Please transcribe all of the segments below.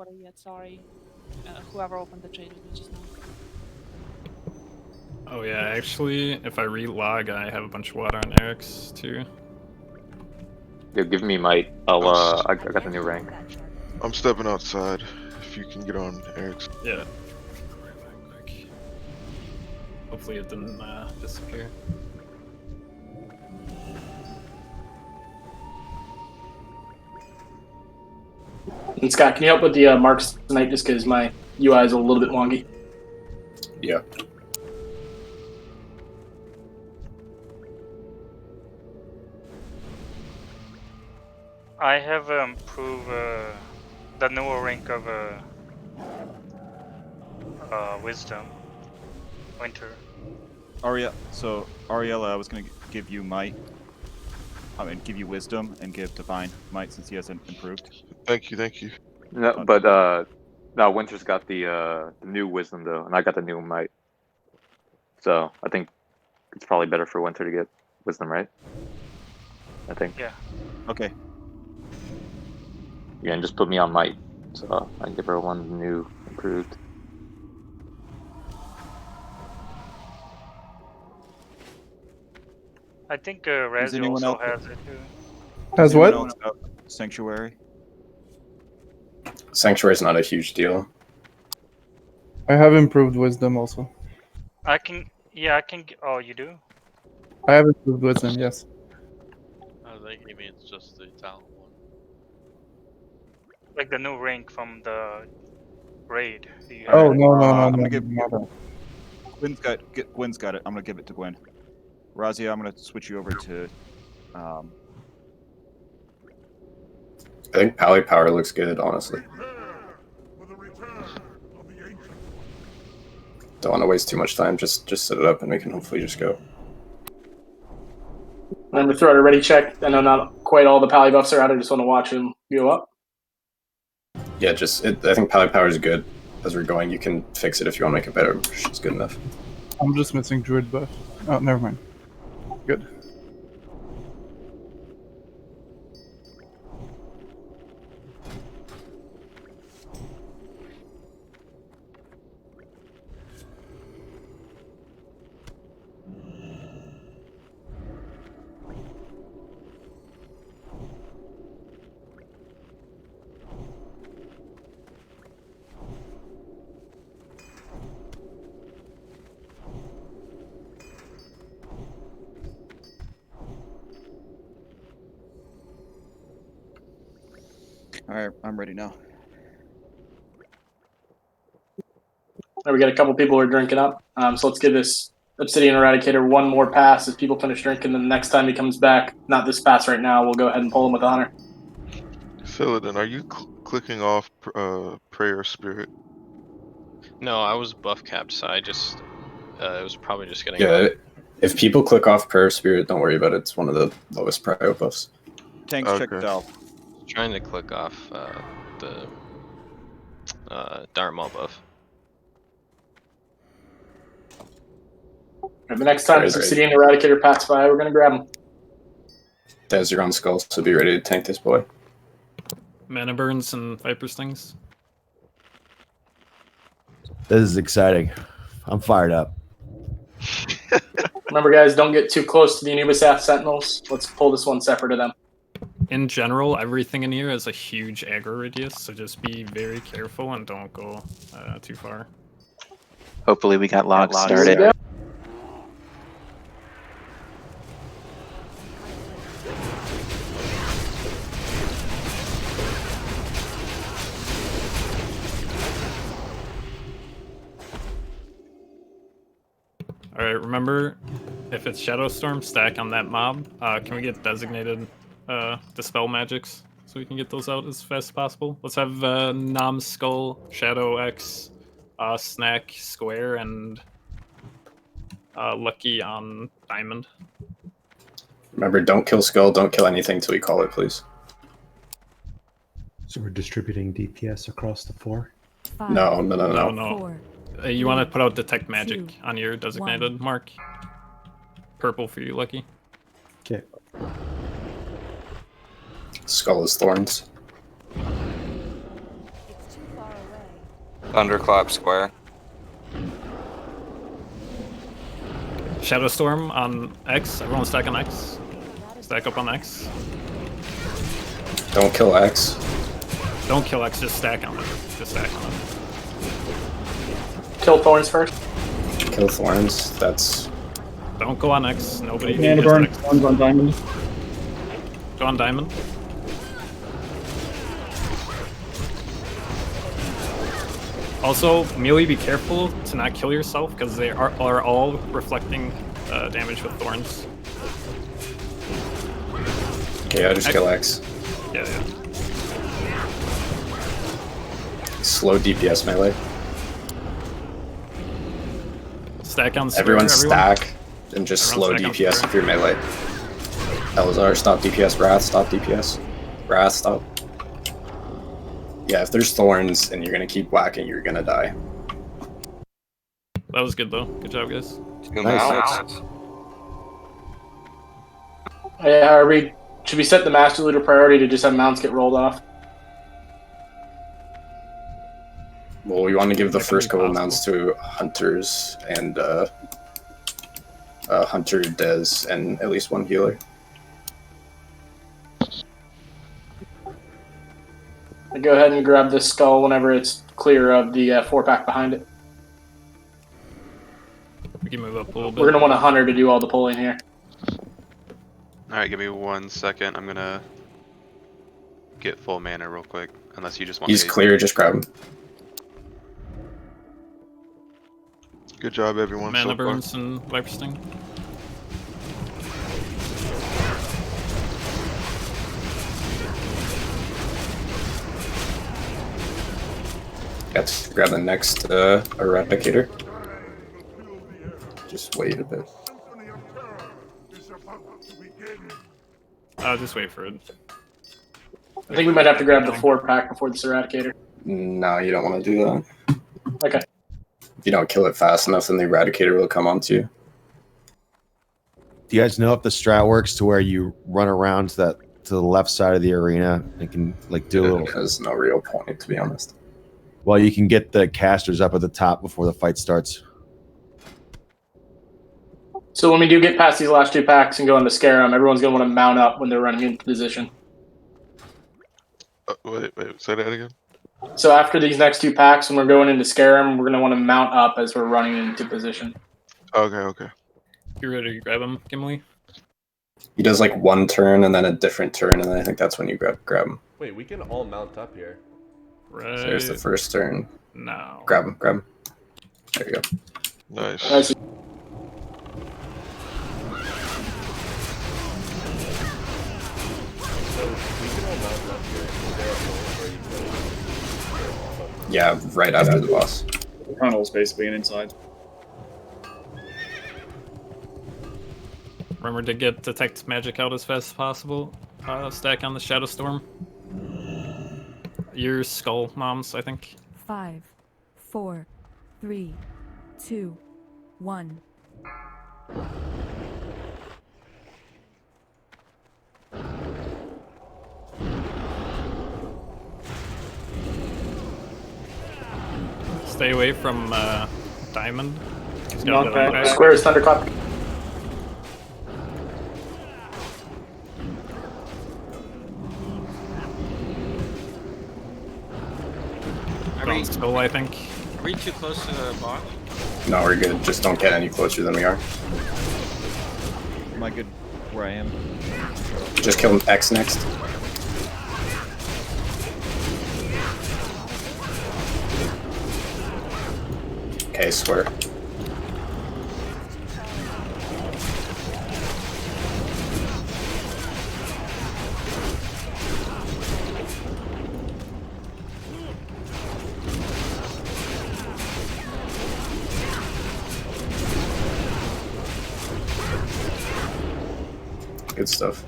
water yet, sorry. Whoever opened the trade with me just now. Oh yeah, actually, if I relog, I have a bunch of water on Eric's too. Yo, give me might. I got the new rank. I'm stepping outside. If you can get on Eric's. Yeah. Quick. Hopefully it didn't disappear. And Scott, can you help with the marks tonight just because my UI is a little bit wonky? Yeah. I have improved the newer rank of wisdom. Winter. Ariella, I was gonna give you might. Give you wisdom and give divine might since he hasn't improved. Thank you, thank you. No, but no, Winter's got the new wisdom though, and I got the new might. So I think it's probably better for Winter to get wisdom, right? I think. Yeah. Okay. Yeah, and just put me on might, so I can give her one new improved. I think Razzie anyone also else- has it too. Has Anyone what? else got Sanctuary. Sanctuary's not a huge deal. I have improved wisdom also. I can. Yeah, I can. Oh, you do? I have improved wisdom, yes. I think he means just the talent one. Like the new rank from the raid. Do you Oh, have it? no, I'm no, gonna give no. Gwen's got it. I'm gonna give it to Gwen. Razia, I'm gonna switch you over to. I think Pally Power looks good, honestly. Don't want to waste too much time. Just set it up, and we can hopefully just go. Remember, throw out a ready check. I know not quite all the pally buffs are out. I just want to watch them go up. Yeah, I think Pally Power is good. As we're going, you can fix it if you want to make it better. It's good enough. I'm just missing druid buff. Oh, never mind. Good. All right, I'm ready now. Now we got a couple people who are drinking up. So let's give this Obsidian Eradicator one more pass. As people finish drinking, then the next time he comes back, not this pass right now, we'll go ahead and pull him with the Hunter. Philodin, are you clicking off Prayer Spirit? No, I was buff capped, so I just it was probably just getting. Yeah, if people click off Prayer Spirit, don't worry about it. It's one of the lowest prio buffs. Tanks check Okay. Dal. Trying to click off the Dharma buff. And the next time this Right. Obsidian Eradicator passes by, we're gonna grab him. Dez, you're on Skull, so be ready to tank this boy. Mana burns and Viper stings. This is exciting. I'm fired up. Remember, guys, don't get too close to the Anubis Sentinels. Let's pull this one separate of them. In general, everything in here has a huge aggro radius, so just be very careful and don't go too far. Hopefully we got logs Here we started. go. Alright, remember, if it's Shadow Storm, stack on that mob. Can we get designated Dispel Magics so we can get those out as fast as possible? Let's have Nam Skull, Shadow X, Snack Square, and Lucky on Diamond. Remember, don't kill Skull, don't kill anything till we call it, please. So we're distributing DPS across the floor? No. No. You want to put out Detect Magic on your designated mark. Purple for you, Lucky. Okay. Skull is Thorns. It's too far Thunderclap square. Shadow Storm on X. Everyone stack on X. Stack up on X. Don't kill X. Don't kill X, just stack on it. Just stack on it. Kill Thorns first. Kill Thorns. That's Don't go on X. Nobody Mana gets burn. X. One's on diamond. Go on Diamond. Also, melee, be careful to not kill yourself because they are all reflecting damage with Thorns. okay. I just kill X. Yeah, yeah. Slow DPS melee. Stack on Sphere, Everyone stack and just slow Everyone stack on DPS Sphere. if you're melee. Elazar, stop DPS. Wrath, stop DPS. Wrath, stop. Yeah, if there's thorns and you're gonna keep whacking, you're gonna die. That was good though. Good job, guys. Nice. Yeah, should we set the Master Looter priority to just have mounts get rolled off? Well, we want to give the That could first be couple possible. mounts to hunters and hunter, Dez, and at least one healer. Go ahead and grab this skull whenever it's clear of the 4-pack behind it. We can move up a little bit. We're gonna want a hunter to do all the pulling here. Alright, give me 1 second. I'm gonna get full mana real quick. Unless you just want He's me to- clear, just grab him. Good job, everyone. Mana so far. burns and Viper Sting. Let's grab the next Eradicator. Just wait a bit. Just wait for it. I think we might have to grab the 4-pack before this Eradicator. No, you don't want to do that. Okay. If you don't kill it fast enough, then the Eradicator will come onto you. Do you guys know if the strat works to where you run around to the left side of the arena and can like do a little? There's no real point, to be honest. Well, you can get the casters up at the top before the fight starts. So when we do get past these last 2 packs and go into Scarum, everyone's gonna want to mount up when they're running into position. Wait, say that again. So after these next 2 packs, when we're going into Scarum, we're gonna want to mount up as we're running into position. Okay. You ready to grab him, Gimli? He does like one turn and then a different turn, and then I think that's when you grab him. Wait, we can all mount up here. Right. So there's the first turn. No. Grab him. There you go. Nice. Nice. So we can all mount up here. Is there a point where you can... Yeah, right after the boss. The tunnel's basically an inside. Remember to get detect magic out as fast as possible. Stack on the Shadow Storm. Your skull, moms, I think. 5, 4, 3, 2, 1. Stay away from Diamond. He's got Not the bad. back. Square is Thunderclap. Are skull, I think. Are we too close to the boss? No, we're good. Just don't get any closer than we are. Am I good where I am? Just kill X next. Okay, square. Good stuff.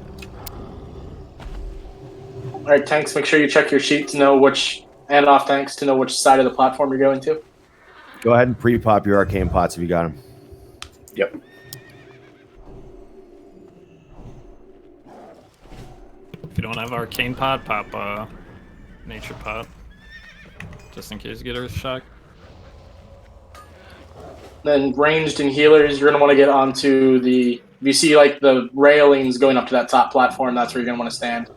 All right, tanks. Make sure you check your sheet to know which, and off tanks to know which side of the platform you're going to. Go ahead and pre-pop your arcane pots if you got them. Yep. If you don't have Arcane Pot, pop Nature Pot. just in case you get Earth Shock. Then ranged and healers, you're gonna want to get onto the. If you see like the railings going up to that top platform, that's where you're gonna want to stand.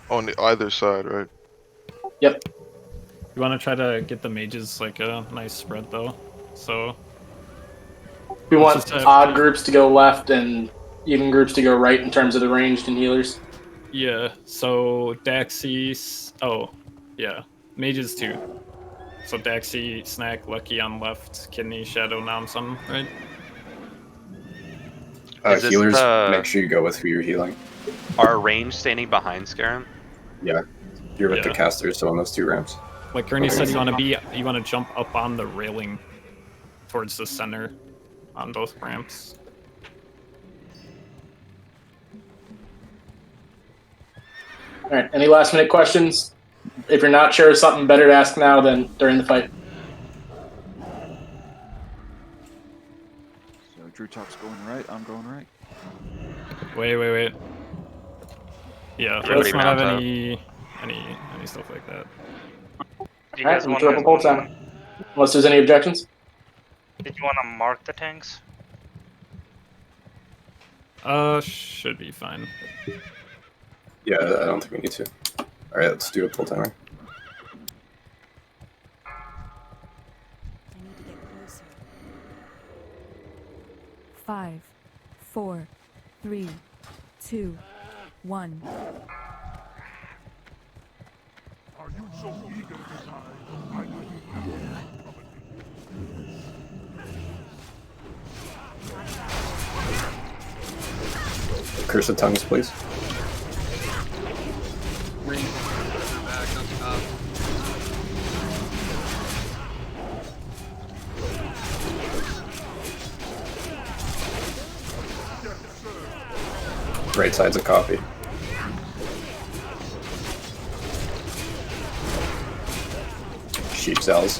On the either side, right? Yep. You want to try to get the mages like a nice spread though. So We let's want just have- odd groups to go left and even groups to go right in terms of the ranged and healers. Yeah, so Daxi, oh, yeah, mages too. So Daxi, Snack, Lucky on left, Kidney, Shadow, Namsum, right? Is this Healers, the- make sure you go with who you're healing. Are range standing behind Scarum? Yeah, you're with the Yeah. casters, so on those 2 ramps. Like Gurney Okay. said, you want to jump up on the railing towards the center on both ramps. All right. Any last minute questions? If you're not sure of something, better to ask now than during the fight. So Drew Talk's going right, I'm going right. Wait. Yeah, Everybody let's not have mount up. any stuff like that. Do you All right, guys we'll want throw up a poll timer. Unless there's any objections. Did you want to mark the tanks? Should be fine. Yeah, I don't think we need to. Alright, let's do a pull timer. I need to get closer. 5, 4, 3, 2, 1. Are you so eager to die? I know you Curse of tongues, please. Right side's a copy. Sheep cells.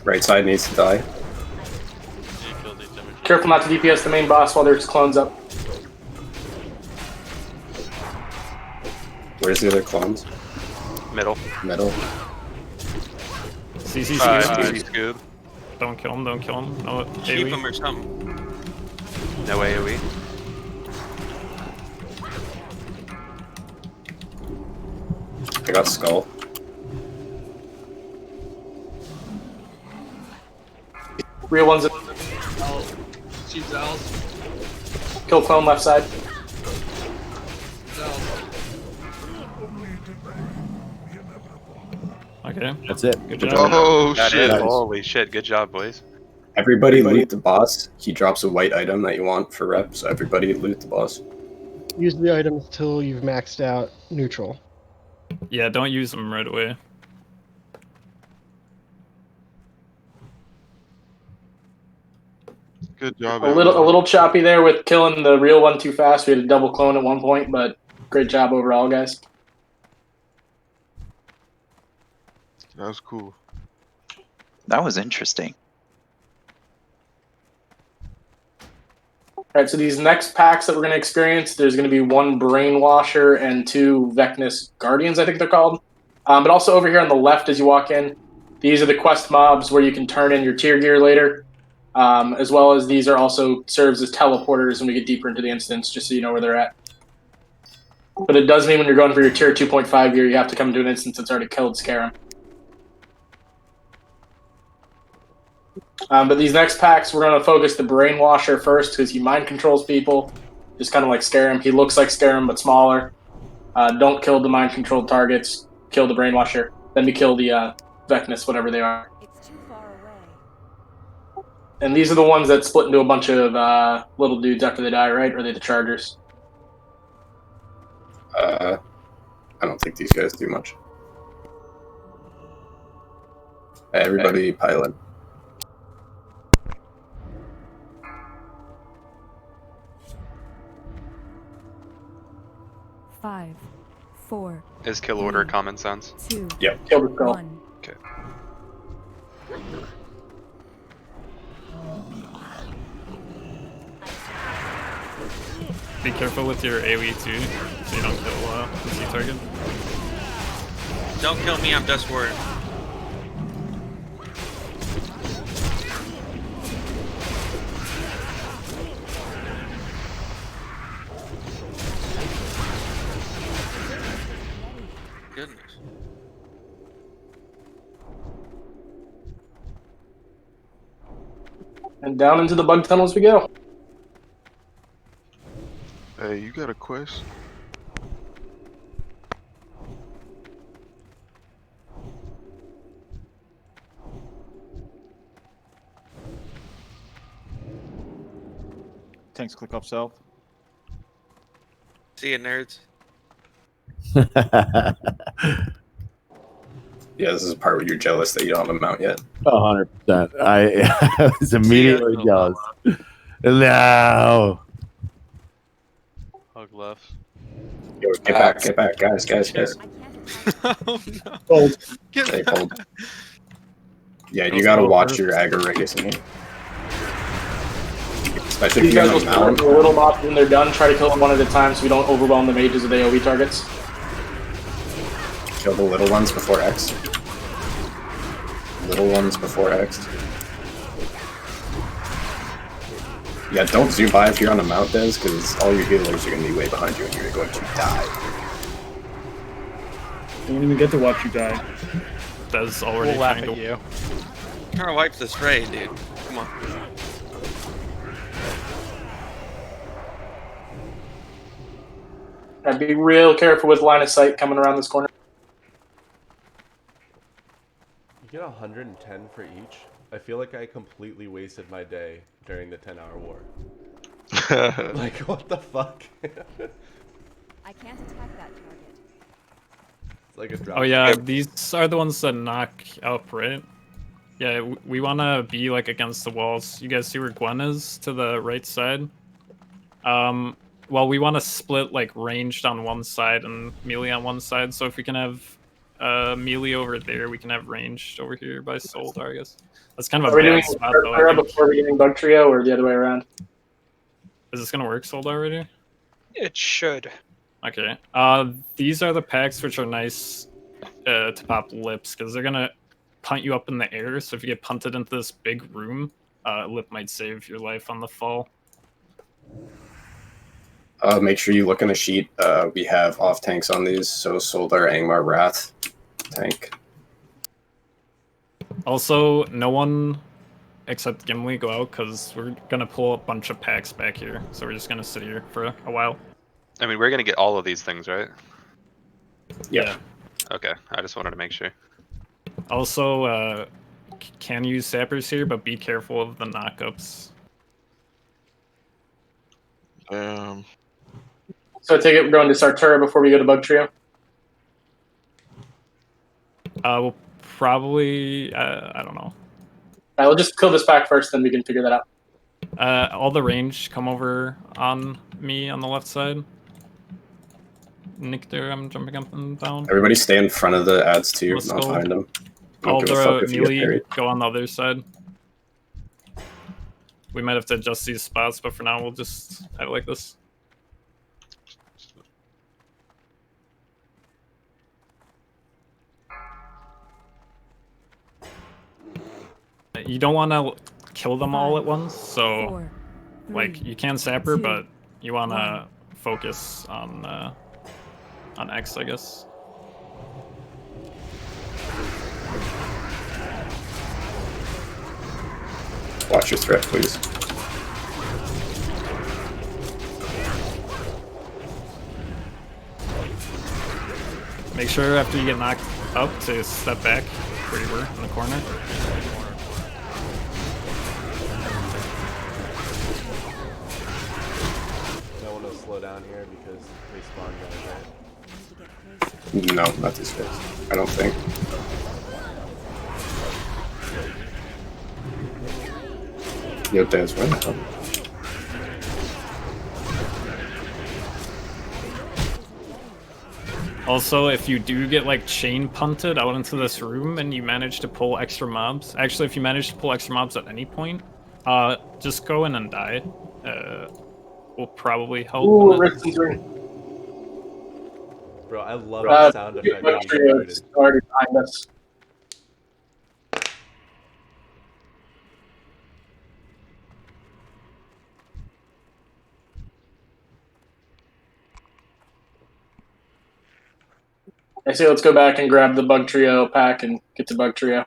Right side needs to die. Careful not to DPS the main boss while there's clones up. Where's the other clones? Middle. Middle. CC Scoob. Don't kill him, No, Keep AoE. him or something. No AoE. I got skull. Real ones. Sheep Zals. Kill clone left side. Okay. That's it. Good job. Oh That shit! is- holy shit! Good job, boys. Everybody loot the boss. He drops a white item that you want for rep, so everybody loot the boss. Use the items till you've maxed out neutral. Yeah, don't use them right away. Good job. A little choppy there with killing the real one too fast. We had a double clone at one point, but great job overall, guys. That was cool. That was interesting. All right, so these next packs that we're going to experience, there's going to be 1 Brainwasher and 2 Vecnus Guardians, I think they're called. But also over here on the left as you walk in, these are the quest mobs where you can turn in your tier gear later. As well as these are also serves as teleporters when we get deeper into the instance, just so you know where they're at. But it does mean when you're going for your tier 2.5 gear, you have to come to an instance that's already killed Scarum. But these next packs, we're going to focus the Brainwasher first because he mind controls people, just kind of like Scarum. He looks like Scarum but smaller. Don't kill the mind controlled targets. Kill the Brainwasher. Then we kill the Vecnus, whatever they are. It's too far away. And these are the ones that split into a bunch of little dudes after they die, right? Or are they the Chargers? I don't think these guys do much. Hey, everybody pilot. Five, 4, Is kill order common sense? 2, Yep. Kill the skull. 1. Okay. Be careful with your AoE too, so you don't kill PC target. Don't kill me, I'm just worried. Goodness. And down into the bug tunnels we go. Hey, you got a quest? Tanks click up south. See you, nerds. Yeah, this is the part where you're jealous that you don't have a mount yet. 100%. I was immediately jealous. No. Hug left. Yo, get back, guys. Oh no. Hold. Stay hold. Yeah, you gotta watch your aggregates in here. Especially if These you're guys on will a start mount. with the little mobs when they're done. Try to kill them one at a time so we don't overwhelm the mages with AoE targets. Kill the little ones before X. Little ones before X. Yeah, don't zoom by if you're on a mount, Des, because all your healers are going to be way behind you and you're going to die. Don't even get to watch you die. That's already We'll laugh trying at to... you. Trying to wipe this raid, dude. Come on. I'd be real careful with line of sight coming around this corner. You get 110 for each. I feel like I completely wasted my day during the 10-hour war. Like, what the fuck? I can't attack that target. It's like a drop. Oh yeah, these are the ones that knock up, right? Yeah, we want to be like against the walls. You guys see where Gwen is to the right side? Well, we want to split like ranged on one side and melee on one side. So if we can have melee over there, we can have ranged over here by Soldar, I guess. That's kind of Are a we doing bad spot though. I think. before beginning bug trio or the other way around? Is this gonna work, Soldar already? It should. Okay. These are the packs which are nice to pop lips because they're gonna punt you up in the air. So if you get punted into this big room, lip might save your life on the fall. Make sure you look in the sheet. We have off tanks on these, so Soldar, Angmar, Wrath, tank. Also, no one except Gimli go out because we're gonna pull a bunch of packs back here. So we're just gonna sit here for a while. I mean, we're gonna get all of these things, right? Yeah. Okay, I just wanted to make sure. Also, can use sappers here, but be careful of the knockups. So I take it we're going to Sartura before we go to bug trio? We'll probably, I don't know. Alright, we'll just kill this pack first, then we can figure that out. All the range come over on me on the left side. Nick there, I'm jumping up and down. Everybody stay in front of the ads too, Let's not go. behind them. All Don't give a fuck the if you get melee parried. go on the other side. We might have to adjust these spots, but for now we'll just have it like this. You don't want to kill them all at once, so 4, 3, like you can sapper, 2, but you want to 1. focus on X, I guess. Watch your threat, please. Make sure after you get knocked up to step back where you were in the corner. No one will slow down here because they spawn guys, right? No, not these guys. I don't think. Yo, Daz, where the hell? Also, if you do get like chain punted out into this room and you manage to pull extra mobs, actually if you manage to pull extra mobs at any point, just go in and die. will probably help. Ooh, in it. Rift's ring. Bro, I love the sound effect when you get booted. It's already behind us. I say let's go back and grab the Bug Trio pack and get to Bug Trio.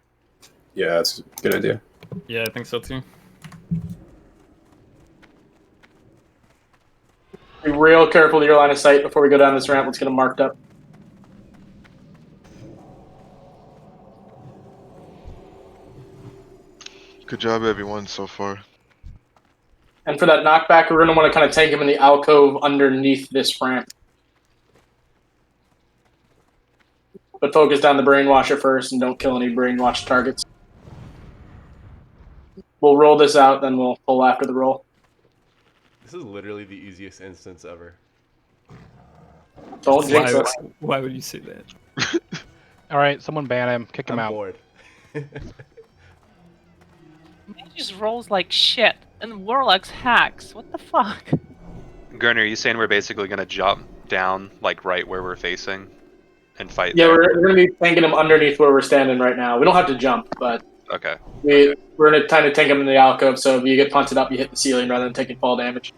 Yeah, that's a good idea. Yeah, I think so too. Be real careful to your line of sight before we go down this ramp. Let's get them marked up. Good job, everyone, so far. And for that knockback, we're going to want to kind of tank him in the alcove underneath this ramp. But focus down the Brainwasher first and don't kill any Brainwash targets. We'll roll this out, then we'll pull after the roll. This is literally the easiest instance ever. Don't jinx us. Why would you say that? All right, someone ban him. Kick him I'm out. bored. He just rolls like shit, and Warlock's hacks. What the fuck? Gurner, are you saying we're basically gonna jump down like right where we're facing and fight? Yeah, there? we're going to be tanking him underneath where we're standing right now. We don't have to jump, but Okay. we're going to kind of tank him in the alcove, so if you get punted up, you hit the ceiling rather than taking fall damage.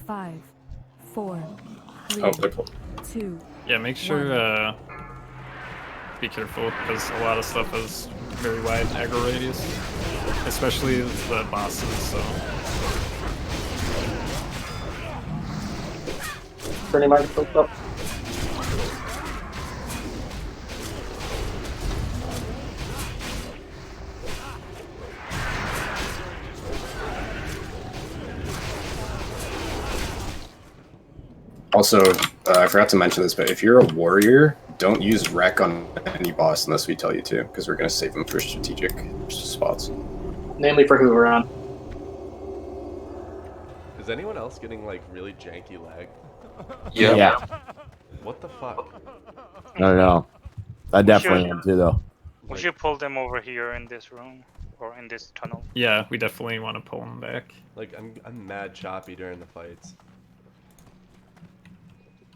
5, 4, 3, Oh, they're cool. 2. Yeah, make sure be careful because a lot of stuff is very wide aggro radius, especially the bosses. So Pretty much hooked up. Also, I forgot to mention this, but if you're a warrior, don't use wreck on any boss unless we tell you to, because we're going to save them for strategic spots. Namely for Hoover on. Is anyone else getting like really janky lag? Yeah. What the fuck? I don't know. I definitely am too, though. We should pull them over here in this room or in this tunnel. yeah, we definitely want to pull them back. Like I'm mad choppy during the fights.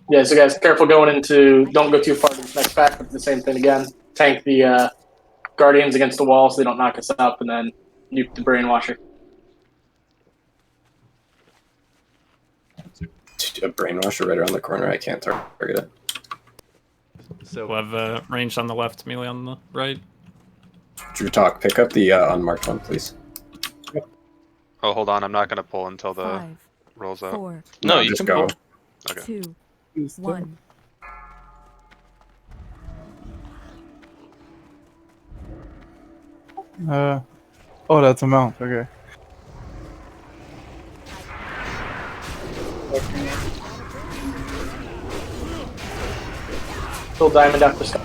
Yeah, so guys, careful going into. Don't go too far to this next pack, but the same thing again. Tank the Guardians against the wall so they don't knock us up, and then nuke the Brainwasher. A Brainwasher right around the corner. I can't target it. So We'll have range on the left, melee on the right. Drew Talk, pick up the unmarked one, please. Oh, hold on. I'm not gonna pull until the 5, rolls out. 4, No, you just can go. pull. Okay. 2, 1. Oh, that's a mount. Okay. Still diamond after sky.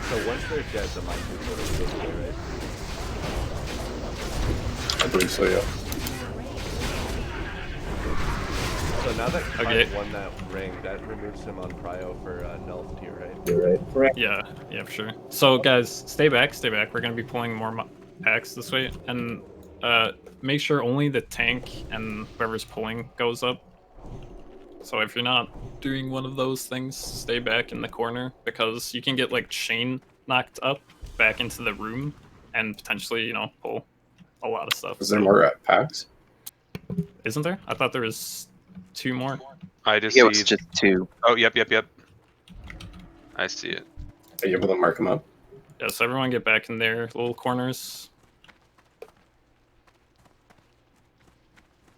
So once they're dead, the mic is sort of goes away, right? I believe so, yeah. So now that Kite Okay. won that ring, that removes him on Prio for Nelf tier, right? You're right. Correct. Yeah, for sure. So guys, stay back. We're gonna be pulling more packs this way, and make sure only the tank and whoever's pulling goes up. So if you're not doing one of those things, stay back in the corner because you can get like chain knocked up back into the room and potentially, pull a lot of stuff. Is there more packs? Isn't there? I thought there was 2 more. I just It see. was just 2. Oh, yep. I see it. Are you able to mark them up? Yeah, so everyone get back in their little corners.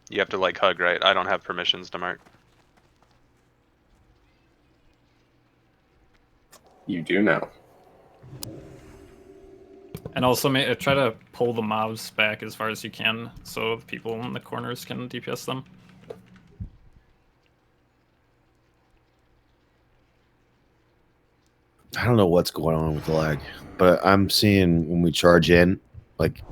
You have to like hug, right? I don't have permissions to mark. You do now. And also try to pull the mobs back as far as you can so the people in the corners can DPS them. I don't know what's going on with the lag, but I'm seeing when we charge in, like,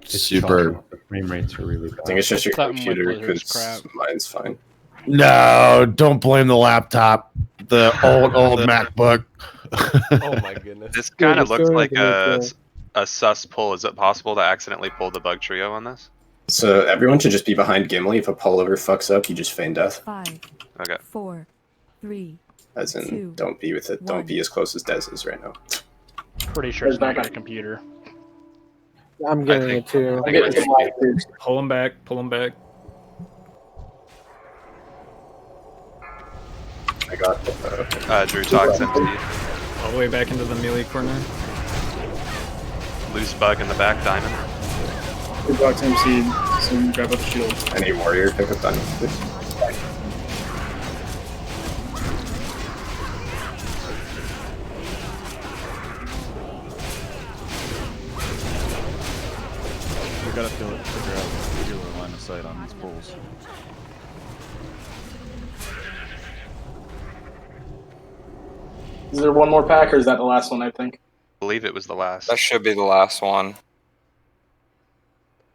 It's super. choppy. The frame rates are really bad. I think it's just your Something with computer Blizzard's because crap. mine's fine. No, don't blame the laptop. The old MacBook. Oh my goodness. This kind of just looks go like ahead and a sus pull. Is it possible to accidentally pull the bug trio on this? So everyone should just be behind Gimli. If a pullover fucks up, you just feign death. 5, Okay. 4, 3. As in, 2, don't be with it. Don't 1. be as close as Dez is right now. Pretty sure it's not my computer. I'm getting it too. I get it live too. Pull him back. Pull him back. I got Drew talks empty. All the way back into the melee corner. Loose bug in the back, diamond. Good luck to MC. Someone grab up the shield. Any warrior pick up diamond, please. We gotta figure out healer line of sight on these pulls. Is there one more pack, or is that the last one? I think. I believe it was the last. That should be the last one.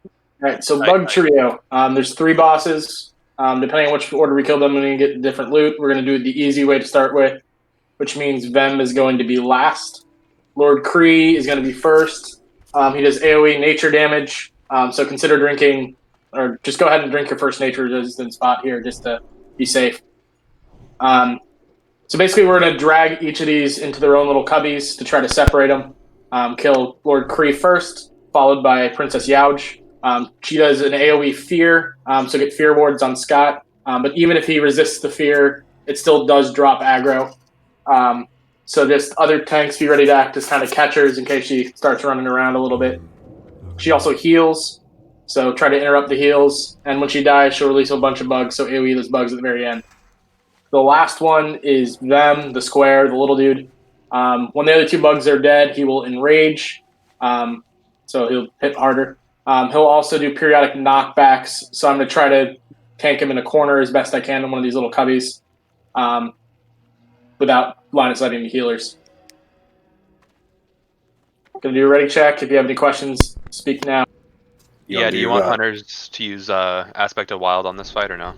All right, so Bug Trio. There's 3 bosses. Depending on which order we kill them, we're going to get different loot. We're going to do it the easy way to start with, which means Vem is going to be last. Lord Kree is going to be first. He does AoE nature damage, so consider drinking, or just go ahead and drink your first nature resistant spot here just to be safe. So basically, we're going to drag each of these into their own little cubbies to try to separate them. Kill Lord Kree first, followed by Princess Youge. She does an AoE fear, so get fear wards on Scott. But even if he resists the fear, it still does drop aggro. So just other tanks be ready to act as kind of catchers in case she starts running around a little bit. She also heals, so try to interrupt the heals. And when she dies, she'll release a bunch of bugs, so AoE those bugs at the very end. The last one is Vem, the square, the little dude. When the other 2 bugs are dead, he will enrage, so he'll hit harder. He'll also do periodic knockbacks, so I'm going to try to tank him in a corner as best I can in one of these little cubbies without line of sighting the healers. Going to do a ready check. If you have any questions, speak now. Yeah, do you want hunters to use Aspect of Wild on this fight or no?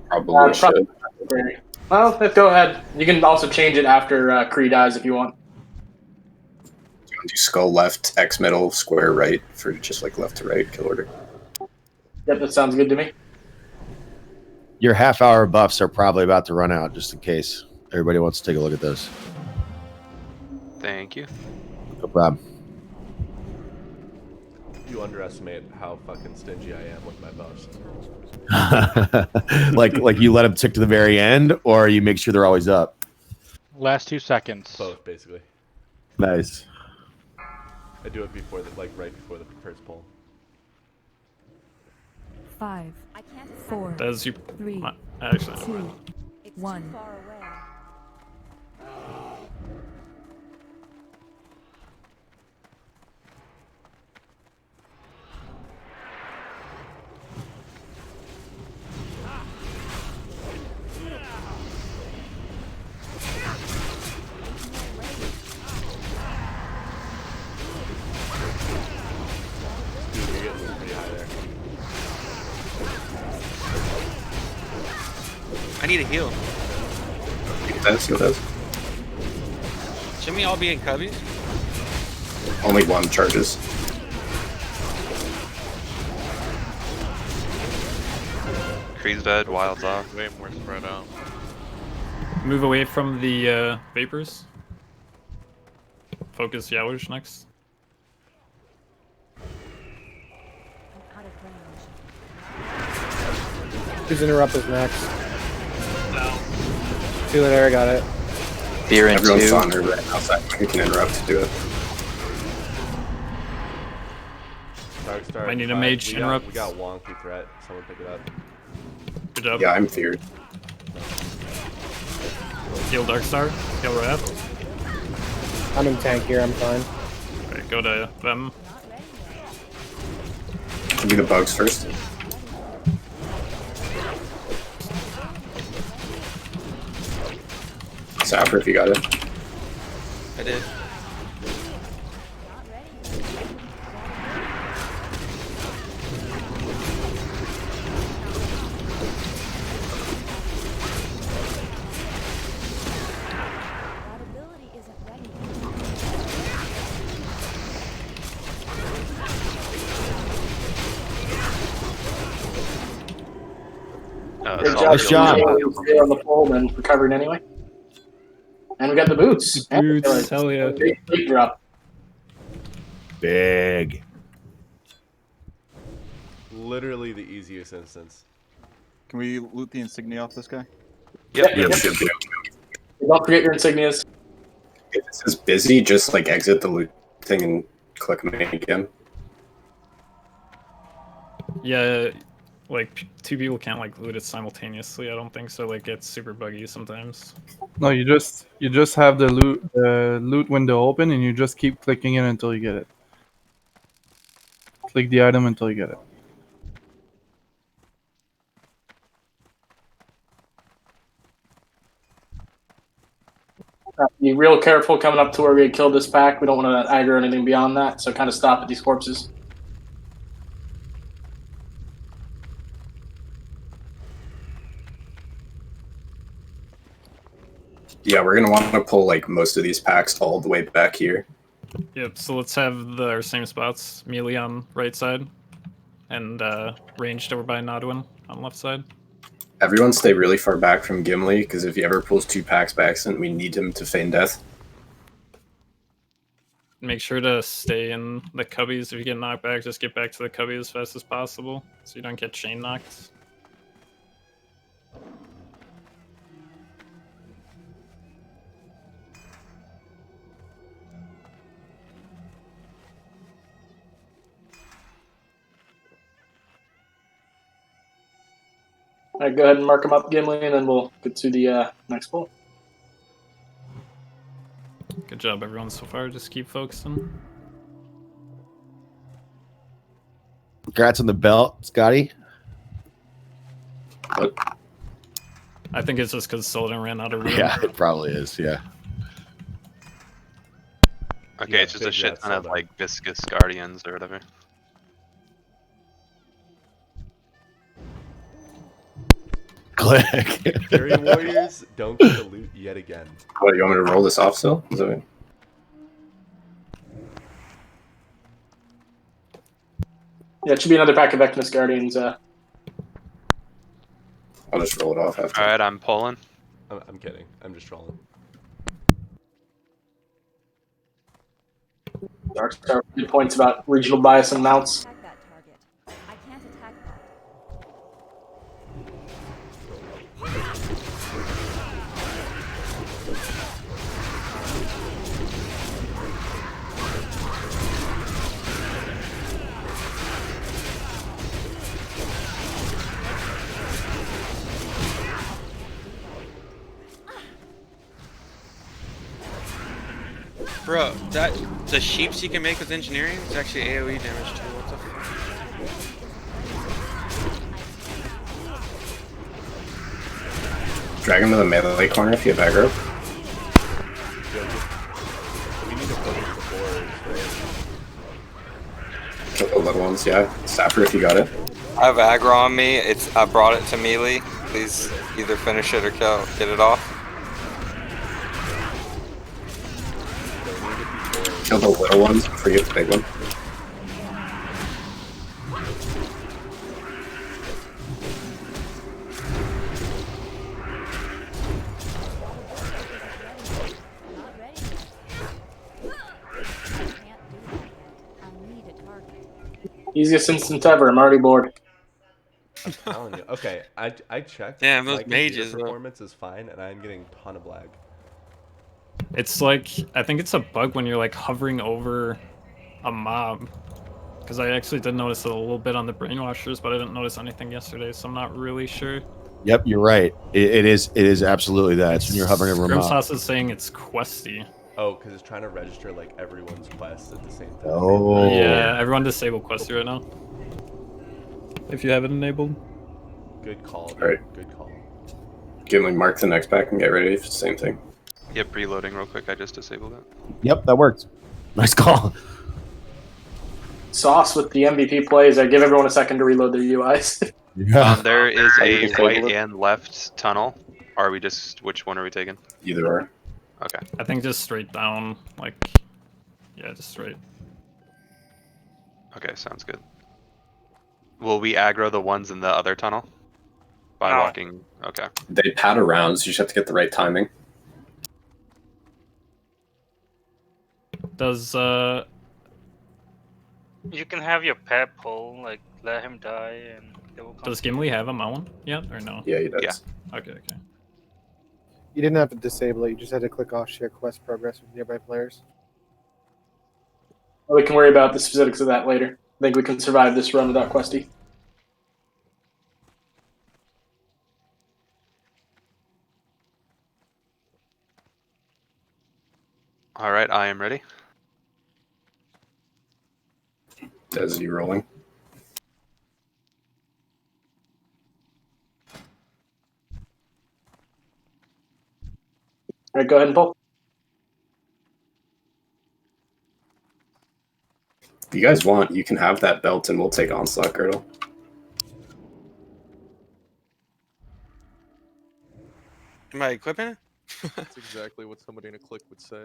Probably should. Well, go ahead. You can also change it after Kree dies if you want. Do skull left, X middle, square right for just like left to right kill order. Yep, that sounds good to me. Your half-hour buffs are probably about to run out, just in case everybody wants to take a look at those. Thank you. No problem. You underestimate how fucking stingy I am with my buffs. like you let them tick to the very end, or you make sure they're always up. Last 2 seconds. Both, basically. Nice. I do it before the right before the first pull. 5, 4, Does you 3, actually 2, 1. I need a heal. Heal does. Shouldn't we all be in cubbies? Only 1 charges. Kree's dead, Wild's off. Way more spread out. Move away from the vapors. Focus Youge next. Who's interrupt is next? See you later, I got it. Fear in Everyone's 2. on her right outside. We can interrupt to do it. Darkstar. I need a mage interrupt. We got wonky threat. Someone pick it up. Good job. Yeah, I'm feared. Heal Darkstar. Heal Wrath. I'm in tank here, I'm fine. Alright, go to them. I'll do the bugs first. Sapper, if you got it. I did. Nice Good solid job. kill. Stay on the pole and recovering anyway. And we got the boots. Boots, hell yeah. Big drop. Big. Literally the easiest instance. Can we loot the insignia off this guy? Yep. Yeah, should do. Don't forget your insignias. If this is busy, just like exit the loot thing and click make again. Yeah, like two people can't like loot it simultaneously. I don't think so. Like it's super buggy sometimes. No, you just have the loot window open and you just keep clicking it until you get it. Click the item until you get it. Be real careful coming up to where we had killed this pack. We don't want to aggro anything beyond that, so kind of stop at these corpses. Yeah, we're gonna want to pull like most of these packs all the way back here. Yep. So let's have our same spots: melee on right side, and ranged over by Nodwin on left side. Everyone stay really far back from Gimli, because if he ever pulls 2 packs by accident, we need him to feign death. Make sure to stay in the cubbies. If you get knocked back, just get back to the cubby as fast as possible, so you don't get chain knocked. All right, go ahead and mark them up, Gimli, and then we'll get to the next pull. Good job, everyone, so far. Just keep focusing. Congrats on the belt, Scotty. I think it's just because Sullivan ran out of room. Yeah, it probably is. Yeah. Okay, it's just a shit ton of like viscous guardians or whatever. Click. Fury Warriors don't get the loot yet again. What, you want me to roll this off still? Is that... Yeah, it should be another pack of Vecnus Guardians. I'll just roll it off after. Alright, I'm pulling. I'm kidding. I'm just trolling. Darkstar, good points about regional bias and mounts. Bro, the sheeps you can make with engineering is actually AoE damage too. What the fuck? Drag him to the melee corner if you have aggro. We need to focus the boards, Kill the little ones, yeah. Sapper if you got it. I have aggro on me. I brought it to melee. Please either finish it or get it off. Kill the little ones before you get the big one. Easiest instance ever. I'm already bored. I'm telling you. Okay, I checked. Damn, those My computer mages, bro. performance is fine, and I'm getting a ton of lag. It's like, I think it's a bug when you're like hovering over a mob. Because I actually did notice it a little bit on the brainwashers, but I didn't notice anything yesterday, so I'm not really sure. Yep, you're right. It is absolutely that. It's when you're hovering over a mob. Grimsauce is saying it's questy. Oh, because it's trying to register like everyone's quest at the same time. Oh. Yeah, everyone disable questy right now. If you have it enabled. Good call. Dude. Alright. Good call. Gimli, mark the next pack and get ready. It's the same thing. Yep, reloading real quick. I just disabled it. Yep, that worked. Nice call. Sauce with the MVP plays. I give everyone a second to reload their UIs. Yeah. There is a disabled right it? and left tunnel. Are we just, which one are we taking? Either or. Okay. I think just straight down, like, yeah, just straight. Okay, sounds good. Will we aggro the ones in the other tunnel? by No. walking. Okay. They pad around, so you just have to get the right timing. Does You can have your pet pull, like let him die, and it will come. does Gimli have a mount yet or no? Yeah, he does. Yeah. Okay. You didn't have to disable it. You just had to click off share quest progress with nearby players. We can worry about the specifics of that later. I think we can survive this run without Questy. All right, I am ready. Does he rolling? All right, go ahead and pull. If you guys want, you can have that belt and we'll take Onslaught Girdle. Am I equipping it? That's exactly what somebody in a clique would say.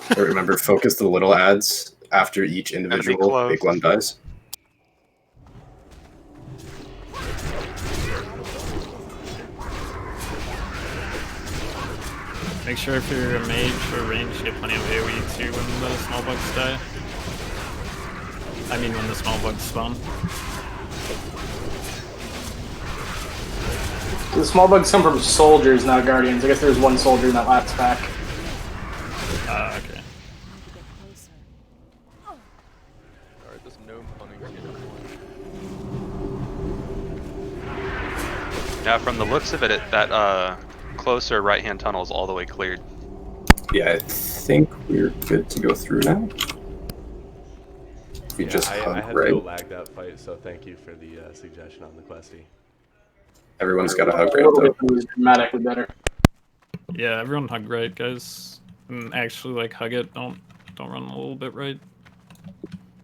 But remember, focus the little ads after each individual close. big one dies. Make sure if you're a mage or range, you get plenty of AoE too when the small bugs die. I mean when the small bugs spawn. The small bugs come from soldiers, not guardians. I guess there's one soldier in that last pack. Okay. Alright, this gnome hunting is getting annoying. Now, from the looks of it, that closer right-hand tunnel is all the way cleared. Yeah, I think we're good to go through now. We just I hug had right. no lagged out fight, so thank you for the suggestion on the Questy. Everyone's got a hug A right little though. bit dramatically better. Yeah, everyone hug right, guys. And actually, like, hug it. Don't run a little bit right.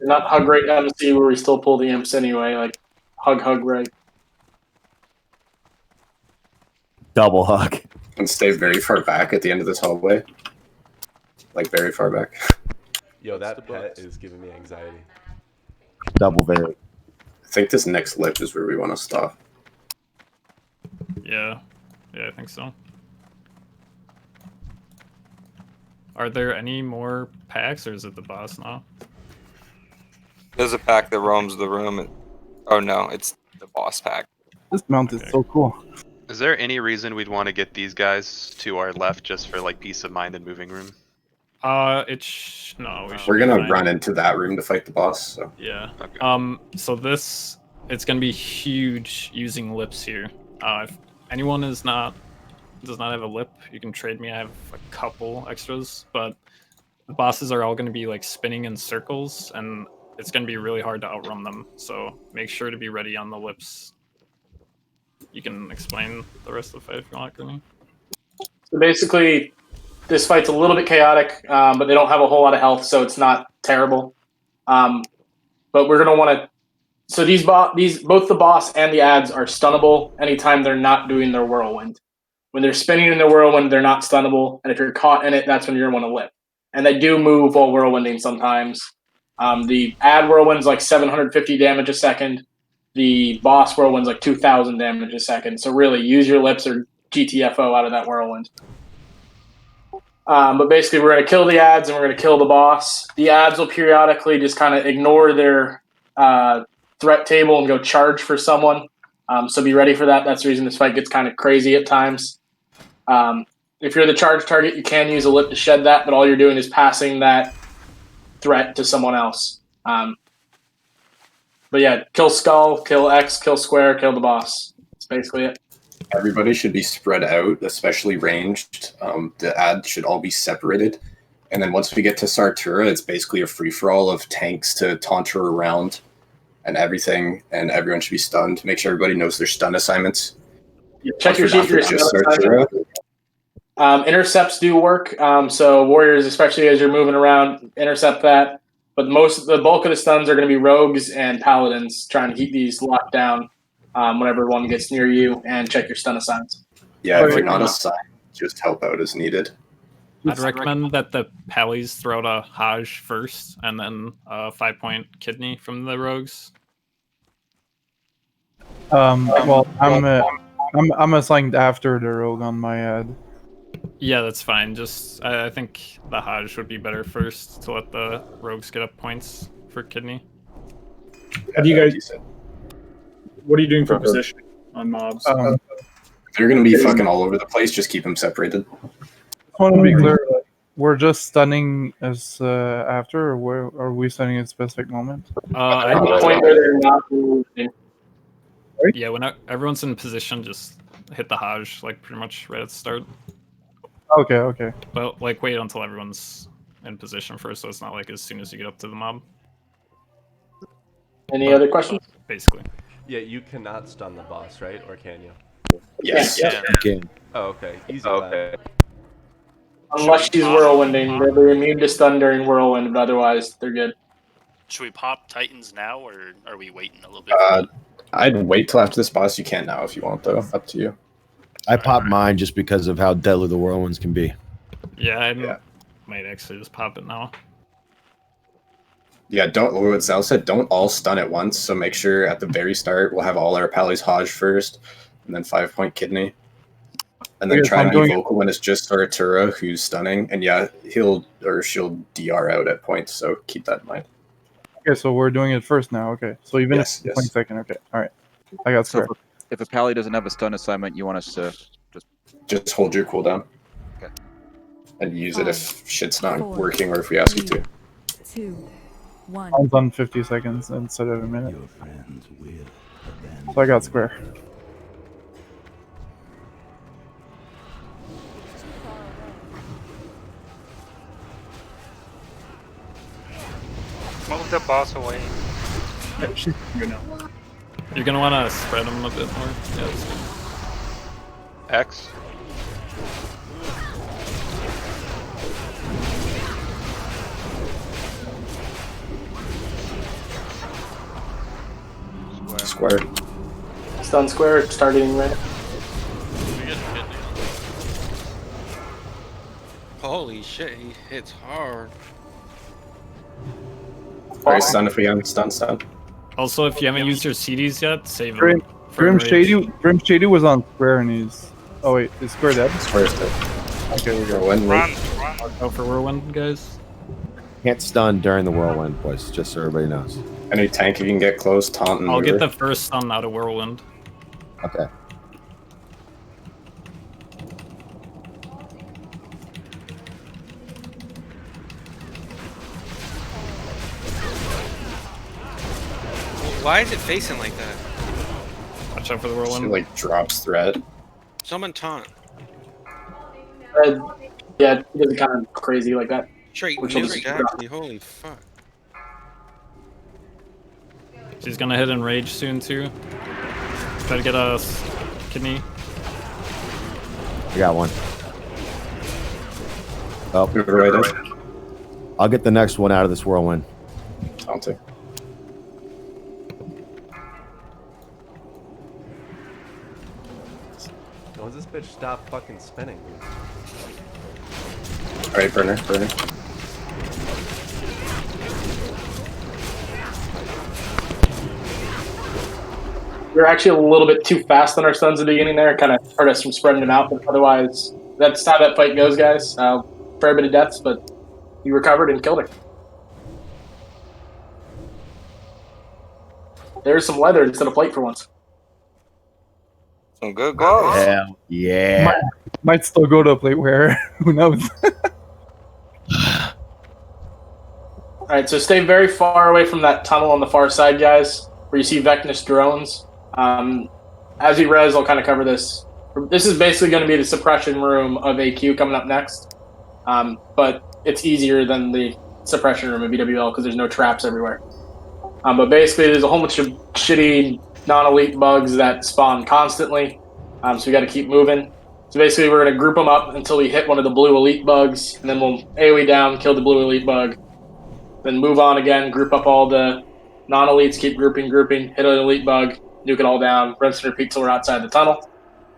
Not hug right MC where we still pull the imps anyway. Like hug right. Double hug. And stay very far back at the end of this hallway. Like very far back. Yo, that pet is giving me anxiety. Double very. I think this next lip is where we want to stop. Yeah, I think so. Are there any more packs, or is it the boss now? There's a pack that roams the room. Oh no, it's the boss pack. This mount is so cool. Is there any reason we'd want to get these guys to our left just for like peace of mind and moving room? No, we should. We're be gonna fine. run into that room to fight the boss. So Yeah. Okay. So it's gonna be huge using lips here. If anyone does not have a lip, you can trade me. I have a couple extras, but the bosses are all gonna be like spinning in circles, and it's gonna be really hard to outrun them. So make sure to be ready on the lips. You can explain the rest of the fight if you want, Gurney. So basically, this fight's a little bit chaotic, but they don't have a whole lot of health, so it's not terrible. But we're gonna want to. So both the boss and the ads are stunnable anytime they're not doing their whirlwind. When they're spinning in their whirlwind, they're not stunnable, and if you're caught in it, that's when you're gonna want to lip. And they do move while whirlwinding sometimes. The ad whirlwind's like 750 damage a second. The boss whirlwind's like 2,000 damage a second. So really, use your lips or GTFO out of that whirlwind. But basically, we're going to kill the ads and we're going to kill the boss. The ads will periodically just kind of ignore their threat table and go charge for someone. So be ready for that. That's the reason this fight gets kind of crazy at times. If you're the charge target, you can use a lip to shed that, but all you're doing is passing that threat to someone else. But yeah, kill skull, kill X, kill square, kill the boss. That's basically it. everybody should be spread out, especially ranged. The ads should all be separated. And then once we get to Sartura, it's basically a free-for-all of tanks to taunt her around and everything, and everyone should be stunned. Make sure everybody knows their stun assignments. Check your sheet for your just stun Sartura. Intercepts do work. So warriors, especially as you're moving around, intercept that. But the bulk of the stuns are going to be rogues and paladins trying to keep these locked down whenever one gets near you, and check your stun assigns. Yeah, if you're not assigned, just help out as needed. I'd recommend that the Pallies throw out a Hajj first, and then a 5-point kidney from the rogues. Well, I'm assigned after the rogue on my ad. Yeah, that's fine. Just I think the Hajj would be better first to let the rogues get up points for kidney. Have you guys? What are you doing for positioning on mobs? They're gonna be fucking all over the place. Just keep them separated. I want to be clear. We're just stunning as after, or are we stunning at a specific moment? At the point where they're not moving. Yeah, when everyone's in position, just hit the Hajj like pretty much right at the start. Okay. But like wait until everyone's in position first, so it's not like as soon as you get up to the mob. Any other questions? Basically. Yeah, you cannot stun the boss, right? Or can you? Yes. You can. Oh, okay. Easy. Okay. Unless she's whirlwinding, they're immune to stun during whirlwind, but otherwise they're good. Should we pop Titans now, or are we waiting a little bit? I'd wait till after this boss. You can now if you want, though. Up to you. I pop mine just because of how deadly the whirlwinds can be. Yeah, I might actually just pop it now. Yeah, don't. What Zal said, don't all stun at once. So make sure at the very start we'll have all our Pally's Hajj first, and then 5-point kidney. And then try and be vocal when it's just Artura who's stunning. And yeah, he'll or she'll DR out at points, so keep that in mind. Okay, so we're doing it first now. Okay, so even if it's 22nd. Okay, all right. I got square. If a pally doesn't have a stun assignment, you want us to just hold your cooldown. Okay. And use it if shit's not working or if we ask you to. 2, 1. Mine's on 50 seconds instead of a minute. So I got square. Move the boss away. She's good now. You're gonna want to spread them a bit more. Yeah, that's good. X. Square. Stun square starting right. Holy shit, he hits hard. Alright, stun if we haven't stun. Also, if you haven't used your CDs yet, save Grim, them. Grim Shady was on square and he's. Oh wait, is square dead? Square's dead. Okay, we go. Run. Go for whirlwind, guys. Can't stun during the whirlwind, boys. Just so everybody knows. Any tank you can get close, taunt and I'll get lure. the first stun out of whirlwind. Okay. Why is it facing like that? Watch out for the She whirlwind. like drops threat. Someone taunt. Yeah, he does it kind of crazy like that. Straight Which will news just actually, holy fuck. She's gonna hit enrage soon too. Try to get a kidney. I got one. Oh, right. I'll get the next one out of this whirlwind. Taunting. Why does this bitch stop fucking spinning? Alright, burner. We were actually a little bit too fast on our stuns at the beginning there. It kind of hurt us from spreading them out, but otherwise, that's how that fight goes, guys. Fair bit of deaths, but you recovered and killed her. There's some leather instead of plate for once. Some good gloves. Hell yeah. Might still go to a plate where who knows? Alright, so stay very far away from that tunnel on the far side, guys, where you see Vecnus drones. As we res, I'll kind of cover this. This is basically going to be the suppression room of AQ coming up next. But it's easier than the suppression room of VWL because there's no traps everywhere. But basically, there's a whole bunch of shitty non-elite bugs that spawn constantly. So we got to keep moving. So basically, we're going to group them up until we hit one of the blue elite bugs, and then we'll AoE down, kill the blue elite bug, then move on again, group up all the non-elites, keep grouping, hit an elite bug, nuke it all down, rinse and repeat till we're outside the tunnel.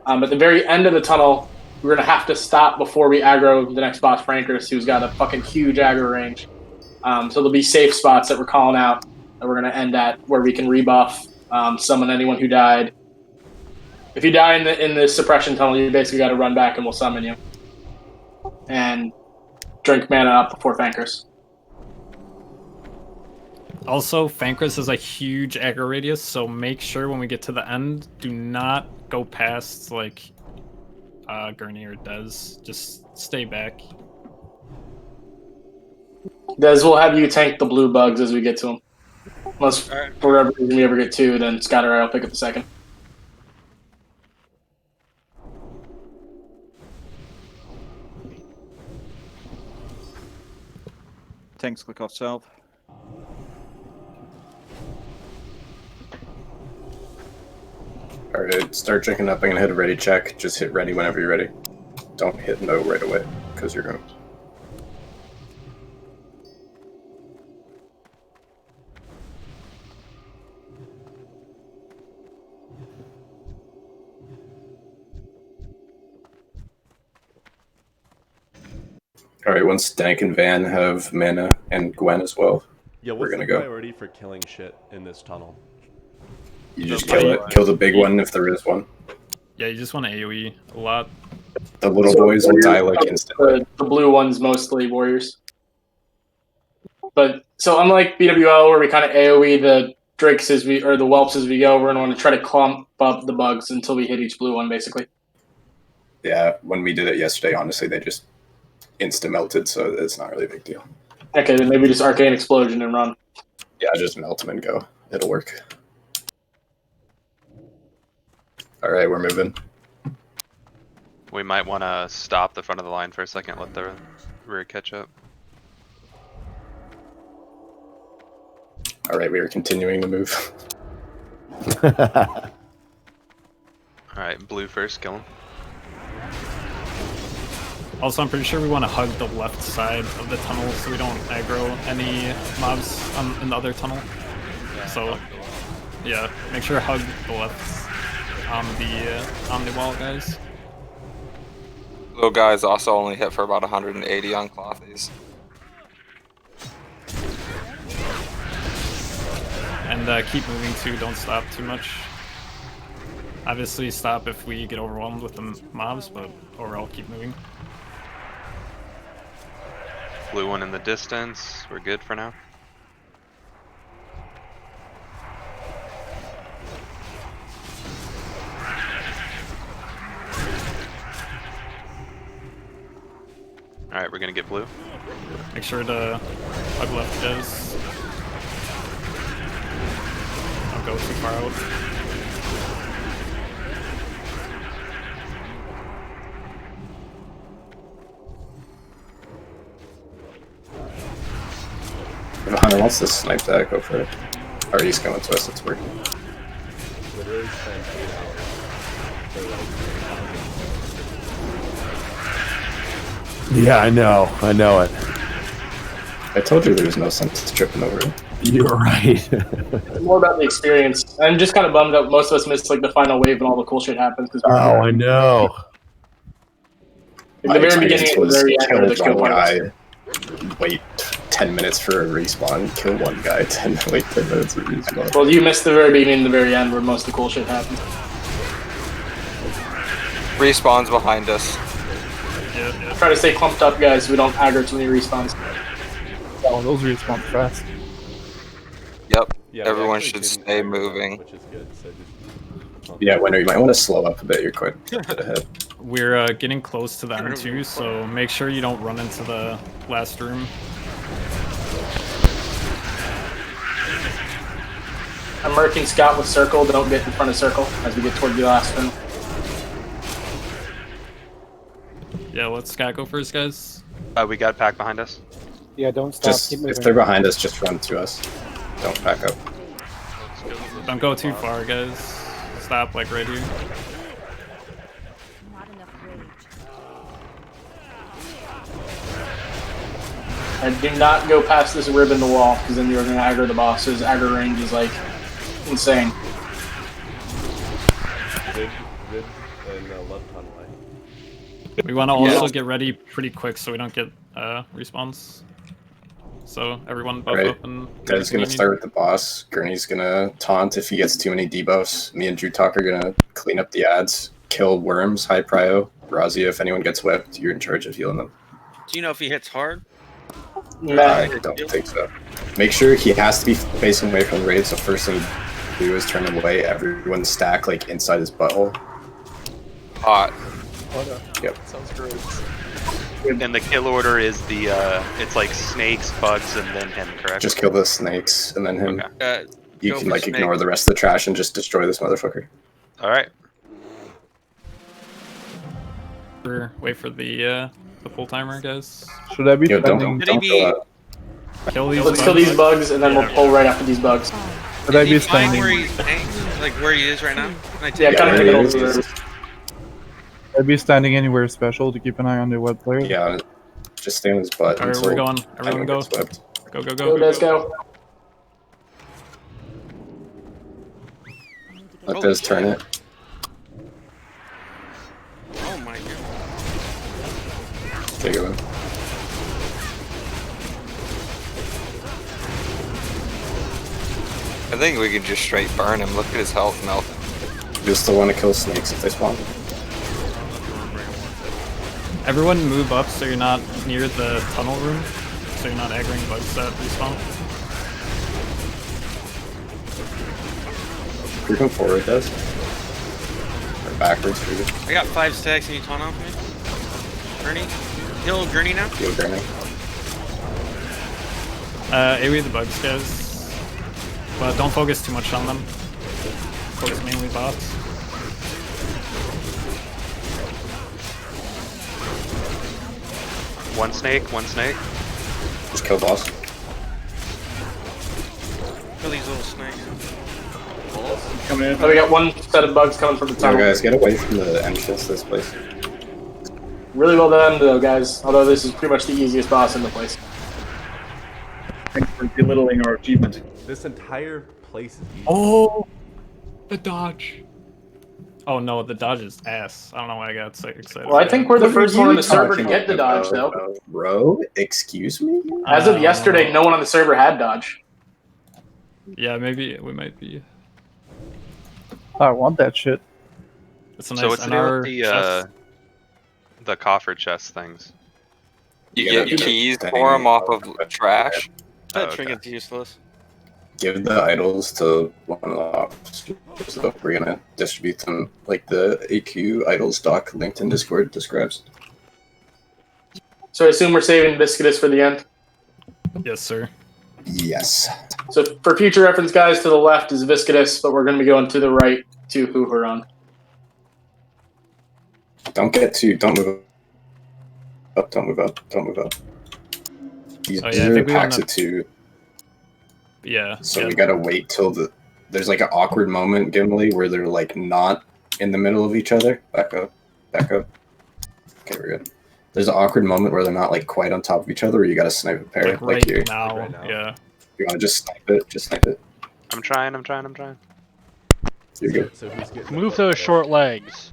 At the very end of the tunnel, we're going to have to stop before we aggro the next boss, Frankers, who's got a fucking huge aggro range. So there'll be safe spots that we're calling out that we're going to end at where we can rebuff, summon anyone who died, If you die in the suppression tunnel, you basically got to run back and we'll summon you. And drink mana up before Thankers. Also, Thankers is a huge aggro radius, so make sure when we get to the end, do not go past, like, Gurney or Dez. Just stay back. Dez will have you tank the blue bugs as we get to them. Unless, for whatever reason, we ever get two, then Scatter Eye will pick up the second. Tanks click off south. Alright, start checking up. I'm gonna hit a ready check. Just hit ready whenever you're ready. Don't hit no right away, because you're going. Alright, once Dank and Van have mana, and Gwen as well, Yeah, we're what's gonna the go. priority for killing shit in this tunnel? You just kill it. Kill the big one if there is one. Yeah, you just want to AoE a lot. The little boys will die like instantly. The blue ones mostly warriors. But so unlike BWL where we kind of AoE the drakes as we or the whelps as we go, we're gonna want to try to clump up the bugs until we hit each blue one basically. Yeah, when we did it yesterday, honestly, they just insta melted, so it's not really a big deal. Okay, then maybe just Arcane Explosion and run. Yeah, just melt them and go. It'll work. Alright, we're moving. We might want to stop the front of the line for a second, let the rear catch up. Alright, we are continuing to move. Alright, blue first, kill him. Also, I'm pretty sure we want to hug the left side of the tunnel so we don't aggro any mobs in the other tunnel. So, yeah, make sure to hug the left on the wall, guys. Little guys also only hit for about 180 on Clothies. And keep moving too, don't stop too much. Obviously stop if we get overwhelmed with the mobs, but overall keep moving. Blue one in the distance, we're good for now. Alright, we're gonna get blue. Make sure to hug left guys. Don't go too far out. If a hunter wants to snipe that, go for it. Or he's coming to us, it's working. Literally spent 8 hours for like Yeah, I know it. I told you there was no sense tripping over it. You're right. It's more about the experience. I'm just kind of bummed that most of us missed like the final wave and all the cool shit happens. Cause Oh, I know. In the very beginning and the very end, kill the kill one part. guy, wait 10 minutes for a respawn, kill one guy, wait 10 minutes for a respawn. Well, you missed the very beginning and the very end where most of the cool shit happens. Respawns behind us. Yeah. Try to stay clumped up, guys, so we don't aggro too many respawns. Oh, those respawn fast. Yep. Yeah, we Everyone actually should didn't stay aggro them, moving. which is good. So just Yeah, Winter, you might want to slow up a bit, you're quite a bit ahead. We're getting close to the end too, so make sure you don't run into the last room. I'm marking Scout with Circle, don't get in front of Circle as we get toward the last room. Yeah, let's Scott go first, guys. We got pack behind us. Yeah, don't stop. Just, Keep if moving. they're behind us, just run to us. Don't back up. Don't go too far, guys. Stop, like, right here. Not enough rage. And do not go past this rib in the wall, because then you're going to aggro the boss. His aggro range is like insane. Vid and left tunnel. We want to also get ready pretty quick so we don't get respawns. So everyone buff Right. up and. Dev's gonna start with the boss. Gurney's gonna taunt if he gets too many debuffs. Me and Drew Talk are gonna clean up the ads, kill worms, high prio. Razia, if anyone gets whipped, you're in charge of healing them. Do you know if he hits hard? I don't think so. Make sure he has to be facing away from the raid, so first thing you do is turn him away. Everyone stack like inside his butthole. Hot. Yep. Sounds great. And the kill order is the it's like snakes, bugs, and then him, correct? Just kill the snakes and then him. You go can for like ignore snake. the rest of the trash and just destroy this motherfucker. All right. Wait for the full timer, guys. Should I be Yo, spending? don't kill that. Kill these. Let's kill these bugs, and then we'll pull right after these bugs. Should I Is he be fine standing? where he's hanging? Like where he is right now? Can I take Yeah, it? kind of there take it he over is. there. Should I be standing anywhere special to keep an eye on the web player? Yeah, just stay on his butt. Alright, until we're going. Everyone anyone go. gets whipped. Go, go, Go, go. Des, go. Let Des turn it. Oh my god. Take it in. I think we can just straight burn him. Look at his health melting. You still want to kill snakes if they spawn. Everyone move up so you're not near the tunnel room, so you're not aggroing bugs that respawn. You're going forward, Des. Or backwards, for you. I got 5 stacks. Can you taunt off me? Gurney? Kill Gurney now? Heal Gurney. AoE the bugs, guys. But don't focus too much on them. Focus mainly bots. One snake, one snake. Just kill boss. Kill these little snakes. Coming in. Oh, we got one set of bugs coming from the No, tunnel. guys, get away from the entrance to this place. Really well done, though, guys. Although this is pretty much the easiest boss in the place. Thanks for belittling our achievement. This entire place is easy. Oh, the dodge. Oh no, the dodge is ass. I don't know why I got so excited. Well, I think we're the What were first one you on the server to talking get the dodge, about, though. Bro, excuse me? As of yesterday, no one on the server had dodge. Yeah, maybe we might be. I want that shit. It's a nice So what's the deal NR with chest. the coffer chest things? You Yeah, get you keys get for him off of thing. trash. That okay. trinket's useless. Give the idols to one of the officers. So we're gonna distribute them like the AQ idols doc linked in Discord describes. So I assume we're saving Viscidus for the end. Yes, sir. Yes. So for future reference, guys, to the left is Viscidus, but we're going to be going to the right to Hooveron. Don't move up, don't move up, don't move up. These Oh, yeah, I are think we packs wanna- of 2, Yeah. so yeah. we gotta wait till there's like an awkward moment, Gimli, where they're like not in the middle of each other. Back up, back up. Okay, we're good. There's an awkward moment where they're not like quite on top of each other, where you gotta snipe a pair, Like like right here. now. Right now. Yeah. You wanna just snipe it, just snipe it. I'm trying. You're good. So who's getting Move the those short legs.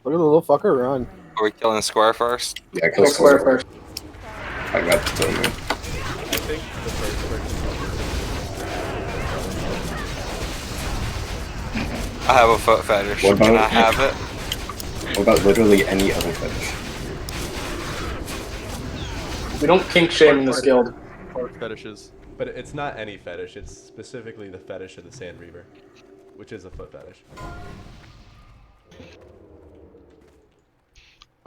Look at the little fucker run. Are we killing the square first? Yeah, Kill Square first. I got the move. I think the first person. I have a foot fetish. What Can I about- have it? What about literally any other fetish? We don't kink shame in this guild. Fart fetishes. But it's not any fetish, it's specifically the fetish of the Sand Reaver, which is a foot fetish.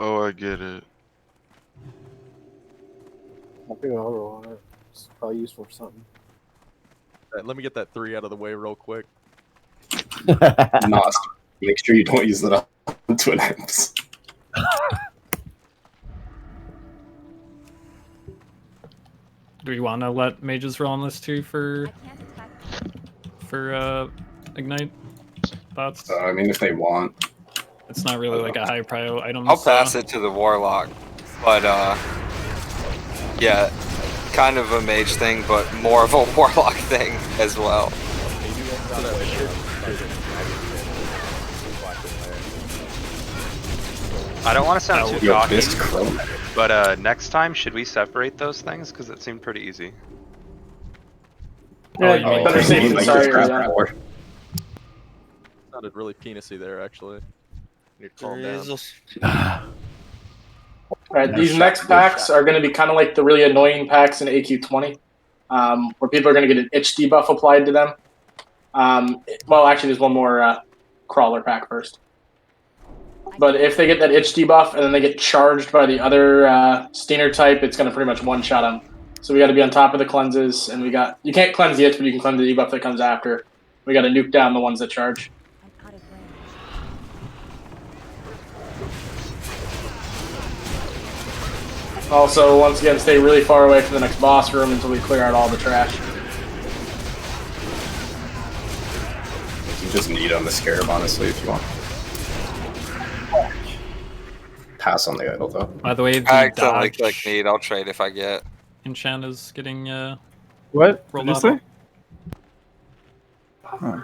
Oh, I get it. I think I'll roll on it. It's probably useful for something. Alright, let me get that 3 out of the way real quick. Nos. Make sure you don't use that on Twin Imps. Do we want to let mages roll on this too for ignite bots? I mean, if they want. It's not really like a high prio item. I'll pass it to the warlock, but yeah, kind of a mage thing, but more of a warlock thing as well. I don't want to sound too Yo, cocky. this Chrome. But next time, should we separate those things? Because it seemed pretty easy. Yeah, you mean better safe than sorry. Yeah. Sounded really penisy there, actually. Need to calm There down. is Alright, these next packs are going to be kind of like the really annoying packs in AQ20, where people are going to get an itch debuff applied to them. Well, actually, there's one more crawler pack first. But if they get that itch debuff and then they get charged by the other Stinger type, it's going to pretty much one-shot them. So we got to be on top of the cleanses, and you can't cleanse the itch, but you can cleanse the debuff that comes after. We got to nuke down the ones that charge. Also, once again, stay really far away from the next boss room until we clear out all the trash. You just need on the Scarab, honestly, if you want. Pass on the idol, though. By the way, the I accidentally dodge click need. I'll trade if I get. enchant is getting What rolled did you out. say? Huh.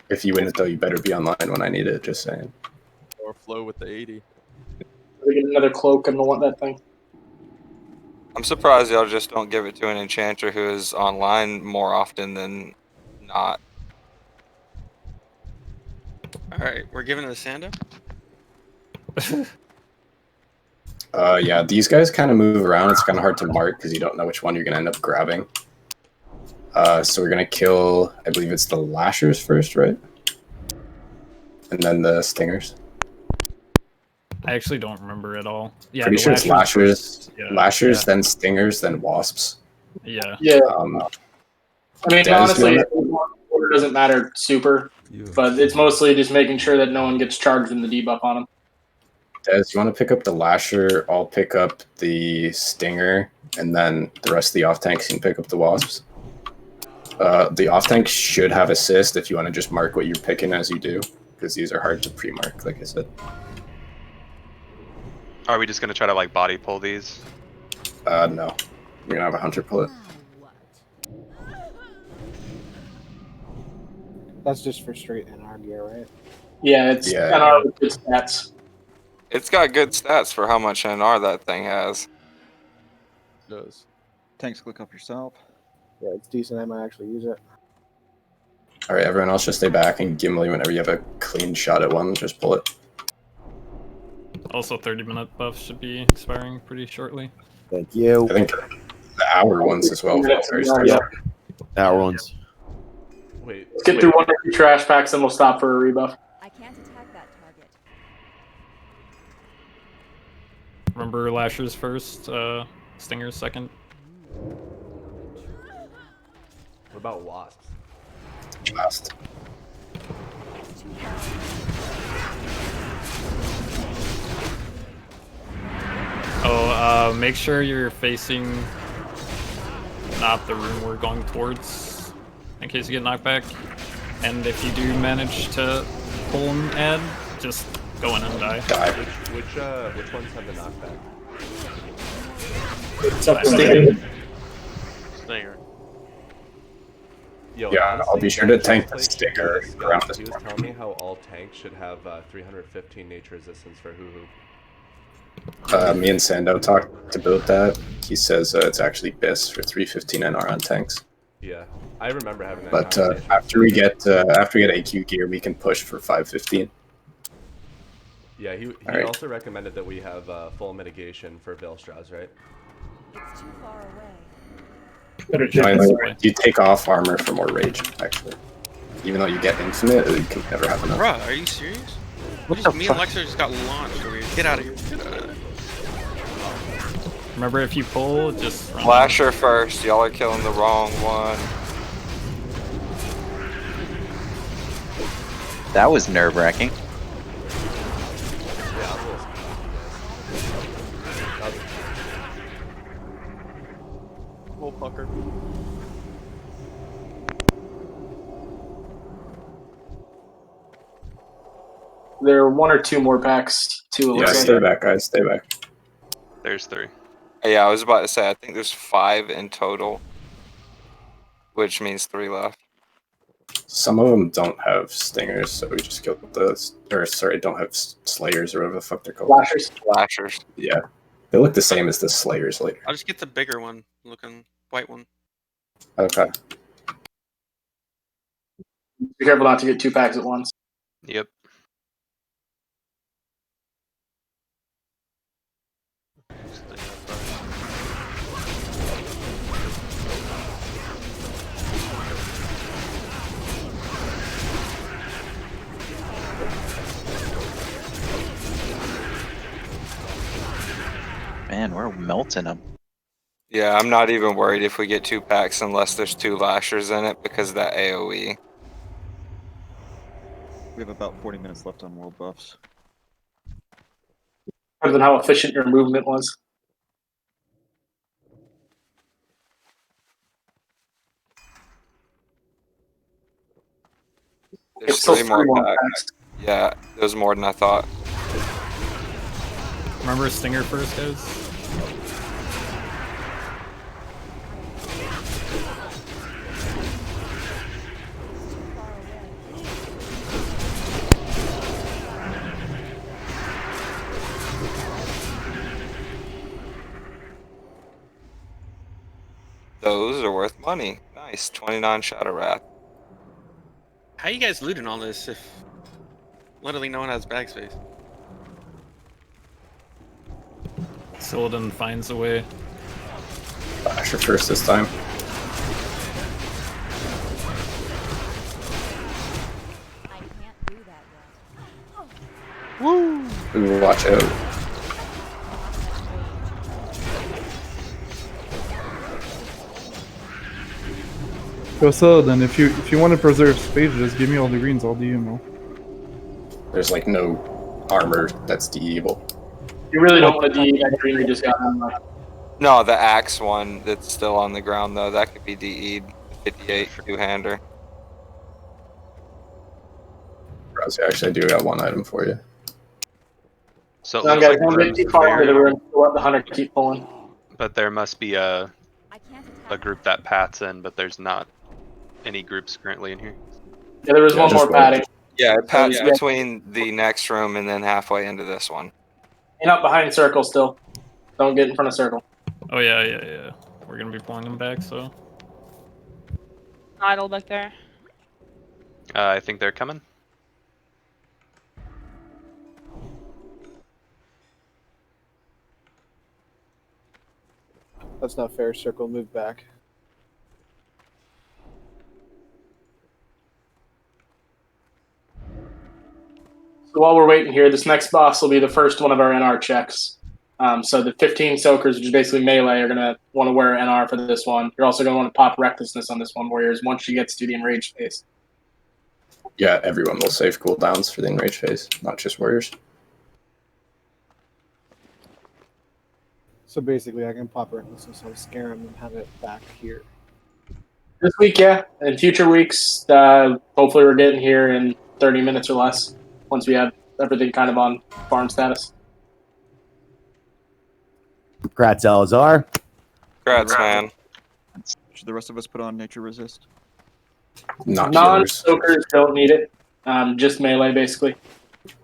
If you win it, though, you better be online when I need it, just saying. Or flow with the 80. We get another cloak and want that thing. I'm surprised y'all just don't give it to an enchanter who is online more often than not. Alright, we're giving it to Sando? Yeah, these guys kind of move around. It's kind of hard to mark because you don't know which one you're going to end up grabbing. So we're going to kill, I believe it's the Lashers first, right? And then the Stingers. I actually don't remember at all. Yeah, Pretty the sure it's Lashers, yeah, Lashers, yeah. then Stingers, then Wasps. Yeah. Yeah. I mean, Des, honestly, you order doesn't matter super, but it's mostly just making sure that no one gets charged in the debuff on them. Des, you want to pick up the Lasher? I'll pick up the Stinger, and then the rest of the off tanks can pick up the Wasps. The off tank should have assist if you want to just mark what you're picking as you do, because these are hard to pre-mark, like I said. Are we just gonna try to like body pull these? No. We're gonna have a hunter pull it. That's just for straight NR gear, right? Yeah, it's NR with good stats. It's got good stats for how much NR that thing has. It does. Tanks, click up yourself. Yeah, it's decent. I might actually use it. All right, everyone else just stay back, and Gimli, whenever you have a clean shot at one, just pull it. Also, 30-minute buff should be expiring pretty shortly. Thank you. I think the hour ones as well. Yeah. Hour ones. Wait. Let's get through one or two trash packs, and we'll stop for a rebuff. I can't attack that target. Remember Lashers first, Stingers second. What about Wasps? Last. Oh, make sure you're facing not the room we're going towards, in case you get knocked back. And if you do manage to pull an ad, just go in and die. Which ones have the knockback? It's up to Stinger. Stinger. Yo, Yeah, honestly, I'll be sure to tank the like, Stinger this around guy, this he was point. telling me how all tanks should have 315 nature resistance for Hoo-Hoo. Me and Sando talked about that. He says it's actually BIS for 315 NR on tanks. Yeah, I remember having that But conversation. after we get AQ gear, we can push for 515. Yeah, he Alright. also recommended that we have full mitigation for Velstraz, right? It's too far away. Better check No, this you- way. you take off armor for more rage, actually. Even though you get infinite, you can never have enough. Bruh, are you serious? What Just the me fuck? and Lexer just got launched over here. Get out of here. Get out of here. Remember, if you pull, just run. Lasher first. Y'all are killing the wrong one. That was nerve-wracking. Yeah, I was a little scared. Little fucker. There are one or two more packs, too. it Yeah, looks stay like. back, guys. Stay back. There's 3. Yeah, I was about to say, I think there's 5 in total. Which means 3 left. Some of them don't have stingers, so we just killed don't have slayers or whatever the fuck they're called. Flashers. Flashers. Yeah. They look the same as the slayers later. I'll just get the bigger one, looking white one. Okay. Be careful not to get 2 packs at once. Yep. Man, we're melting them. Yeah, I'm not even worried if we get 2 packs unless there's 2 lashers in it because of that AoE. We have about 40 minutes left on world buffs. Other than how efficient your movement was. There's It's still 3 more 3 more packs. Yeah, there's more than I thought. Remember Stinger first, guys? Those are worth money. Nice, 29 Shadow Wrath. How you guys looting all this if literally no one has bag space? Silden finds a way. Flasher first this time. I can't do that yet. Woo! Ooh, watch out. Go Silden, if you want to preserve space, just give me all the greens, I'll do you know. There's like no armor that's DEable. You really don't want to DE that green we just got on. No, the axe one that's still on the ground though, that could be DE'd. 58 two-hander. Rosie, actually, I do got one item for you. So it No, looks guys, like don't runes get too far into there, the room. We'll let the hunter keep pulling. but there must be a group that Pat's in, but there's not any groups currently in here. Yeah, there was one more padding. Yeah, it pads Yeah. between the next room and then halfway into this one. Ain't up behind circle still. Don't get in front of circle. Oh yeah. We're gonna be pulling them back, so. Idle back there. I think they're coming. That's not fair. Circle, move back. So while we're waiting here, this next boss will be the first one of our NR checks. So the 15 soakers, which is basically melee, are going to want to wear NR for this one. You're also going to want to pop Recklessness on this one, Warriors, once she gets to the enraged phase. Yeah, everyone will save cooldowns for the enraged phase, not just warriors. So basically, I can pop Recklessness on scare him and have it back here. This week, yeah. In future weeks, hopefully we're getting here in 30 minutes or less, once we have everything kind of on farm status. Congrats, Elazar. Congrats, man. Should the rest of us put on Nature Resist? Non-soakers don't need it. Just melee, basically.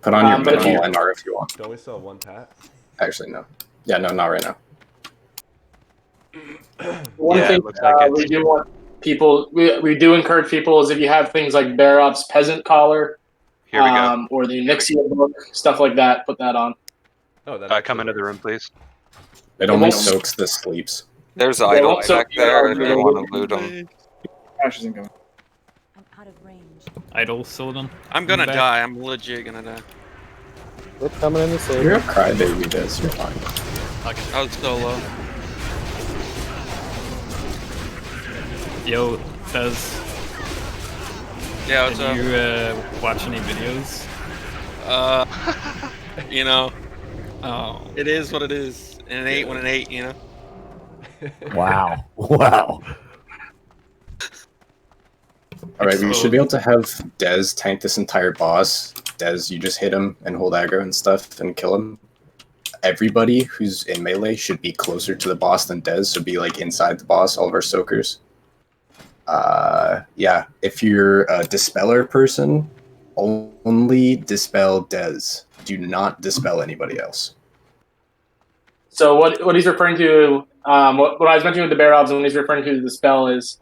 Put on your but if minimal you- NR if you want. Don't we still have 1 pack? Actually, no. Yeah, no, not right now. One Yeah, thing it looks like we it's- do want people, we do encourage people is if you have things like Barot's Peasant Collar, Here we go. or the Nixia book, stuff like that, put that on. Oh, that Come into the room, please. It only won't- soaks the sleeps. There's Yeah, idol won't soak back you there out, if you you know. want to loot them. Ash isn't coming. I'm out of range. Idle Silden. I'm gonna Back. die. I'm legit gonna die. We're coming in to save You're a him. crybaby, Des. You're fine. I was so low. Yo, Fez, Yeah, what's up? did you watch any videos? You know, Oh. it is what it is. And it ain't when it ain't, you know? Wow. Wow. Alright, we should be able to have Dez tank this entire boss. Dez, you just hit him and hold aggro and stuff and kill him. Everybody who's in melee should be closer to the boss than Dez, so be like inside the boss, all of our soakers. Yeah, if you're a Dispeller person, only dispel Dez. Do not dispel anybody else. So what he's referring to, what I was mentioning with the Bear Obs, and what he's referring to the spell is,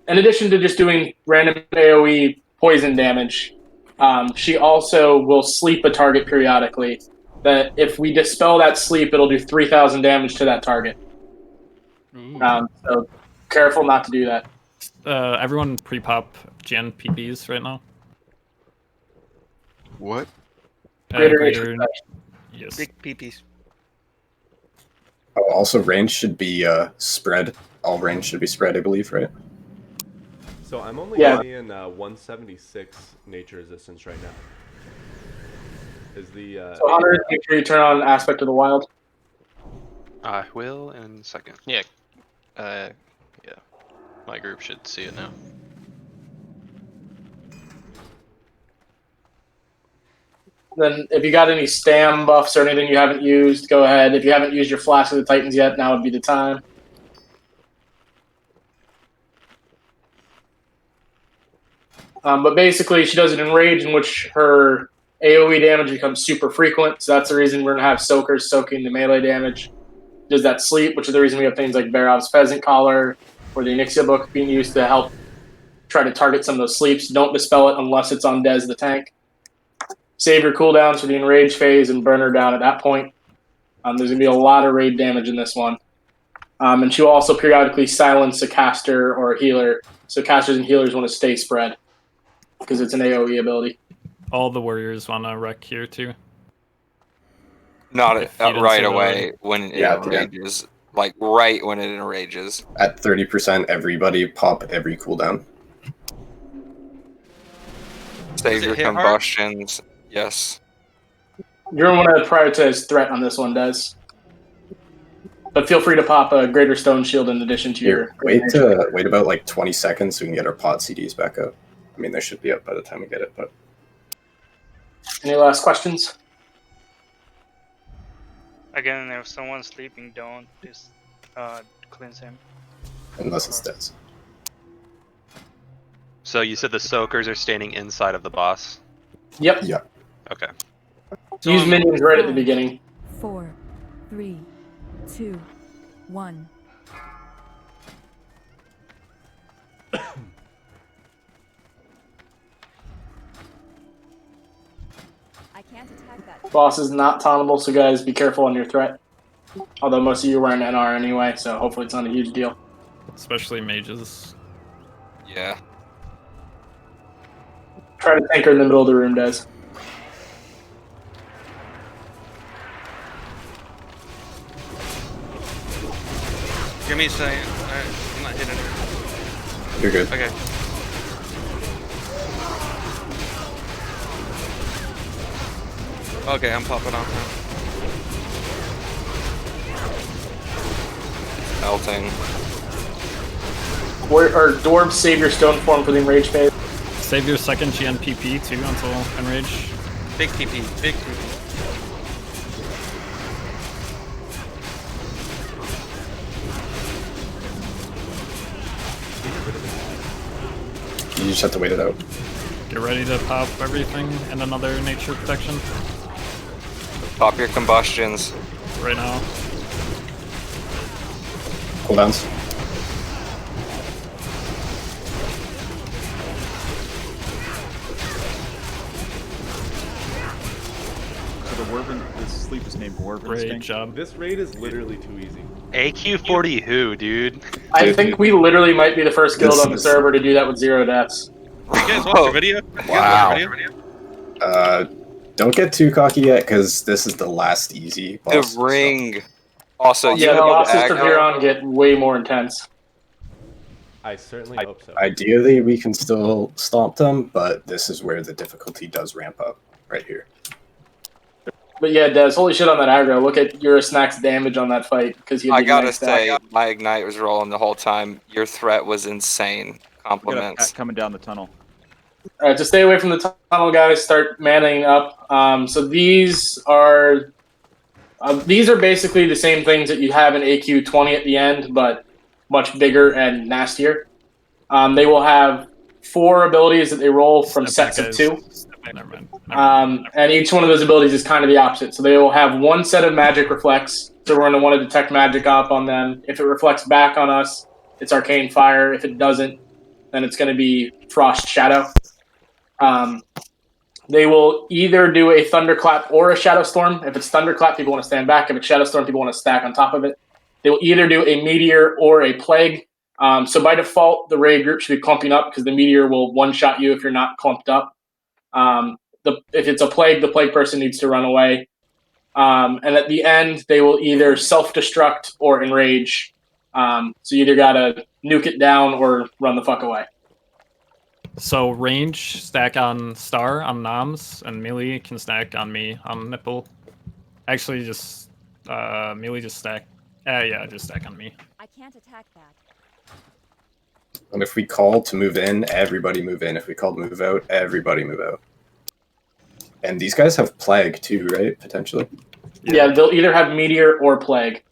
in addition to just doing random AoE poison damage, she also will sleep a target periodically. That if we dispel that sleep, it'll do 3,000 damage to that target. So careful not to do that. Everyone pre-pop Gen PPs right now. What? Greater yes. Big peepees. Oh, also, range should be spread. All range should be spread, I believe, right? So I'm only seeing 176 nature resistance right now. Is the So Hunter, make sure you turn on Aspect of the Wild. I will in a second. Yeah. Yeah. My group should see it now. Then if you got any stam buffs or anything you haven't used, go ahead. If you haven't used your Flash of the Titans yet, now would be the time. But basically, she does it in Rage, in which her AoE damage becomes super frequent. So that's the reason we're going to have Soakers soaking the melee damage. Does that sleep, which is the reason we have things like Bear Ob's Pheasant Collar or the Onyxia book being used to help try to target some of those sleeps. Don't dispel it unless it's on Dez the tank. Save your cooldowns for the enrage phase and burn her down at that point. There's going to be a lot of raid damage in this one. And she'll also periodically silence a caster or a healer. So casters and healers want to stay spread because it's an AoE ability. All the warriors want to wreck here too. Not right say away when it enrages. Like right when it enrages. At 30%, everybody pop every cooldown. Save your combustions. Yes. You're going to want to prioritize threat on this one, Des. But feel free to pop a Greater Stone Shield in addition to your... Wait about like 20 seconds so we can get our pod CDs back up. I mean, they should be up by the time we get it, but... Any last questions? Again, if someone's sleeping, don't just cleanse him. Unless it's Dez. So you said the soakers are standing inside of the boss? Yep. Yep. Okay. Use minions right at the beginning. 4, 3, 2, 1. I can't attack that. Boss is not tauntable, so guys, be careful on your threat. Although most of you were in NR anyway, so hopefully it's not a huge deal. Especially mages. Yeah. Try to tank her in the middle of the room, Des. Give me a second. I'm not hitting her. You're good. Okay. Okay, I'm popping off now. Melting. Or Dwarves, save your stone form for the enrage phase. Save your second GNPP too until enrage. Big PP, big PP. You just have to wait it out. Get ready to pop everything and another nature protection. Pop your combustions. Right now. Cooldowns. So the Werven, this sleep is named Werven. Great job. This raid is literally too easy. AQ40 who, dude? I think we literally might be the first guild on the server to do that with 0 deaths. You guys watch the video? Wow. Don't get too cocky yet, because this is the last easy boss. The ring. Also, Yeah, the bosses from here on get way more intense. I certainly hope so. Ideally, we can still stomp them, but this is where the difficulty does ramp up, right here. But yeah, Des, holy shit on that aggro. Look at Eurosnack's damage on that fight. Because I gotta say, my Ignite was rolling the whole time. Your threat was insane. Compliments. Coming down the tunnel. Alright, to stay away from the tunnel, guys, start manning up. So these are basically the same things that you have in AQ20 at the end, but much bigger and nastier. They will have 4 abilities that they roll from sets of 2. Never mind. And each one of those abilities is kind of the opposite. So they will have one set of magic reflects. So we're going to want to detect magic up on them. If it reflects back on us, it's Arcane Fire. If it doesn't, then it's going to be Frost Shadow. They will either do a Thunderclap or a Shadow Storm. If it's Thunderclap, people want to stand back. If it's Shadow Storm, people want to stack on top of it. They will either do a Meteor or a Plague. So by default, the raid group should be clumping up because the Meteor will one-shot you if you're not clumped up. If it's a Plague, the Plague person needs to run away. And at the end, they will either self-destruct or enrage. So you either got to nuke it down or run the fuck away. So range stack on Star on Noms, and melee can stack on me on Nipple. Actually, just melee just stack. Yeah, just stack on me. I can't attack that. And if we call to move in, everybody move in. If we call to move out, everybody move out. And these guys have Plague too, right? Potentially. Yeah, they'll either have Meteor or Plague.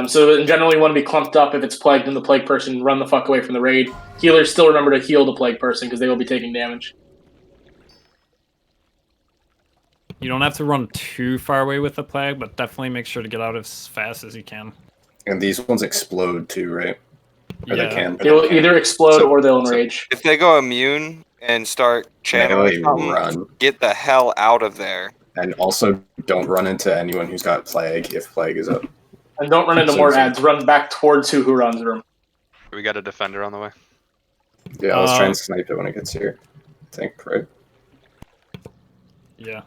So in general, you want to be clumped up. If it's Plague, then the Plague person run the fuck away from the raid. Healers still remember to heal the Plague person because they will be taking damage. You don't have to run too far away with the Plague, but definitely make sure to get out as fast as you can. And these ones explode too, right? Or Yeah. they can. They will either explode or they'll enrage. If they go immune and start channeling, Melee run. get the hell out of there. And also don't run into anyone who's got Plague if Plague is up. And don't run into more ads. Run back towards who runs room. We got a defender on the way. Yeah, I was trying to snipe it when it gets here. I think, right? Yeah.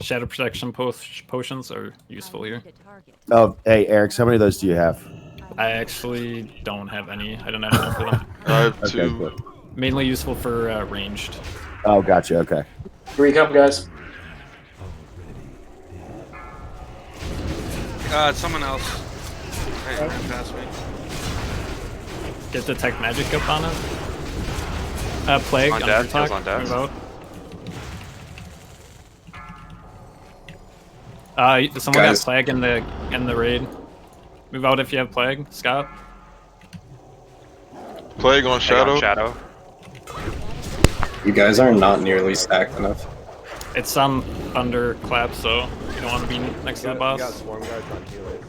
Shadow protection potions are useful here. Oh, hey, Eric, how many of those do you have? I actually don't have any. I don't have enough for them. I have Okay, two. good. Mainly useful for ranged. Oh, gotcha. Okay. Here we come, guys. Someone else. Hey, ran past me. Get detect magic up on it. Plague On on death, your talk. kills on death. Move out. Someone Guys. got Plague in the raid. Move out if you have Plague, Scott. Plague on Shadow. Shadow. You guys are not nearly stacked enough. It's on Thunderclap, so you don't want to be next to the You got boss. Swarm Guards on healers.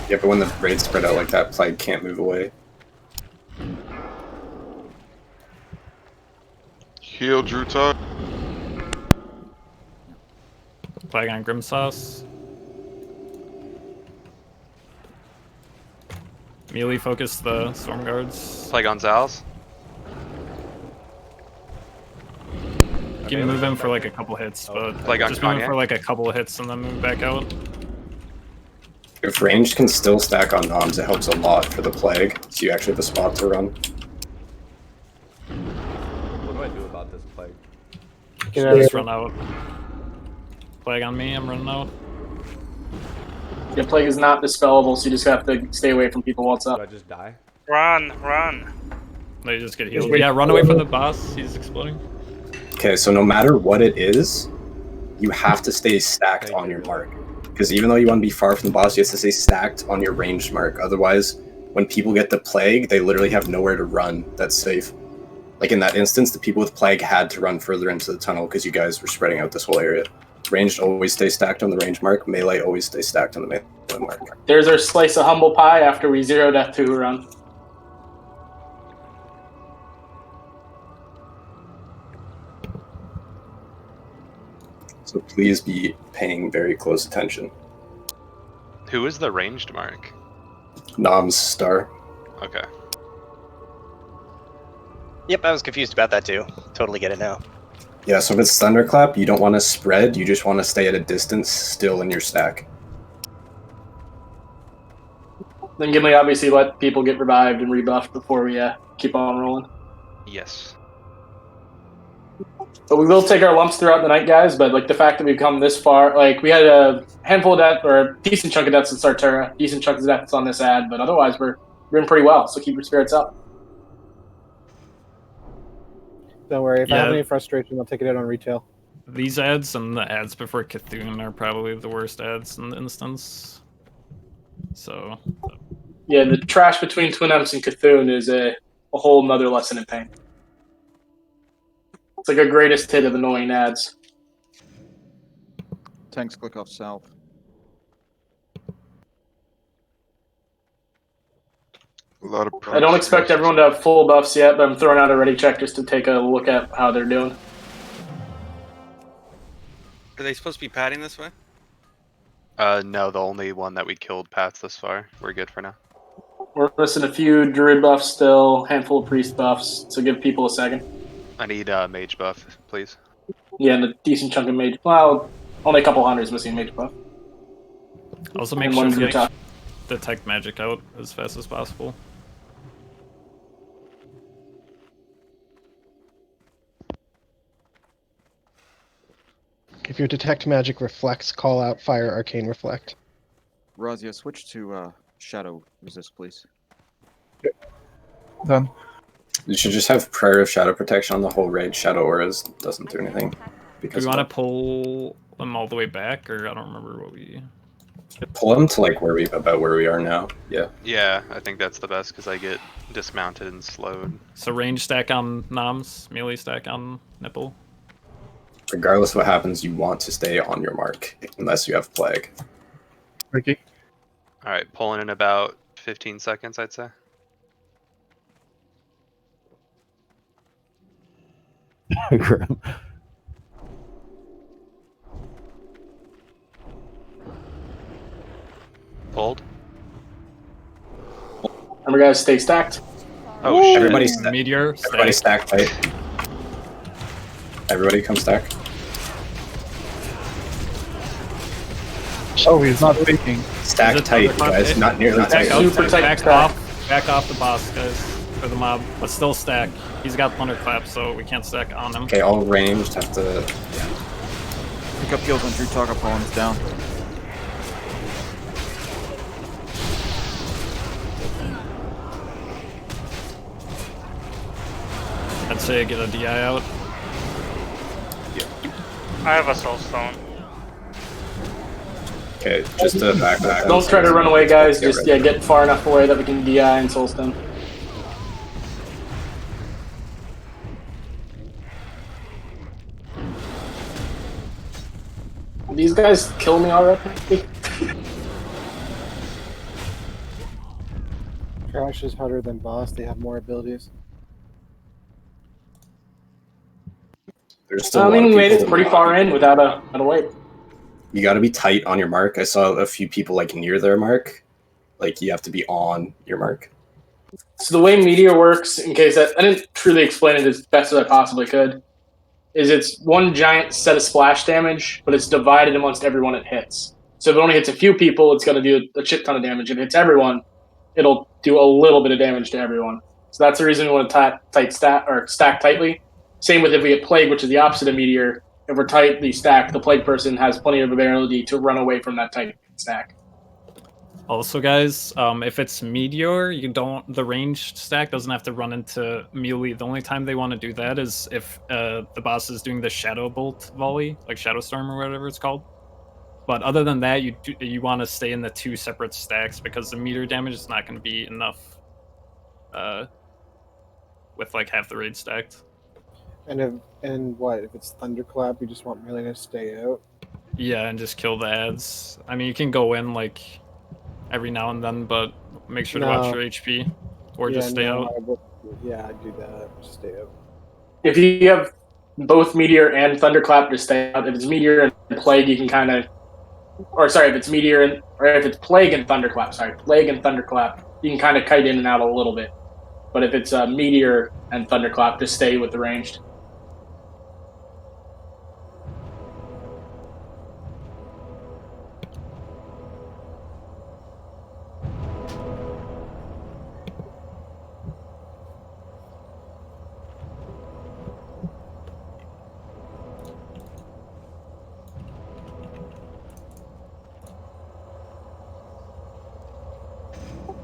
Yeah, but when the raids spread out like that, Plague can't move away. Heal Drew Talk. Plague on Grimsauce. Melee focus the Storm Guards. Plague on Zal's. You can move in for like a couple hits, but Plague on just move in Kanye. for like a couple of hits and then move back out. If ranged can still stack on noms, it helps a lot for the Plague, so you actually have a spot to run. What do I do about this Plague? Just run out. Plague on me, I'm running out. Your Plague is not dispellable, so you just have to stay away from people while it's Do I up. just die? Run, run. They just get healed. Yeah, run away from the boss, he's exploding. Okay, so no matter what it is, you have to stay stacked on your mark. Because even though you want to be far from the boss, you have to stay stacked on your ranged mark. Otherwise, when people get the Plague, they literally have nowhere to run that's safe. Like in that instance, the people with Plague had to run further into the tunnel because you guys were spreading out this whole area. Ranged always stay stacked on the range mark. Melee always stay stacked on the melee mark. There's our slice of humble pie after we zero death to run. So please be paying very close attention. Who is the ranged mark? Nom's Star. Okay. Yep, I was confused about that too. Totally get it now. Yeah, so if it's Thunderclap, you don't want to spread, you just want to stay at a distance still in your stack. Then Gimli obviously let people get revived and rebuffed before we keep on rolling. Yes. But we will take our lumps throughout the night, guys. But like the fact that we've come this far, like we had a handful of deaths or a decent chunk of deaths in Sartura, decent chunk of deaths on this ad, but otherwise we're doing pretty well. So keep your spirits up. Don't worry. If I have Yeah. any frustration, I'll take it out on retail. These ads and the ads before Cthulhu are probably the worst ads in the instance. So, Yeah, the trash between Twin Emps and Cthulhu is a whole nother lesson in pain. It's like a greatest hit of annoying ads. Tanks click off south. A lot of I don't expect everyone to have full buffs yet, but I'm throwing out a ready check just to take a look at how they're doing. Are they supposed to be padding this way? No, the only one that we killed Pats this far. We're good for now. We're missing a few druid buffs still, handful of priest buffs, so give people a second. I need mage buff, please. Yeah, and a decent chunk of mage. Well, only a couple hunters missing mage buff. Also make And sure one to group top. detect magic out as fast as possible. If your detect magic reflects, call out fire arcane reflect. Razia, switch to shadow resist, please. Done. You should just have prayer of shadow protection on the whole raid. Shadow auras doesn't do anything. Do Because we want to pull them all the way back, or I don't remember what we... pull them to like where we are now. Yeah. Yeah, I think that's the best because I get dismounted and slowed. So range stack on noms, melee stack on nipple. Regardless of what happens, you want to stay on your mark unless you have plague. Ricky. All right, pulling in about 15 seconds, I'd say. Pulled. Remember, guys, stay stacked. Oh shit! Everybody, Meteor. everybody stack tight. Everybody come stack. Oh, he's not faking. Stack tight, guys. Not nearly tight. Back off the boss, guys. For the mob, but still stack. He's got thunderclap, so we can't stack on him. Okay, all ranged have to. Pick up heals on Drew Talk opponents down. I'd say get a DI out. I have a soul stone. Okay, just to back. Don't try to run away, guys. Just get far enough away that we can DI and soulstone. These guys kill me already. Trash is harder than boss. They have more abilities. There's still I mean, we made it pretty far in without a wait. You got to be tight on your mark. I saw a few people like near their mark. Like you have to be on your mark. So the way Meteor works, in case I didn't truly explain it as best as I possibly could, is it's one giant set of splash damage, but it's divided amongst everyone it hits. So if it only hits a few people, it's going to do a shit ton of damage. If it hits everyone, it'll do a little bit of damage to everyone. So that's the reason we want to stack tightly. Same with if we get Plague, which is the opposite of Meteor. If we're tightly stacked, the Plague person has plenty of ability to run away from that tight stack. Also, guys, if it's Meteor, the ranged stack doesn't have to run into melee. The only time they want to do that is if the boss is doing the Shadow Bolt volley, like Shadow Storm or whatever it's called. But other than that, you want to stay in the two separate stacks because the meteor damage is not going to be enough with like half the raid stacked. And if it's Thunderclap, you just want melee to stay out? Yeah, and just kill the ads. I mean, you can go in like every now and then, but make sure to watch your HP or just stay out. I'd do that. Just stay out. If you have both Meteor and Thunderclap, just stay out. If it's Meteor and Plague, you can kind of... Or sorry, if it's Meteor and... Or if it's Plague and Thunderclap, Plague and Thunderclap, you can kind of kite in and out a little bit. But if it's Meteor and Thunderclap, just stay with the ranged.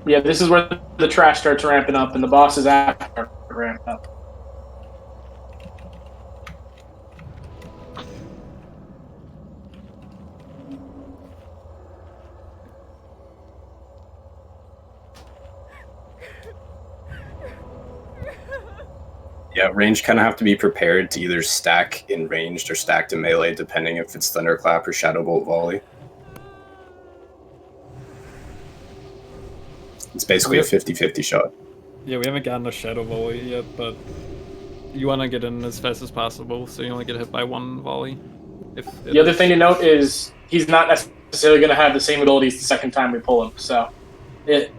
Yeah, this is where the trash starts ramping up, and the bosses after ramp up. Yeah, range kind of have to be prepared to either stack in ranged or stack to melee, depending if it's Thunderclap or Shadowbolt Volley. It's basically a 50-50 shot. Yeah, we haven't gotten a Shadow Volley yet, but you want to get in as fast as possible, so you only get hit by one volley. The other thing to note is he's not necessarily going to have the same abilities the second time we pull him. So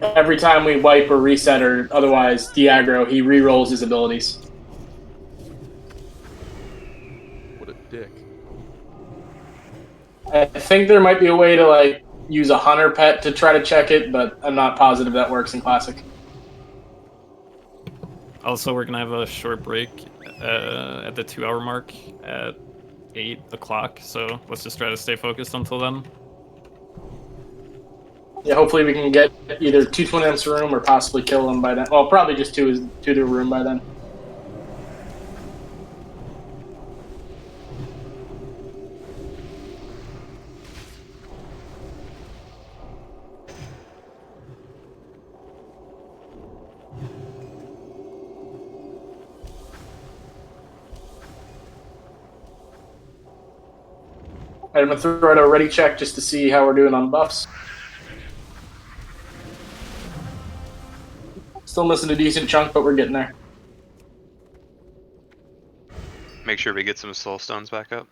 every time we wipe or reset or otherwise de-aggro, he re-rolls his abilities. What a dick. I think there might be a way to like use a hunter pet to try to check it, but I'm not positive that works in Classic. Also, we're gonna have a short break at the 2-hour mark at 8 o'clock, so let's just try to stay focused until then. Yeah, hopefully we can get either 2 Twin Imps room or possibly kill them by then. Well, probably just two to the room by then. I'm going to throw out a ready check just to see how we're doing on buffs. Still missing a decent chunk, but we're getting there. Make sure we get some soul stones back up.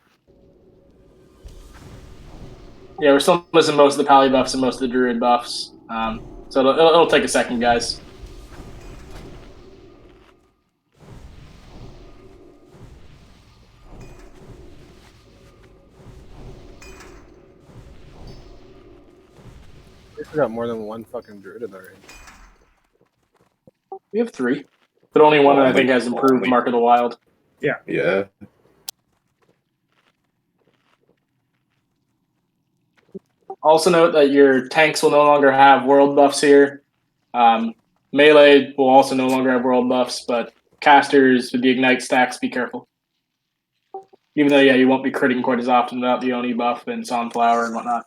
Yeah, we're still missing most of the pally buffs and most of the druid buffs. So it'll take a second, guys. We got more than one fucking druid in the range. We have 3, but only one I think has improved Mark of the Wild. Yeah. Yeah. Also note that your tanks will no longer have world buffs here. Melee will also no longer have world buffs, but casters with the ignite stacks, be careful. Even though, yeah, you won't be critting quite as often without the Oni buff and Sunflower and whatnot.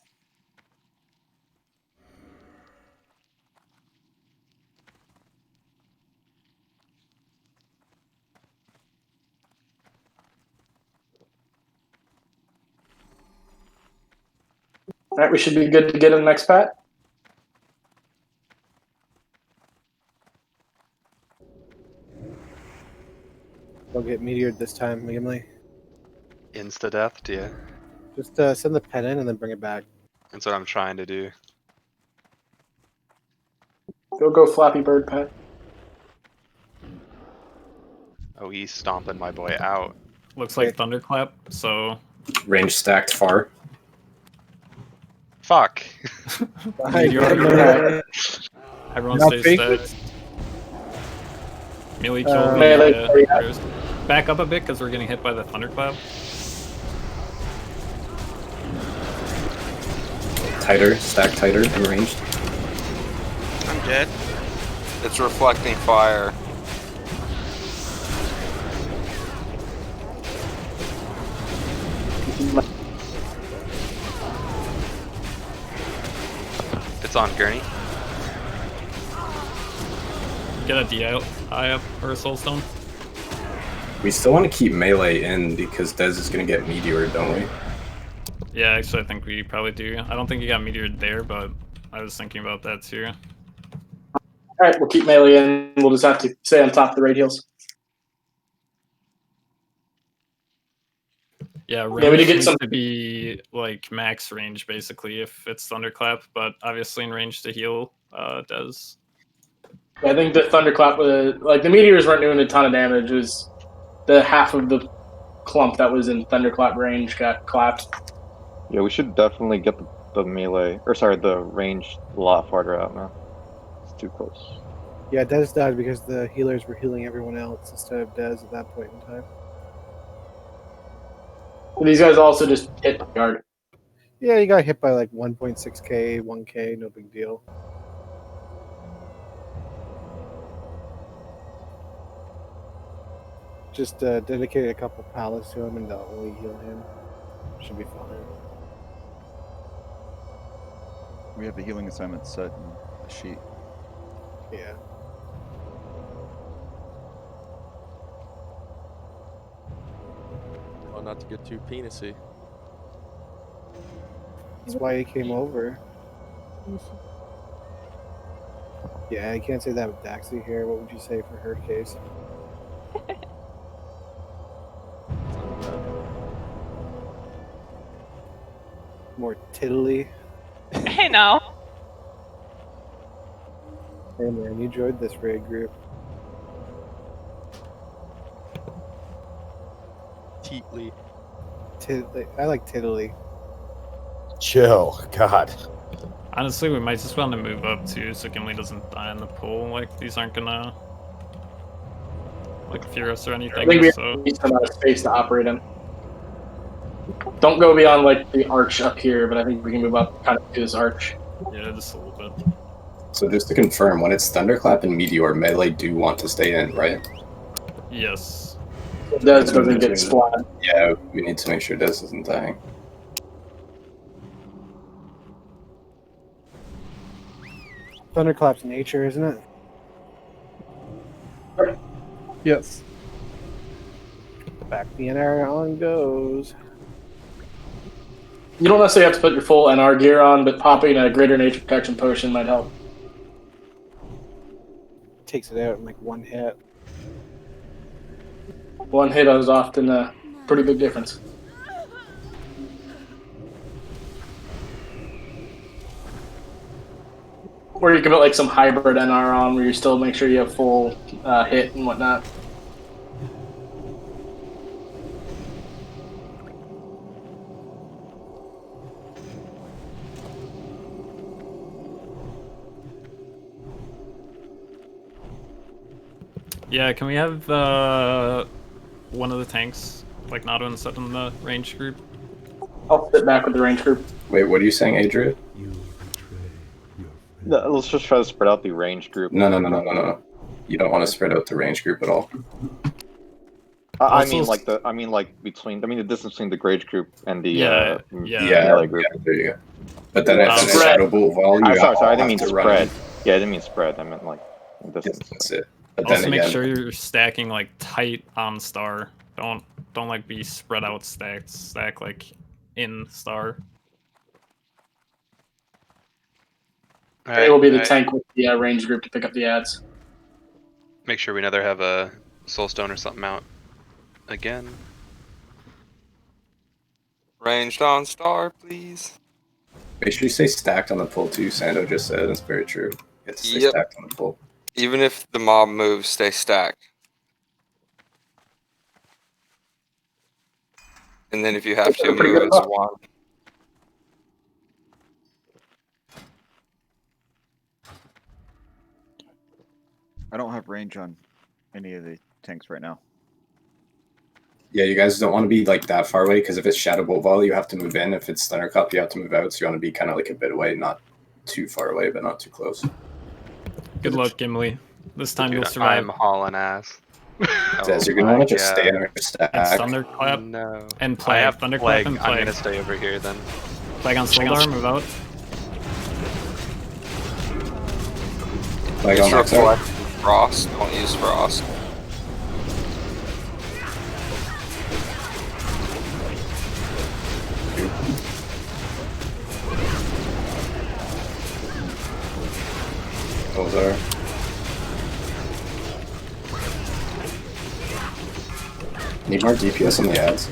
All right, we should be good to get in the next pat. We'll get meteored this time, Gimli. Insta death, yeah. Just send the pet in and then bring it back. That's what I'm trying to do. Go Flappy Bird pet. Oh, he's stomping my boy out. Looks like Thunderclap, so... Range stacked far. Fuck. Everyone stays stacked. Melee kill the back up a bit because we're getting hit by the Thunderclap. Tighter, stack tighter and ranged. I'm dead. It's reflecting fire. It's on Gurney. Get a DI up or a Soulstone. We still want to keep melee in because Dez is going to get meteored, don't we? Yeah, actually, I think we probably do. I don't think he got meteored there, but I was thinking about that too. Alright, we'll keep melee in. We'll just have to stay on top of the raid heals. Yeah, range we did get needs some to be like max range basically if it's Thunderclap, but obviously in range to heal does. I think the Thunderclap was like the meteors weren't doing a ton of damage. It was the half of the clump that was in Thunderclap range got clapped. Yeah, we should definitely get the melee, or sorry, the range a lot farther out now. It's too close. Yeah, Dez died because the healers were healing everyone else instead of Dez at that point in time. These guys also just hit the guard. Yeah, you got hit by like 1.6k, 1k, no big deal. Just dedicate a couple pallets to him and only heal him. Should be fine. We have the healing assignment set in the sheet. Yeah. not to get too penisy. That's why he came over. Yeah, I can't say that with Daxie here. What would you say for her case? More tiddly. Hey now. Hey man, you joined this raid group. Teatly. I like tiddly. Chill. God. Honestly, we might just want to move up too, so Gimli doesn't die in the pool. Like, these aren't gonna like fear us or I anything. think we So have a decent amount of space to operate in. Don't go beyond like the arch up here, but I think we can move up kind of to this arch. yeah, just a little bit. So just to confirm, when it's Thunderclap and Meteor, melee do want to stay in, right? Yes. It does doesn't get splat. Yeah, we need to make sure Des isn't dying. Thunderclap's nature, isn't it? Yes. Back the NR on goes. You don't necessarily have to put your full NR gear on, but popping a greater nature protection potion might help. Takes it out in like one hit. One hit is often a pretty big difference. Or you can put like some hybrid NR on where you still make sure you have full hit and whatnot. Yeah, can we have one of the tanks, like Nodwin, set in the range group? I'll sit back with the range group. Wait, what are you saying, Adria? No, let's just try to spread out the range group. No. You don't want to spread out the range group at all. I mean, like between. I mean, the distance between the Grage group and the melee group. Yeah, there you go. But then if it's Shadow Bolt Vol, you sorry, I didn't have mean to spread. run. Yeah, I didn't mean spread. I meant like distance. That's it. But Also then make again, sure you're stacking like tight on star. Don't like be spread out stacked. Stack like in star. It will be the tank with the range group to pick up the ads. Make sure we neither have a soulstone or something out again. Ranged on star, please. make sure you stay stacked on the pull too. Sando just said that's very true. You have to stay Yep. stacked on the pull. Even if the mob moves, stay stacked. And then if you have to, move as one. I don't have range on any of the tanks right now. Yeah, you guys don't want to be like that far away because if it's Shadow Bolt Volley, you have to move in. If it's Thunder Cup, you have to move out. So you want to be kind of like a bit away, not too far away, but not too close. Good luck, Gimli. This time Dude, you'll survive. I'm hauling ass. Says you're gonna want to just stay in your stack. And Thunderclap. No. And I Plague. have Thunderclap Plague. and I'm Plague. gonna stay over here then. Plague on Solar, move out. Plague on Just Max out. reflect Frost. Don't use Frost. Those are. Need more DPS on the ads.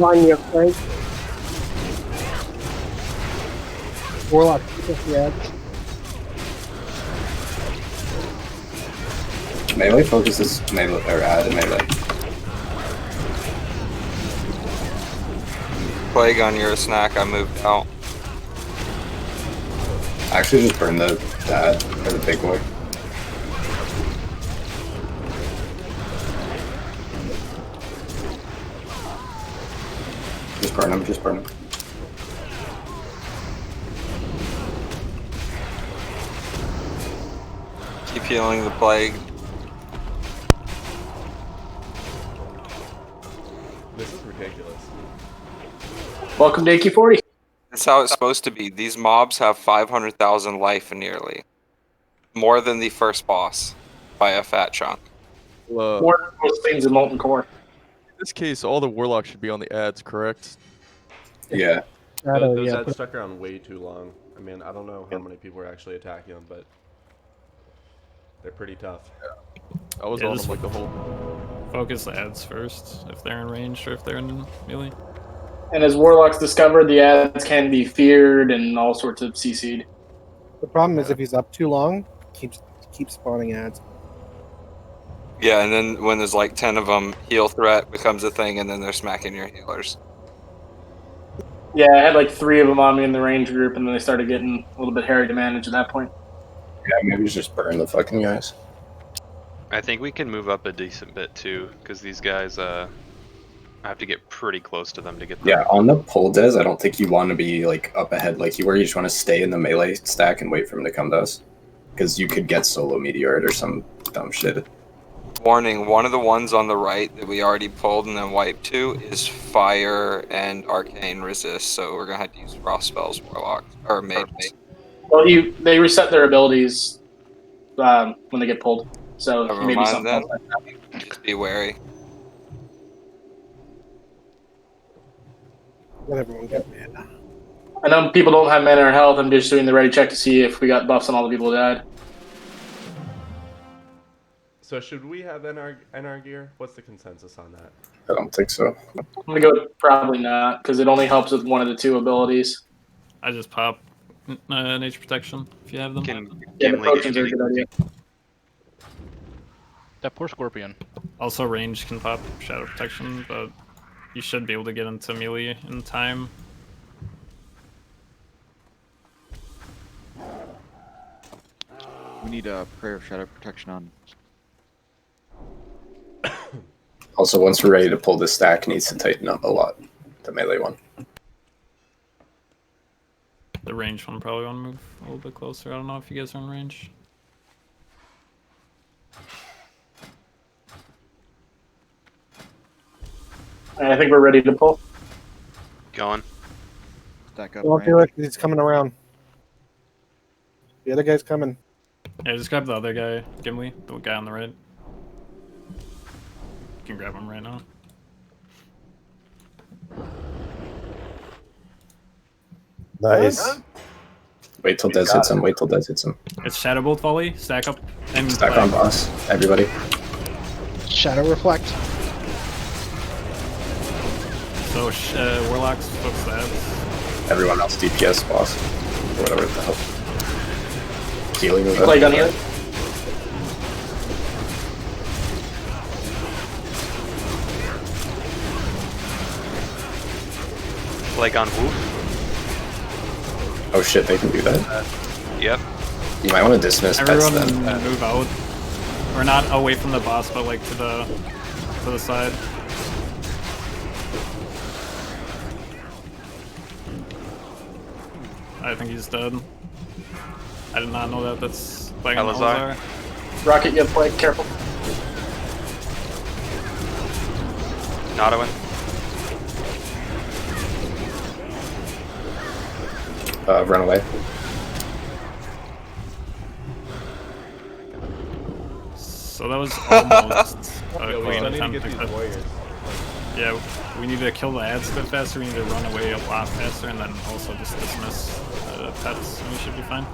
On your flank. Warlock, keep us the edge. Melee focuses melee or ad and melee. Plague on your snack. I moved out. Actually, just burn the ad or the big boy. Just burn him. Just burn him. Keep healing the plague. This is ridiculous. Welcome to AK40. That's how it's supposed to be. These mobs have 500,000 life nearly. More than the first boss by a fat chunk. More than most things in Molten Core. In this case, all the warlocks should be on the ads, correct? Yeah. Those ads stuck around way too long. I mean, I don't know how many people are actually attacking them, but they're pretty tough. I was on them like the whole. Focus the ads first, if they're in range or if they're in melee. And as Warlocks discovered, the ads can be feared and all sorts of CC'd. The problem is if he's up too long, keeps spawning ads. Yeah, and then when there's like 10 of them, heal threat becomes a thing, and then they're smacking your healers. Yeah, I had like 3 of them on me in the range group, and then they started getting a little bit hairy to manage at that point. Yeah, maybe just burn the fucking guys. I think we can move up a decent bit too, because these guys, I have to get pretty close to them to get them. Yeah, on the pull des, I don't think you want to be like up ahead like you were. You just want to stay in the melee stack and wait for him to come to us, because you could get solo meteored or some dumb shit. Warning, one of the ones on the right that we already pulled and then wiped to is fire and arcane resist, so we're gonna have to use frost spells, warlocks, or mages. Well, they reset their abilities when they get pulled, so Never maybe mind something then. else like that. Just be wary. Let everyone get mana. I know people don't have mana or health. I'm just doing the ready check to see if we got buffs on all the people who died. So should we have NR gear? What's the consensus on that? I don't think so. I'm gonna go with probably not, because it only helps with one of the 2 abilities. I just pop nature protection if you have them. Yeah, the potions are a good idea. That poor scorpion. Also, range can pop shadow protection, but you should be able to get into melee in time. We need a prayer of shadow protection on. Also, once we're ready to pull this stack, it needs to tighten up a lot. The melee one. The range one probably want to move a little bit closer. I don't know if you guys are in range. I think we're ready to pull. Going. Stack up. Don't do it. He's coming around. The other guy's coming. Yeah, just grab the other guy, Gimli, the guy on the right. You can grab him right now. Nice. Wait till Des hits him. Wait till Des hits him. It's Shadow Bolt volley. Stack up and Stack on boss. Everybody. Shadow reflect. So Warlocks focus the ads. Everyone else DPS boss. Or whatever the hell. Healing with Plague on here. Plague on who? Oh shit, they can do that? Yep. You might want to dismiss pets Everyone then. move out. Or not away from the boss, but like to the side. I think he's dead. I did not know that. That's Plague on Elazar. Rocket, you have plague. Careful. Nodawin. Run away. So that was almost a Yo, we clean still need to attempt get to these cut. warriors. Yeah, we need to kill the ads a bit faster, we need to run away a lot faster, and then also just dismiss pets, and we should be fine.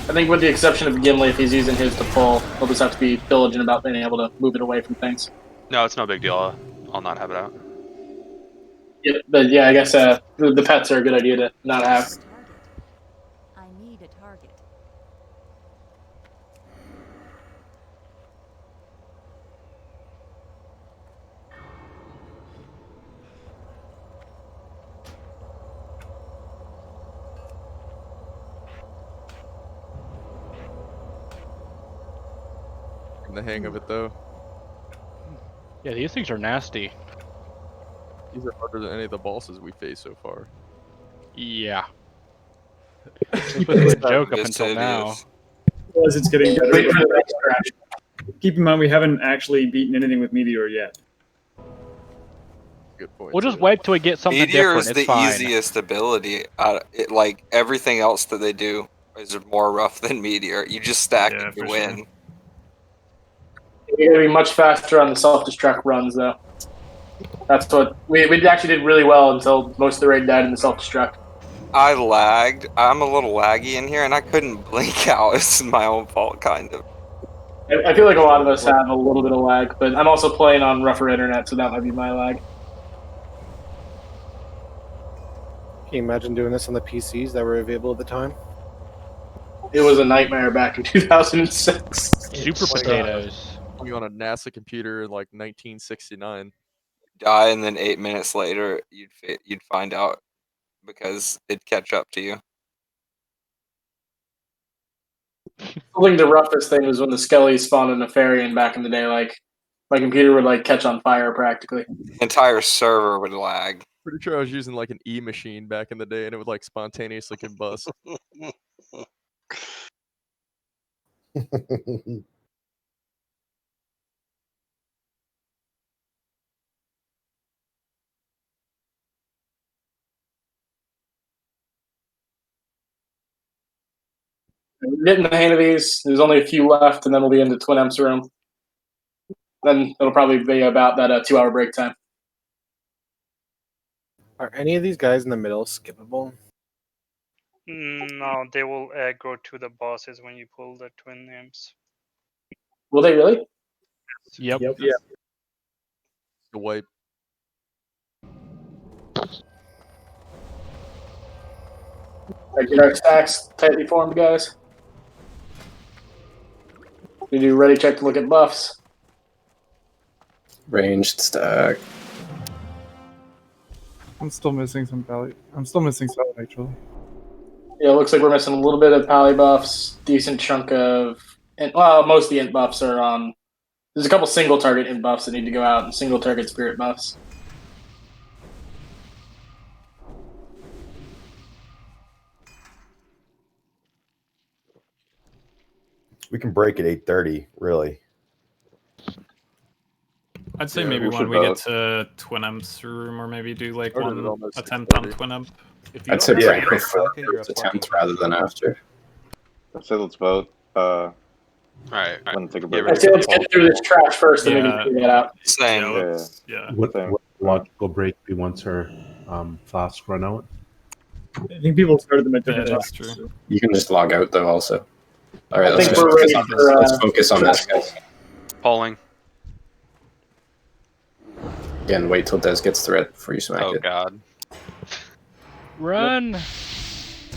I think with the exception of Gimli, if he's using his to pull, he'll just have to be diligent about being able to move it away from things. No, it's no big deal. I'll not have it out. Yeah, but yeah, I guess the pets are a good idea to not have. I need a target. In the hang of it though. Yeah, these things are nasty. These are harder than any of the bosses we faced so far. Yeah. This was a joke up until now. As it's getting better. Wait for the next crash. Keep in mind, we haven't actually beaten anything with Meteor yet. Good point. We'll just wait till we get something Meteor different. is It's the fine. easiest ability. Like everything else that they do is more rough than Meteor. You just stack Yeah, and you for win. sure. You're gonna be much faster on the self-destruct runs, though. That's what we actually did really well until most of the raid died in the self-destruct. I lagged. I'm a little laggy in here, and I couldn't blink out. It's my own fault, kind of. I feel like a lot of us have a little bit of lag, but I'm also playing on rougher internet, so that might be my lag. Can you imagine doing this on the PCs that were available at the time? It was a nightmare back in 2006. Super potatoes. You on a NASA computer in like 1969. Die, and then 8 minutes later, you'd find out because it'd catch up to you. I think the roughest thing was when the Skellies spawned in Nefarian back in the day. Like, my computer would like catch on fire practically. Entire server would lag. Pretty sure I was using like an E machine back in the day, and it would like spontaneously combust. We're getting the hang of these. There's only a few left, and then we'll be into Twin Emp's room. Then it'll probably be about that 2-hour break time. Are any of these guys in the middle skippable? No, they will go to the bosses when you pull the twin imps. Will they really? Yep. Yeah. The wipe. Right, get our stacks tightly formed, guys. We do ready check to look at buffs. Ranged stack. I'm still missing some pally. I'm still missing some actually. Yeah, it looks like we're missing a little bit of pally buffs. Decent chunk of, well, most of the int buffs are on. There's a couple single target int buffs that need to go out, and single target spirit buffs. We can break at 8:30, really. I'd say Yeah, maybe we when should we get vote. to Twin Emp's room, or maybe do like Or did it one almost attempt on 6:30? Twin Emp. I'd say Yeah. break before the 10th rather than after. I'd say let's vote. Alright. Then take a Get break. ready I'd say let's get through this trash first, then we Yeah. can figure that out. Same. Yeah, let's- yeah. What Same. logical break be once our flask run out? I think people started them at That different is times. true. You can just log out though also. Alright, I let's think just we're focus ready on for, this. Let's focus on this, guys. Polling. Again, wait till Des gets the red before you smack Oh it. god. Run!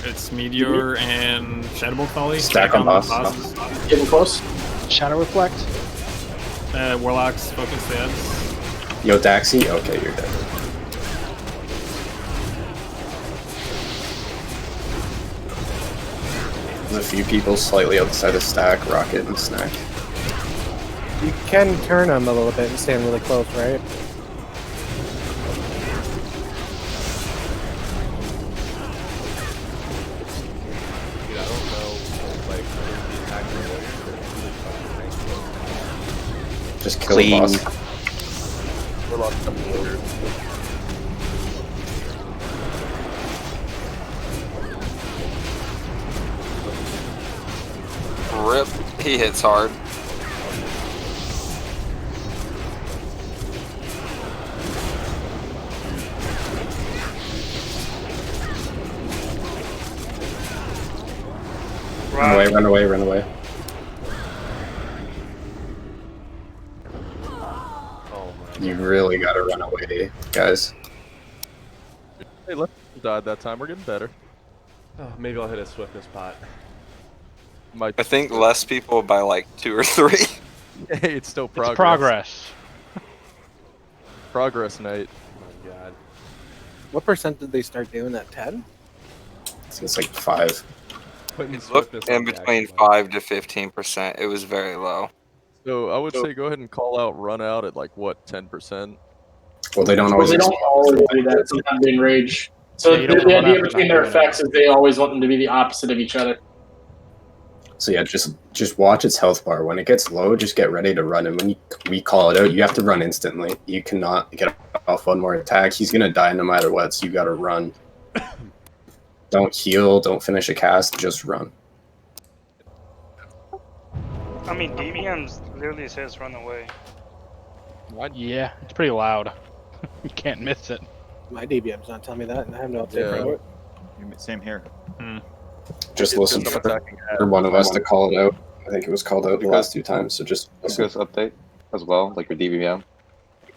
It's Meteor and Shadowbolt Volley. Stack on boss. bosses. Getting close. Shadow Reflect? Warlocks, focus the heads. Yo, Daxi? Okay, you're dead. There's a few people slightly outside the stack, Rocket and Snack. You can turn them a little bit and stand really close, right? Dude, I don't know, like, if the attacker warriors are really fucking nice. Just kill the boss. We're locked up warriors. Rip. He hits hard. Run away, run away, run away. Oh my. You really gotta run away, guys. Hey, let's died that time. We're getting better. Oh, maybe I'll hit a swiftness pot. Might I think less people by like 2 or 3. Hey, it's still progress. It's progress. Progress, Nate. Oh my god. What percent did they start doing at 10? It's like 5. Putting It looked swiftness in on the between action bar. 5 to 15%. It was very low. So I would say go ahead and call out run out at like what, 10%? Well, they don't Well, always. they don't always do that. Sometimes they enrage. So Yeah, you don't the know what idea happens between their after effects is they always want them to be the opposite of each other. So yeah, just watch its health bar. When it gets low, just get ready to run. And when we call it out, you have to run instantly. You cannot get off one more attack. He's gonna die no matter what. So you gotta run. Don't heal. Don't finish a cast. Just run. I mean, DBMs literally says run away. What? Yeah, it's pretty loud. You can't miss it. My DBM's not telling me that, and I have no update for it. Same here. Just listen for one of us to call it out. I think it was called out the last 2 times, so just listen. Because update as well, like your DBM.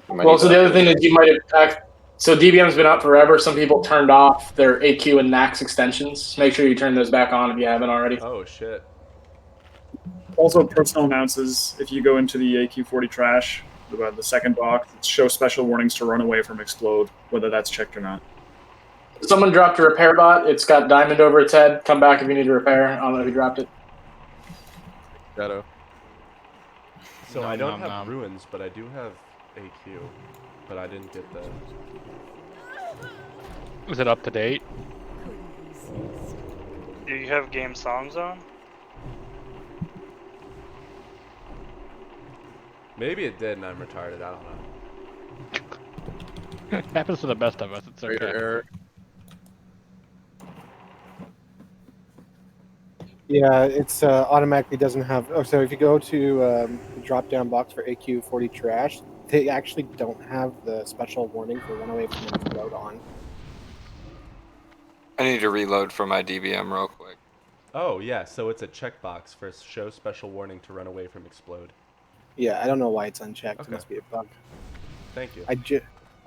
Well, so the other thing is you might have. So DBM's been up forever. Some people turned off their AQ and NAX extensions. Make sure you turn those back on if you haven't already. Oh shit. Also, personal announces if you go into the AQ40 trash, the second box, show special warnings to run away from explode, whether that's checked or not. Someone dropped a repair bot. It's got diamond over its head. Come back if you need a repair. I don't know who dropped it. Shadow. So I don't have ruins, but I do have AQ. But I didn't get the. Was it up to date? Do you have game songs on? Maybe it did, and I'm retarded. I don't know. It happens to the best of us. It's okay. Error. Yeah, it's automatically doesn't have. Oh, so if you go to the drop-down box for AQ40 trash, they actually don't have the special warning for run away from explode on. I need to reload for my DBM real quick. Oh yeah, so it's a checkbox for show special warning to run away from explode. Yeah, I don't know why it's unchecked. Okay. It must be a bug. Thank you. I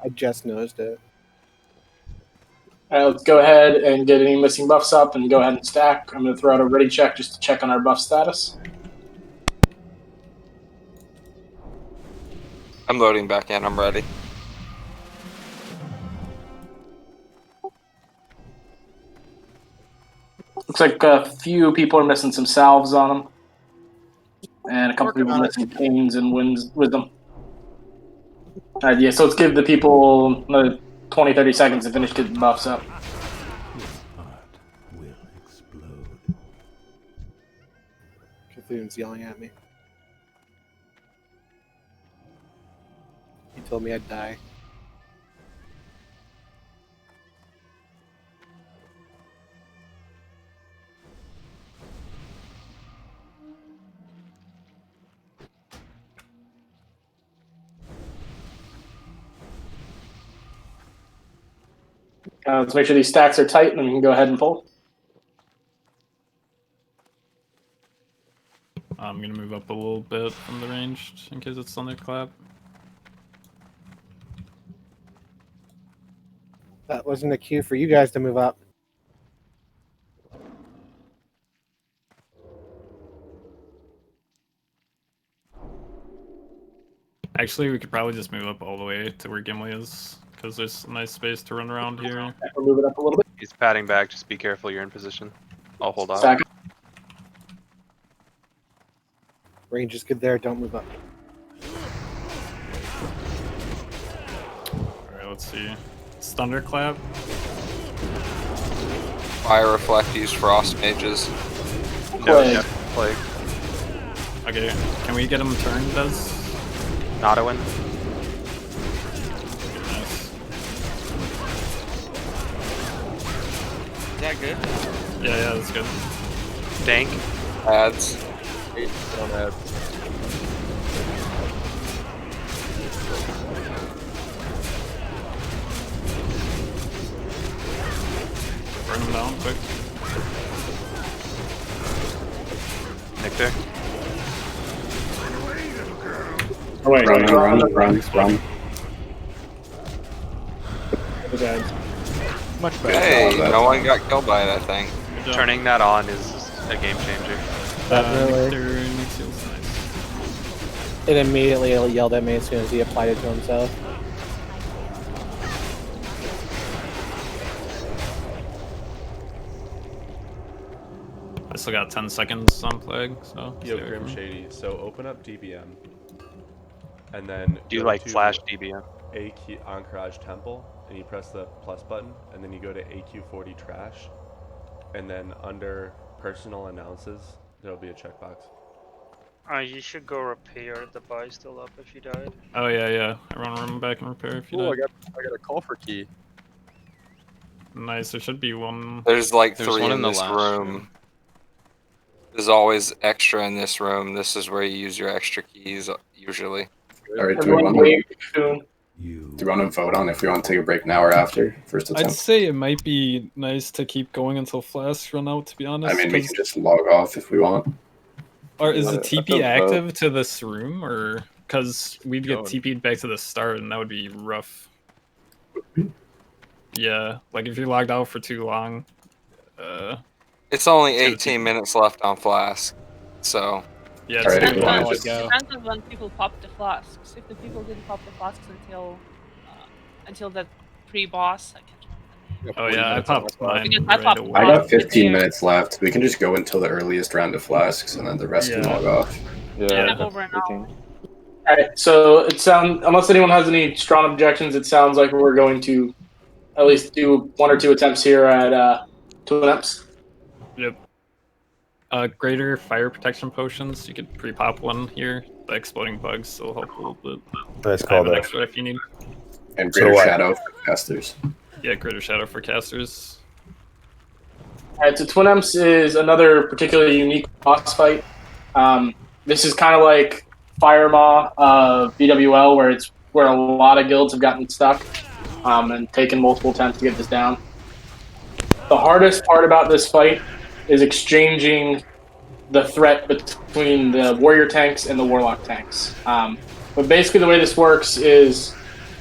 just noticed it. All right, let's go ahead and get any missing buffs up and go ahead and stack. I'm going to throw out a ready check just to check on our buff status. I'm loading back in. I'm ready. Looks like a few people are missing some salves on them. And a couple people are missing pains and wisdom. All right, yeah, so let's give the people another 20, 30 seconds to finish getting buffs up. Cthulhu's yelling at me. He told me I'd die. Let's make sure these stacks are tight, and then we can go ahead and pull. I'm gonna move up a little bit from the range in case it's thunderclap. That wasn't a cue for you guys to move up. Actually, we could probably just move up all the way to where Gimli is, because there's a nice space to run around here. We'll move it up a little bit. He's padding back. Just be careful. You're in position. I'll hold on. Stack. Range is good there. Don't move up. Alright, let's see. It's thunderclap. Fire reflect, use frost mages. Yeah, plague. Okay, can we get him turned as Nodawin. Nice. Is that good? Yeah, that's good. Dank. Ads. Don't add. Burn him down quick. Nectar. Oh, wait, Run. Much better. Hey, no one got killed by it, I think. Turning that on is a game changer. Definitely. Feels nice. It immediately yelled at me as soon as he applied it to himself. I still got 10 seconds on plague, so. Yo, stay away Grim from him. Shady. So open up DBM, and then Do you go like to flash DBM? AQ Anchorage Temple, and you press the plus button, and then you go to AQ40 Trash, and then under Personal Announces, there'll be a checkbox. You should go repair. The buy's still up if you died. Oh yeah. Everyone run back and repair if you Oh, I die. got a call for key. Nice, there should be one. There's like There's 3 one in in the this last room. There's always extra in this room. This is where you use your extra keys usually. All right, do we want to vote on if we want to take a break now or after first I'd attempt? say it might be nice to keep going until flasks run out, to be honest. I mean, we 'cause- can just log off if we want. Or is the I TP feel active to this room, or because we'd get Going. TP'd back to the start, and that would be rough. Yeah, like if you're logged out for too long. It's only 18 minutes left on Flask, so. Yeah, All right, it's if you wanna while just- ago. Depends on when people pop the flasks. If the people didn't pop the flasks until the pre-boss, I can't remember. Oh yeah, I popped mine Because I right popped away. I got 15 minutes left. We can just go until the earliest round of flasks, and then the rest can Yeah. log off. Yeah. Over an hour. Alright, so it sounds, unless anyone has any strong objections, it sounds like we're going to at least do 1 or 2 attempts here at Twin Eps. Yep. Greater fire protection potions. You could pre-pop one here. The exploding bugs will help a little bit. Nice I call have an there. extra if you need. And So Greater what? Shadow for casters. Yeah, greater shadow for casters. Alright, so Twin Eps is another particularly unique boss fight. This is kind of like Fire Maw BWL, where it's where a lot of guilds have gotten stuck and taken multiple attempts to get this down. The hardest part about this fight is exchanging the threat between the warrior tanks and the warlock tanks. But basically the way this works is,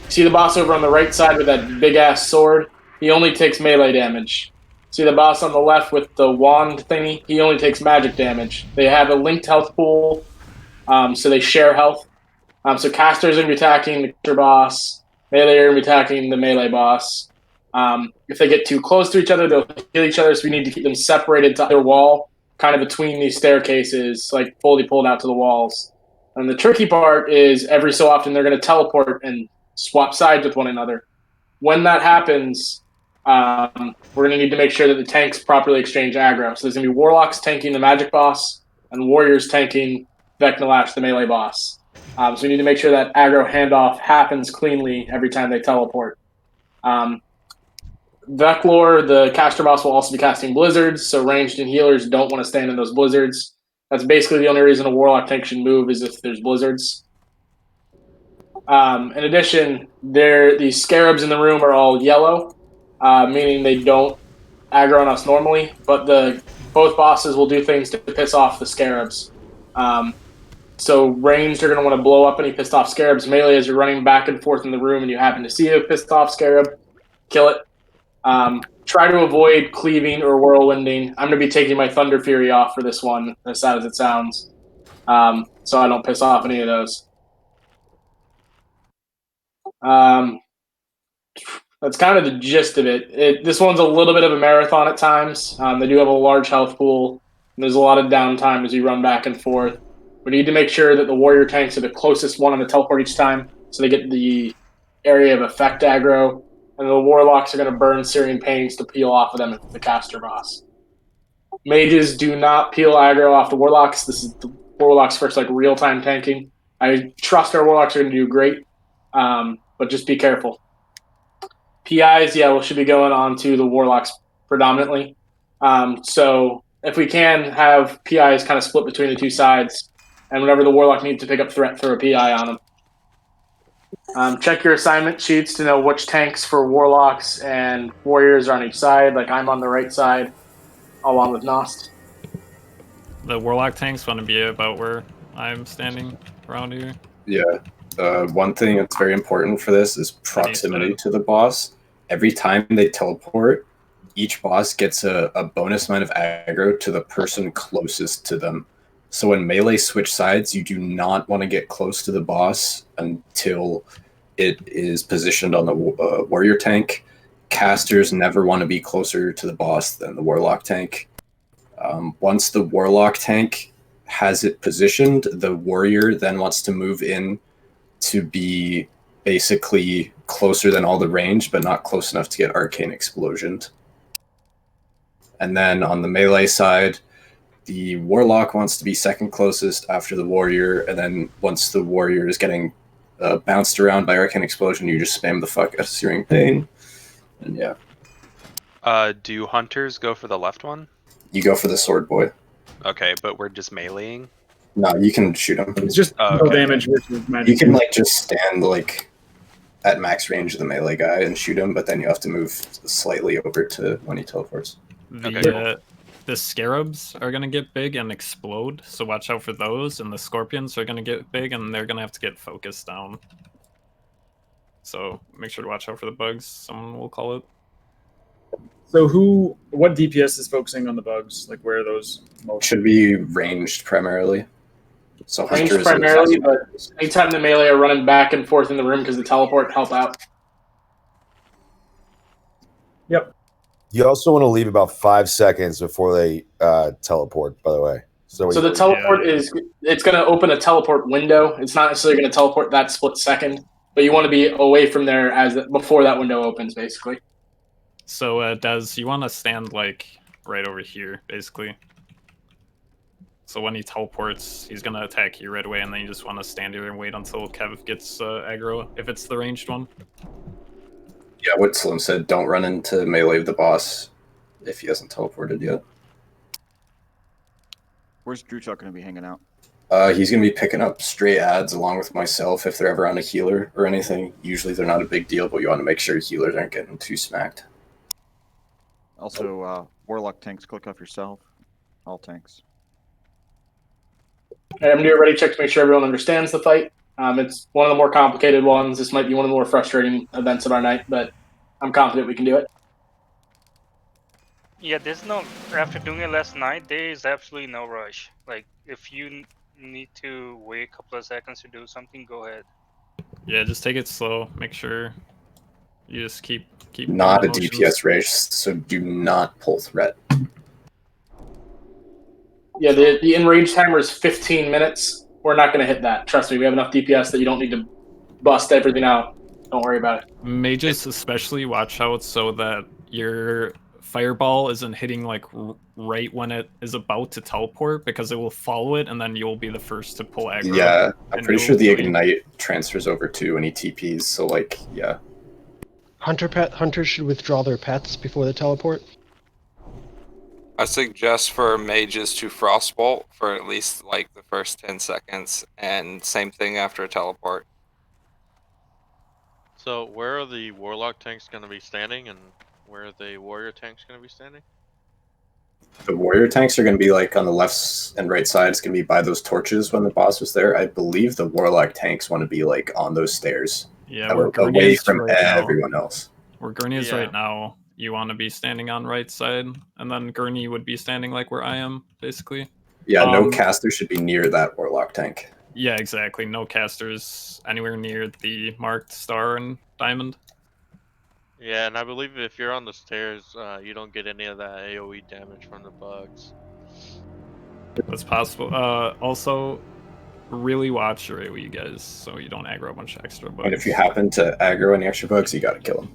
see the boss over on the right side with that big ass sword? He only takes melee damage. See the boss on the left with the wand thingy? He only takes magic damage. They have a linked health pool, so they share health. So casters are going to be attacking the caster boss. Melee are going to be attacking the melee boss. If they get too close to each other, they'll kill each other, so we need to keep them separated to their wall, kind of between these staircases, like fully pulled out to the walls. And the tricky part is every so often they're going to teleport and swap sides with one another. When that happens, we're going to need to make sure that the tanks properly exchange aggro. So there's going to be warlocks tanking the magic boss and warriors tanking Vecnalash, the melee boss. So we need to make sure that aggro handoff happens cleanly every time they teleport. Veclor, the caster boss, will also be casting blizzards, so ranged and healers don't want to stand in those blizzards. That's basically the only reason a warlock tank should move is if there's blizzards. In addition, these scarabs in the room are all yellow, meaning they don't aggro on us normally, but both bosses will do things to piss off the scarabs. So ranged are going to want to blow up any pissed off scarabs. Melee, as you're running back and forth in the room and you happen to see a pissed off scarab, kill it. Try to avoid cleaving or whirlwinding. I'm going to be taking my Thunder Fury off for this one, as sad as it sounds, so I don't piss off any of those. That's kind of the gist of it. This one's a little bit of a marathon at times. They do have a large health pool, and there's a lot of downtime as you run back and forth. We need to make sure that the warrior tanks are the closest one on the teleport each time, so they get the area of effect aggro, and the warlocks are going to burn Syrian Pains to peel off of them at the caster boss. Mages do not peel aggro off the warlocks. This is the warlocks' first real-time tanking. I trust our warlocks are going to do great, but just be careful. PIs, we should be going on to the warlocks predominantly. So if we can have PIs kind of split between the two sides, and whenever the warlock needs to pick up threat, throw a PI on them. Check your assignment sheets to know which tanks for warlocks and warriors are on each side. Like I'm on the right side, along with Nost. The warlock tanks want to be about where I'm standing around here. Yeah. One thing that's very important for this is proximity to the boss. Every time they teleport, each boss gets a bonus amount of aggro to the person closest to them. So when melee switch sides, you do not want to get close to the boss until it is positioned on the warrior tank. Casters never want to be closer to the boss than the warlock tank. Once the warlock tank has it positioned, the warrior then wants to move in to be basically closer than all the range, but not close enough to get arcane explosioned. And then on the melee side, the warlock wants to be second closest after the warrior, and then once the warrior is getting bounced around by arcane explosion, you just spam the fuck out of Searing Pain. And yeah. Do hunters go for the left one? You go for the sword boy. Okay, but we're just meleeing. No, you can shoot him. It's just Oh, no okay. damage versus magic. You can like just stand like at max range of the melee guy and shoot him, but then you have to move slightly over to when he teleports. The scarabs are gonna get big and explode, so watch out for those. And the scorpions are gonna get big, and they're gonna have to get focused down. So make sure to watch out for the bugs. Someone will call it. So what DPS is focusing on the bugs? Like where are those most? Should be ranged primarily. So Ranged hunters primarily, but anytime the melee are running back and forth in the room because the teleport help out. Yep. You also want to leave about 5 seconds before they teleport, by the way. So the teleport it's going to open a teleport window. It's not necessarily going to teleport that split second, but you want to be away from there before that window opens, basically. So you want to stand like right over here, basically. So when he teleports, he's gonna attack you right away, and then you just want to stand here and wait until Kev gets aggro, if it's the ranged one. Yeah, what Slim said, don't run into melee of the boss if he hasn't teleported yet. Where's Drew Chuck going to be hanging out? He's going to be picking up stray ads along with myself if they're ever on a healer or anything. Usually they're not a big deal, but you want to make sure healers aren't getting too smacked. Also, Warlock tanks, click off yourself. All tanks. I'm doing a ready check to make sure everyone understands the fight. It's one of the more complicated ones. This might be one of the more frustrating events of our night, but I'm confident we can do it. Yeah, there's no. After doing it last night, there is absolutely no rush. Like, if you need to wait a couple of seconds to do something, go ahead. Yeah, just take it slow. Make sure you just keep. Not a motions. DPS race, so do not pull threat. Yeah, the in-range timer is 15 minutes. We're not going to hit that. Trust me, we have enough DPS that you don't need to bust everything out. Don't worry about it. Mages especially watch out so that your fireball isn't hitting like right when it is about to teleport, because it will follow it and then you'll be the first to pull aggro. Yeah, I'm and pretty you'll sure the be- Ignite transfers over to any TPs, so like, yeah. Hunters should withdraw their pets before the teleport. I suggest for mages to frostbolt for at least like the first 10 seconds, and same thing after a teleport. So where are the warlock tanks going to be standing, and where are the warrior tanks going to be standing? The warrior tanks are going to be like on the left and right side. It's going to be by those torches when the boss was there. I believe the warlock tanks want to be like on those stairs. Yeah, that where were Gurney away is from right now. everyone else. Where Gurney is Yeah. right now, you want to be standing on right side, and then Gurney would be standing like where I am, basically. Yeah, no caster should be near that warlock tank. Yeah, exactly. No casters anywhere near the marked star and diamond. Yeah, and I believe if you're on the stairs, you don't get any of that AoE damage from the bugs. That's possible. Also, really watch your AoE, guys, so you don't aggro a bunch of extra bugs. And if you happen to aggro any extra bugs, you got to kill them.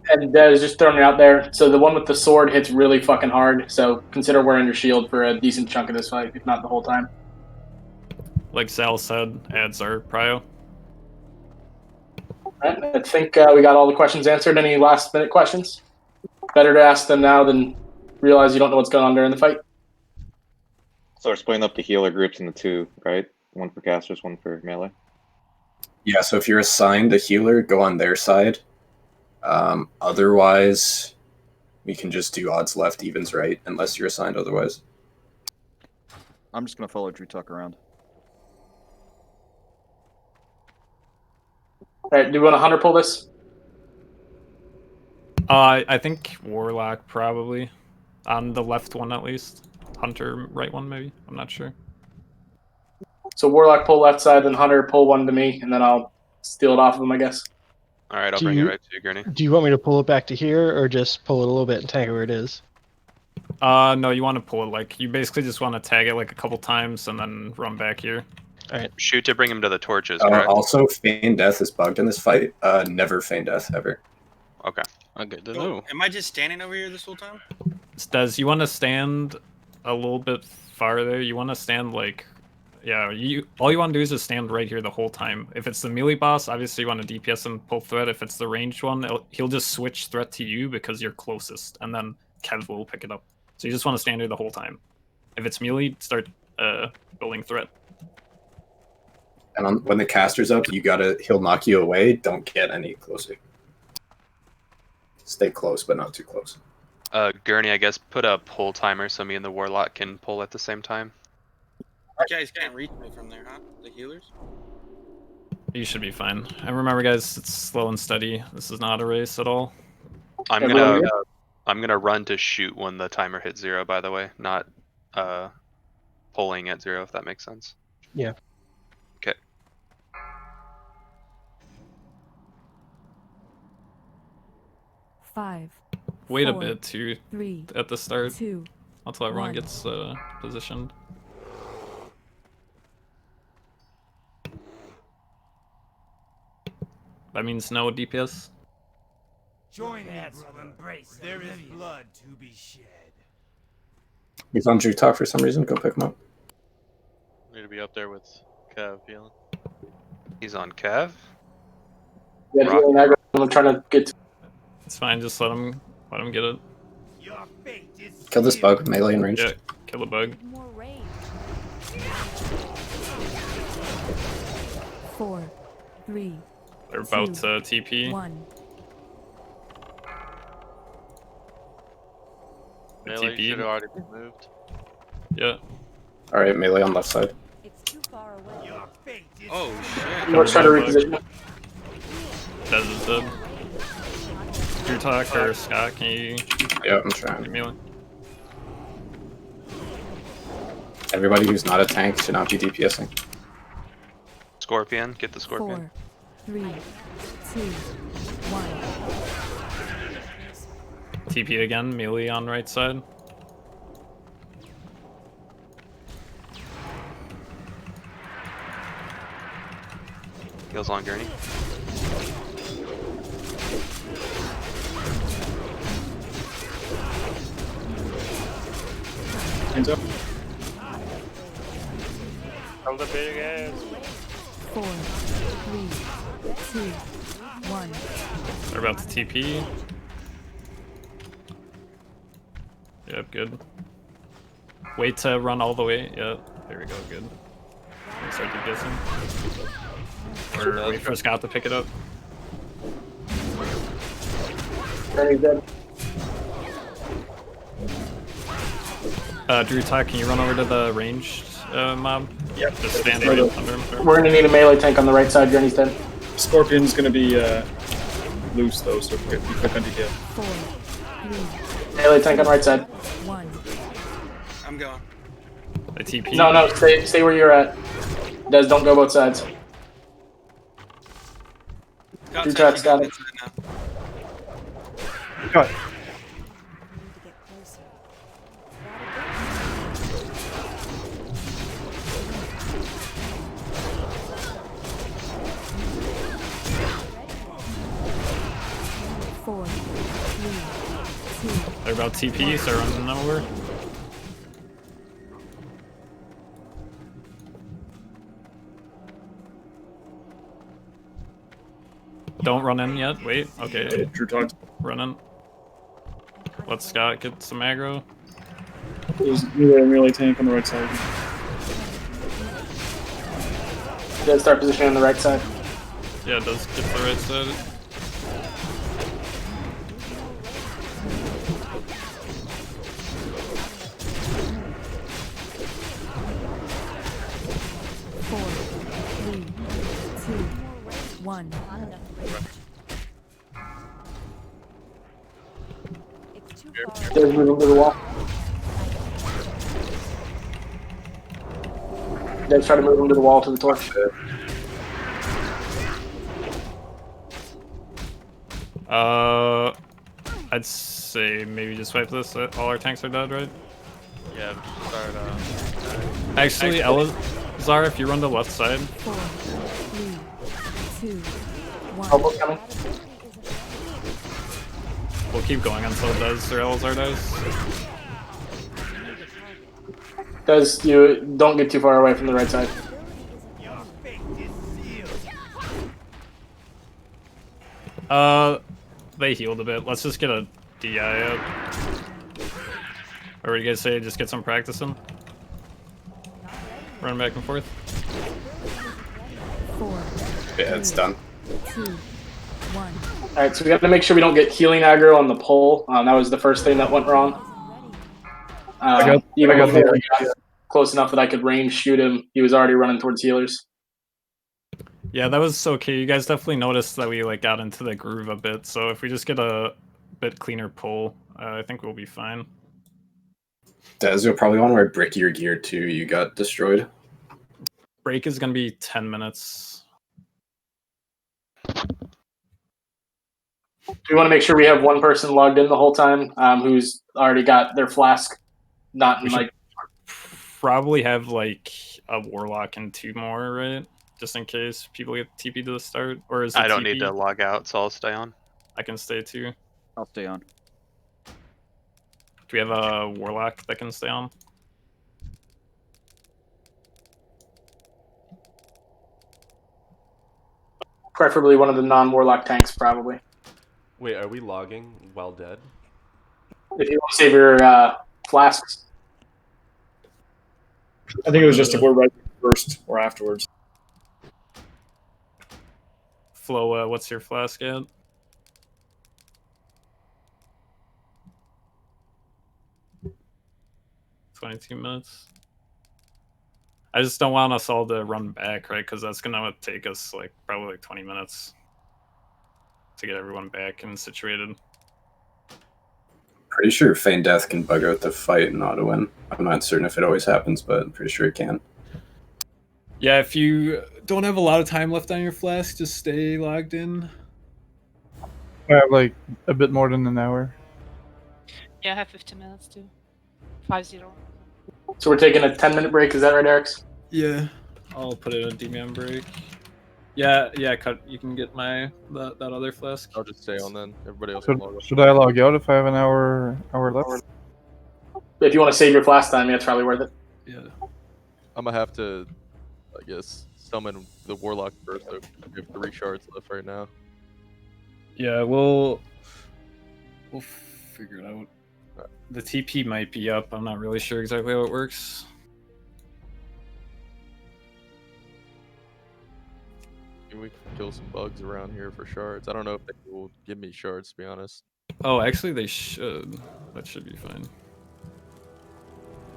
And just throwing it out there. So the one with the sword hits really fucking hard. So consider wearing your shield for a decent chunk of this fight, if not the whole time. Like Sal said, ads are prio. All right, I think we got all the questions answered. Any last minute questions? Better to ask them now than realize you don't know what's going on during the fight. So we're splitting up the healer groups into two, right? One for casters, one for melee. Yeah, so if you're assigned a healer, go on their side. Otherwise, we can just do odds left, evens right, unless you're assigned otherwise. I'm just going to follow Drew Tuck around. All right, do we want to hunter pull this? I think Warlock probably. On the left one at least. Hunter right one maybe. I'm not sure. So Warlock pull left side, then Hunter pull one to me, and then I'll steal it off of him, I guess. Alright, I'll Do bring it you- right to you, Gurney. Do you want me to pull it back to here, or just pull it a little bit and tag it where it is? No, you want to pull it like you basically just want to tag it like a couple times and then run back here. Alright. Shoot to bring him to the torches, correct? Also, feign death is bugged in this fight. Never feign death, ever. Okay. Okay, am I just standing over here this whole time? Does you want to stand a little bit farther? You want to stand like, yeah. All you want to do is just stand right here the whole time. If it's the melee boss, obviously you want to DPS and pull threat. If it's the ranged one, he'll just switch threat to you because you're closest, and then Kev will pick it up. So you just want to stand here the whole time. If it's melee, start building threat. And when the caster's up, he'll knock you away. Don't get any closer. Stay close, but not too close. Gurney, I guess put a pull timer so me and the Warlock can pull at the same time. You guys can't reach me from there, huh? The healers? You should be fine. And remember, guys, it's slow and steady. This is not a race at all. I'm gonna run to shoot when the timer hits 0. By the way, not pulling at 0. If that makes sense. Yeah. Okay. Five. Wait a 4, bit too 3, at the start. 2, Until everyone 1. gets positioned. That means no DPS. Join me, embrace. There is blood to be shed. He's on Jutah for some reason. Go pick him up. Need to be up there with Kev healing. He's on Kev. Yeah, I'm trying to get. It's fine. Just let him get it. Kill this bug, melee and ranged. Yeah, kill the bug. 4, 3. They're about to TP. 1. Melee TP. should have already been moved. Yeah. All right, melee on left side. Oh shit. Let's try to reposition. Des is dead. Drew Talk or Scott, can you? Yeah, I'm trying. Give me one. Everybody who's not a tank should not be DPSing. Scorpion, get the Scorpion. 4, 3, 2, 1. TP again, melee on right side. Heals on Gurney. Hands up. Hold the big ass. 4, 3, 2, 1. They're about to TP. Yep, good. Wait to run all the way. Yep, there we go, good. Start DPSing. Or wait for Scott to pick it up. Gurney's dead. Drew Talk, can you run over to the ranged mob? Yep. Just stand right under him. We're gonna need a melee tank on the right side. Gurney's dead. Scorpion's gonna be loose though, so be quick on DPS. 4, 3, Melee tank on right side. 1. I'm going. The TP. No, stay where you're at. Des, don't go both sides. Drew Talk's got it. Cut. They're about TP, so running over. Don't run in yet. Wait. Okay. Drew Talk. Run in. Let Scott get some aggro. There's a melee tank on the right side. Des, start positioning on the right side. Yeah, it does get to the right side. One. Des, move him to the wall. Des, try to move him to the wall to the torch. I'd say maybe just wipe this. All our tanks are dead, right? Yeah, start. Actually, Elazar, if you run to left side. 4, 3, 2, 1. Elbow coming. We'll keep going until Des or Elazar dies. Des, you don't get too far away from the right side. They healed a bit. Let's just get a DI up. Or what do you guys say? Just get some practice in? Run back and forth. 4, Yeah, it's done. 2, 1. All right, so we have to make sure we don't get healing aggro on the pole. That was the first thing that went wrong. Even I got before the we got close enough that I could range shoot him, he was already running towards healers. Yeah, that was okay. You guys definitely noticed that we like got into the groove a bit. So if we just get a bit cleaner pull, I think we'll be fine. Des, you'll probably want to wear brickier gear too. You got destroyed. Break is gonna be 10 minutes. We want to make sure we have one person logged in the whole time who's already got their flask. Not in We should like probably have like a warlock and 2 more, right? Just in case people get TP to the start, or is it I don't TP? need to log out, so I'll stay on. I can stay too. I'll stay on. Do we have a warlock that can stay on? preferably one of the non-warlock tanks, probably. Wait, are we logging while dead? If you want to save your flasks. I think it was just if we're ready first or afterwards. Flo, what's your flask at? "22 minutes. I just don't want us all to run back, right? Because that's gonna take us like probably like 20 minutes to get everyone back and situated. Pretty sure Feign Death can bug out the fight and auto win. I'm not certain if it always happens, but I'm pretty sure it can. Yeah, if you don't have a lot of time left on your flask, just stay logged in. I have like a bit more than an hour. Yeah, I have 15 minutes too. 5-0. So we're taking a 10-minute break, is that right, Eric? Yeah, I'll put it in DMM break. Yeah, cut. You can get my that other flask. I'll just stay on then. Everybody else can log Should I log out if I have an hour left? If you want to save your flask time, yeah, it's probably worth it. Yeah. I'm gonna have to, I guess, summon the warlock first. So we have 3 shards left right now. Yeah, we'll figure it out. The TP might be up. I'm not really sure exactly how it works. We can kill some bugs around here for shards. I don't know if they will give me shards, to be honest. Oh, actually, they should. That should be fine.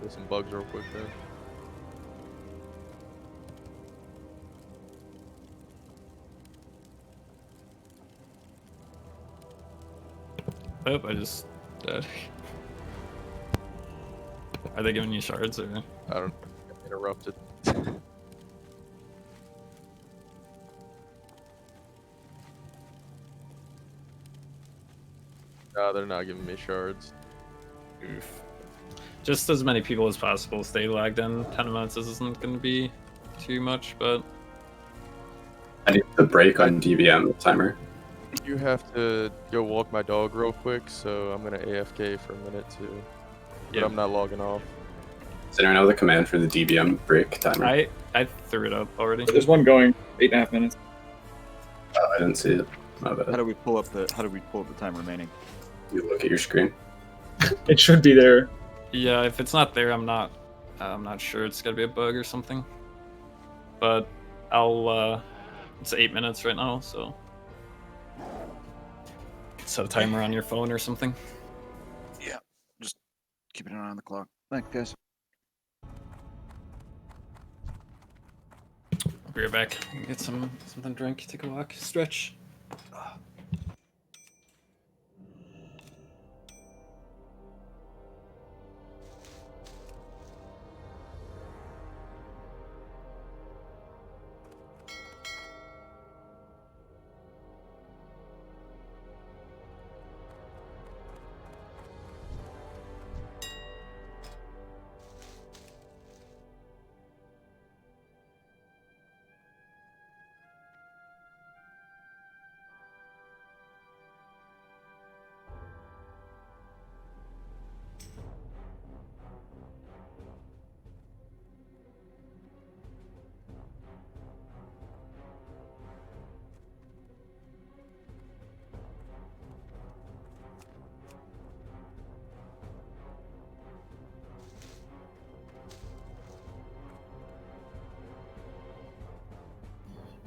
Kill some bugs real quick then. Oh, I just died. Are they giving you shards or? I don't. Interrupted. No, they're not giving me shards. Oof. Just as many people as possible stay logged in. 10 minutes isn't going to be too much, but I need the break on DBM timer. You have to go walk my dog real quick, so I'm gonna AFK for a minute too. But I'm not logging off. Does anyone know the command for the DBM break timer? I threw it up already. There's one going, 8.5 minutes. Oh, I didn't see it. My bad. How do we pull up the time remaining? You look at your screen. It should be there. Yeah, if it's not there, I'm not sure. It's got to be a bug or something. But I'll. It's 8 minutes right now, so set a timer on your phone or something. Yeah, just keeping an eye on the clock. Thanks, guys. I'll be right back. Get something to drink, take a walk, stretch.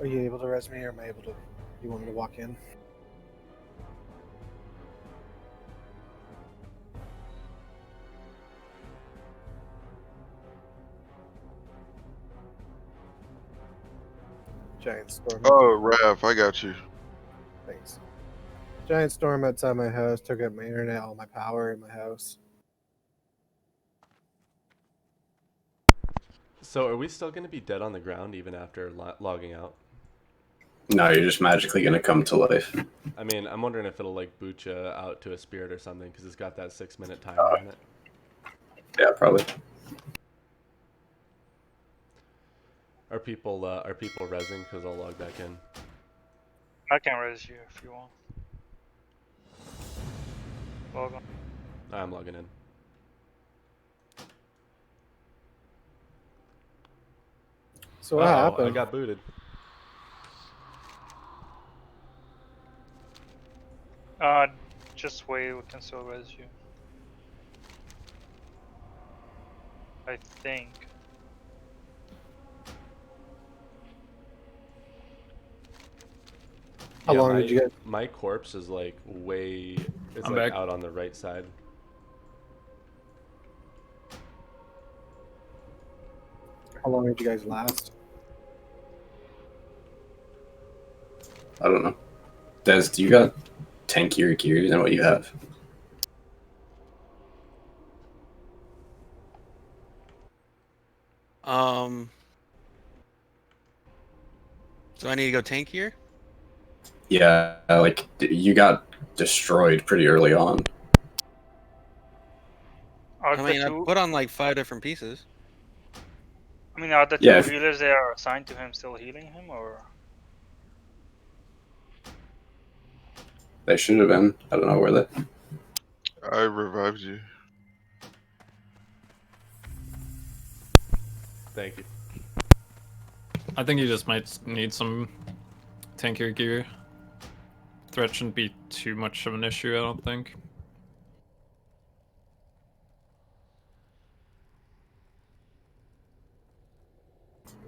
Are you able to res me, or am I able to? You want me to walk in? Giant storm. Oh, Raph, I got you. Thanks. Giant storm outside my house took out my internet, all my power in my house. So are we still going to be dead on the ground even after logging out? No, you're just magically gonna come to life. I mean, I'm wondering if it'll like boot you out to a spirit or something because it's got that 6-minute timer on it. Yeah, probably. Are people resing? Because I'll log back in. I can res you if you want. Log on. I'm logging in. So what happened? I got booted. Just wait, we can still res you. I think. How long did you get? My corpse is like way. It's I'm like back. out on the right side. How long did you guys last? I don't know. Des, do you got tankier gear than what you have? So I need to go tank here? Yeah, like you got destroyed pretty early on. Are I the mean, I two, put on like 5 different pieces. I mean, are the two Yeah, if- healers that are assigned to him still healing him, or? They should have been. I don't know where they. I revived you. Thank you. I think you just might need some tankier gear. Threat shouldn't be too much of an issue, I don't think.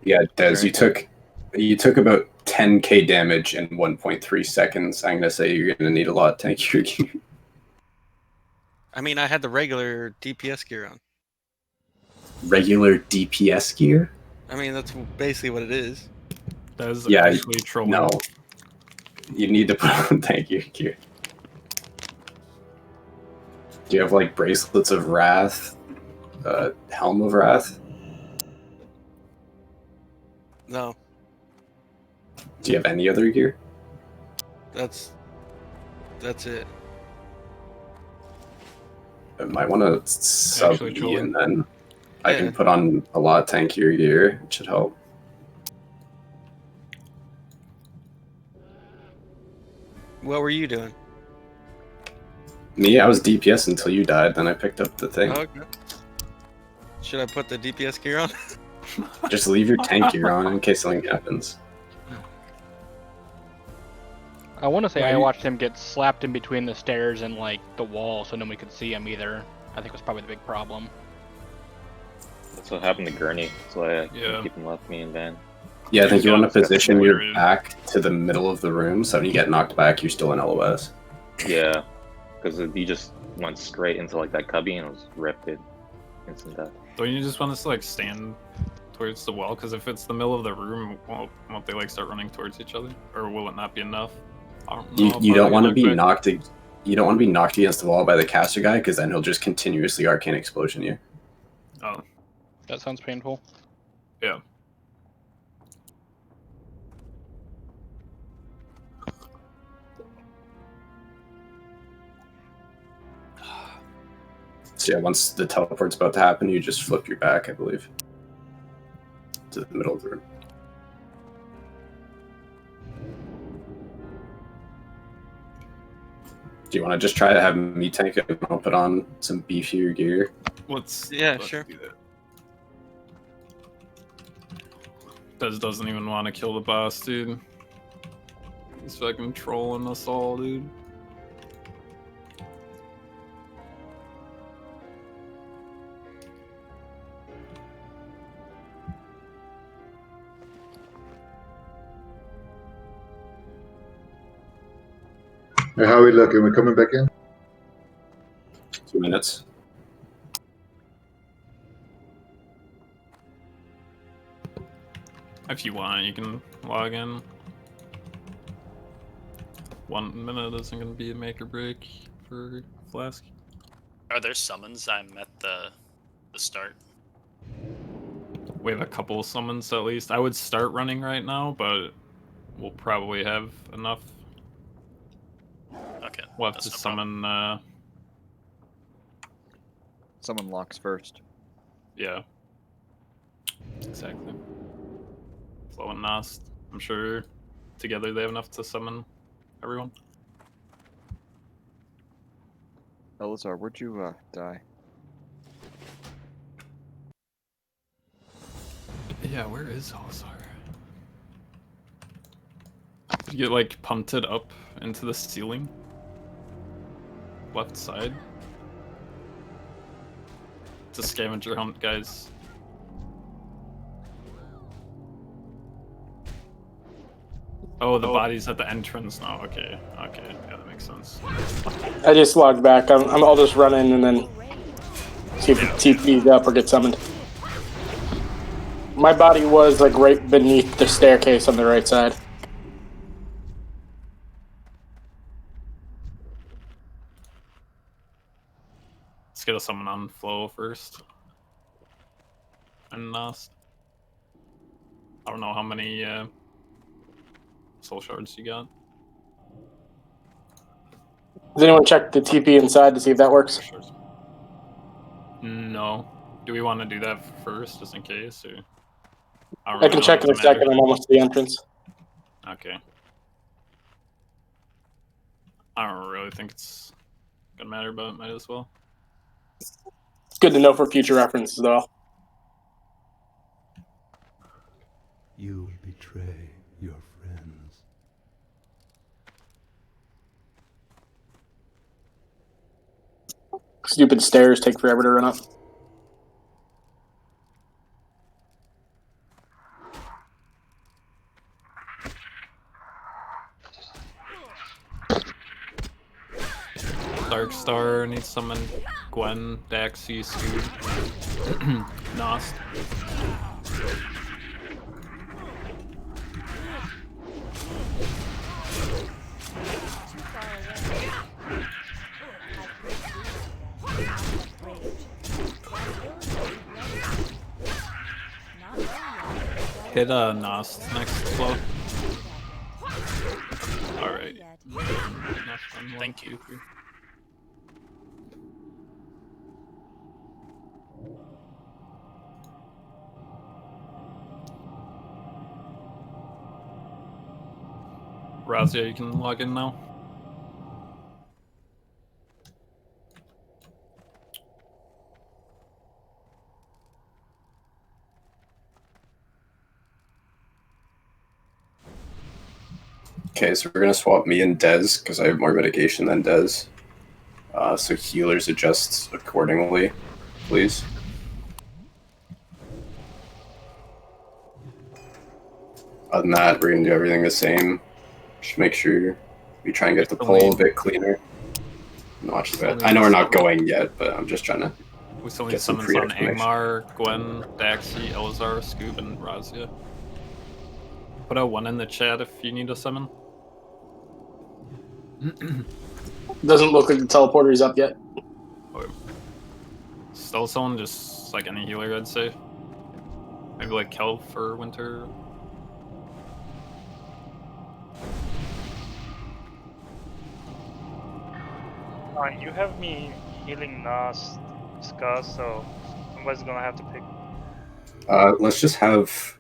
Yeah, Des, you took about 10k damage in 1.3 seconds. I'm gonna say you're gonna need a lot of tankier gear. I mean, I had the regular DPS gear on. Regular DPS gear? I mean, that's basically what it is. That is Yeah, actually trolling. no. You need to put on tankier gear. Do you have like bracelets of wrath? Helm of wrath? No, Do you have any other gear? that's it. I might want to sub Actually, E Joel. and then I Yeah. can put on a lot of tankier gear. It should help. What were you doing? Me, I was DPS until you died, then I picked up the thing. Okay. Should I put the DPS gear on? Just leave your tank gear on in case something happens. I want to say I Wait. watched him get slapped in between the stairs and like the wall, so nobody could see him either. I think was probably the big problem. That's what happened to Gurney. That's why I Yeah. keep him left me in van. Yeah, I think you Yeah, want to it's got position some your weird- back to the middle of the room, so when you get knocked back, you're still in LOS. Yeah, because he just went straight into like that cubby and was ripped it. Instant death. Don't you just want us to like stand towards the wall? Because if it's the middle of the room, won't they like start running towards each other? Or will it not be enough? I don't know. You if don't I'll want to get be knocked back. knocked. You don't want to be knocked against the wall by the caster guy, because then he'll just continuously arcane explosion you. Oh, That sounds painful. yeah. So yeah, once the teleport's about to happen, you just flip your back, I believe, to the middle of the room. Do you want to just try to have me tank it and I'll put on some beefier gear? Yeah, let's sure. do that. Dez doesn't even want to kill the boss, dude. He's fucking trolling us all, dude. Hey, how are we looking? We're coming back in? 2 minutes. If you want, you can log in. 1 minute isn't going to be a make or break for Flask. Are there summons I'm at the start? We have a couple summons at least. I would start running right now, but we'll probably have enough. Okay. We'll have to summon. Someone locks first. Yeah. Exactly. Flo and Nost. I'm sure together they have enough to summon everyone. Elazar, where'd you die? Yeah, where is Elazar? Did you get like punted up into the ceiling? Left side? It's a scavenger hunt, guys. Oh, the body's at the entrance now. Okay, okay, yeah, that makes sense. I just logged back. I'll just run in and then see if it TP'd up or get summoned. My body was like right beneath the staircase on the right side. Let's get a summon on Flo first. And Nost. I don't know how many soul shards you got. Does anyone check the TP inside to see if that works? No. Do we want to do that first, just in case? Or I can check in a second. I'm almost at the entrance. Okay. I don't really think it's gonna matter, but it might as well. It's good to know for future reference, though. You betray your friends. Stupid stairs take forever to run up. Dark Star needs summon Gwen, Daxi, Scoot, Nost. Hit Nost next flow. Alright. Thank you. Razia, you can log in now. Okay, so we're gonna swap me and Dez because I have more mitigation than Dez. So healers adjust accordingly, please. Other than that, we're gonna do everything the same. Just make sure we try and get the poll a bit cleaner. Watch that. I know we're not going yet, but I'm just trying to We still need get some summons on pre-information. Angmar, Gwen, Daxi, Elazar, Scoob, and Razia. Put a 1 in the chat if you need a summon. Doesn't look like the teleporter is up yet. Still someone, just like any healer, I'd say. Maybe like Kelv for Winter. You have me healing Nost, Scuzz, so somebody's gonna have to pick. Let's just have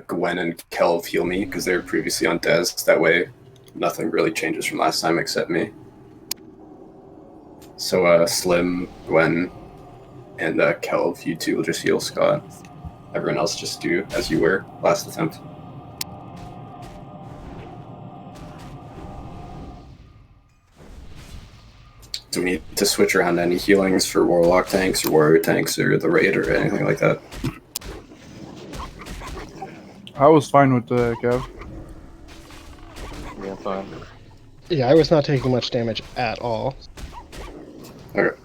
Gwen and Kelv heal me because they were previously on Dez. That way, nothing really changes from last time except me. So Slim, Gwen, and Kelv, you two will just heal Scott. Everyone else just do as you were last attempt. Do we need to switch around any healings for Warlock tanks or Warrior tanks or the Raid or anything like that? I was fine with Kev. Yeah, fine. Yeah, I was not taking much damage at all. Okay.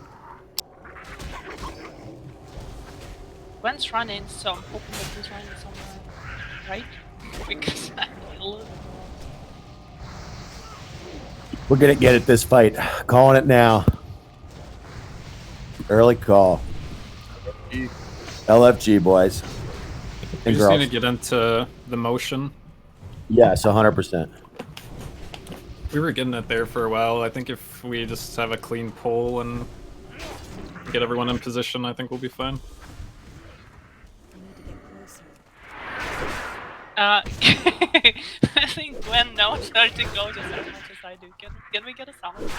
Gwen's running, so I'm hoping that he's running somewhere right. Because I feel it. We're gonna get it this fight. Calling it now. Early call. LFG, boys. We And just need girls. to get into the motion. Yes, 100%. We were getting it there for a while. I think if we just have a clean pull and get everyone in position, I think we'll be fine. I think Gwen knows where to go just as much as I do. Can we get a summon?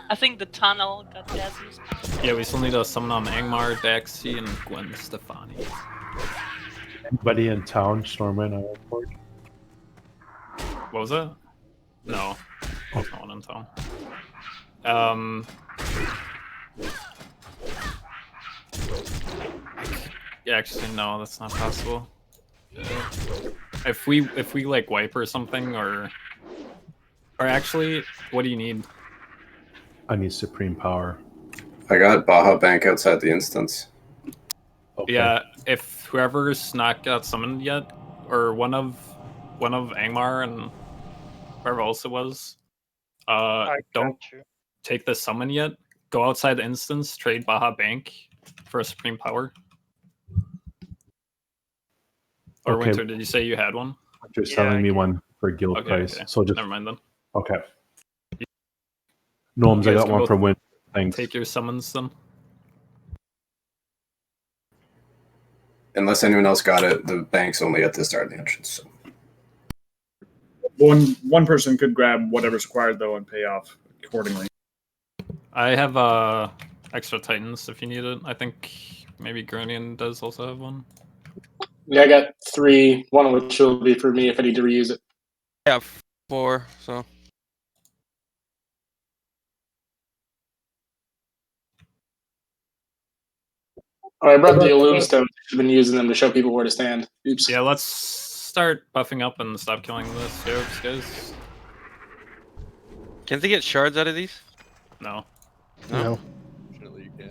I think the tunnel got Dazzy's. Yeah, we still need to summon on Angmar, Daxi, and Gwen Stefani. Anybody in town, Stormwind Airport? What was it? No. There's no one in town. Yeah, actually, no, that's not possible. If we like wipe or something, or actually, what do you need? I need Supreme Power. I got Baja Bank outside the instance. Okay. Yeah, if whoever's not got summoned yet, or one of Angmar and whoever else it was, don't take the summon yet. Go outside the instance, trade Baja Bank for a Supreme Power. Or Okay. Winter, did you say you had one? You're selling me one for guild Okay, price. okay. So just Never mind then. okay. Gnomes, You I guys got can one both for win. Thanks. Take your summons then. Unless anyone else got it, the bank's only at the start of the entrance. So. One person could grab whatever's required though and pay off accordingly. I have extra Titans if you need it. I think maybe Grunion does also have one. Yeah, I got 3, one of which will be for me if I need to reuse it. I have 4, so. Oh, I brought the Illume Stones. I've been using them to show people where to stand. Oops. Yeah, let's start buffing up and stop killing the Scarabs, guys. Can't they get shards out of these? No. Fortunately, you can.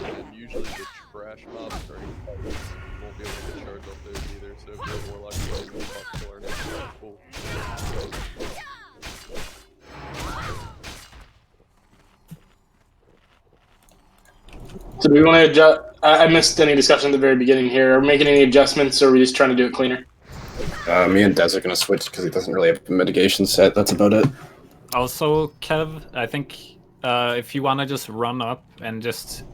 And usually the trash mobs won't be able to get shards off those either, so if you're a warlock, you guys can fuck killer next cool. So do we want to adjust? I missed any discussion at the very beginning here. Are we making any adjustments, or are we just trying to do it cleaner? Me and Des are going to switch because he doesn't really have a mitigation set. That's about it. Also, Kev, I think if you want to just run up and just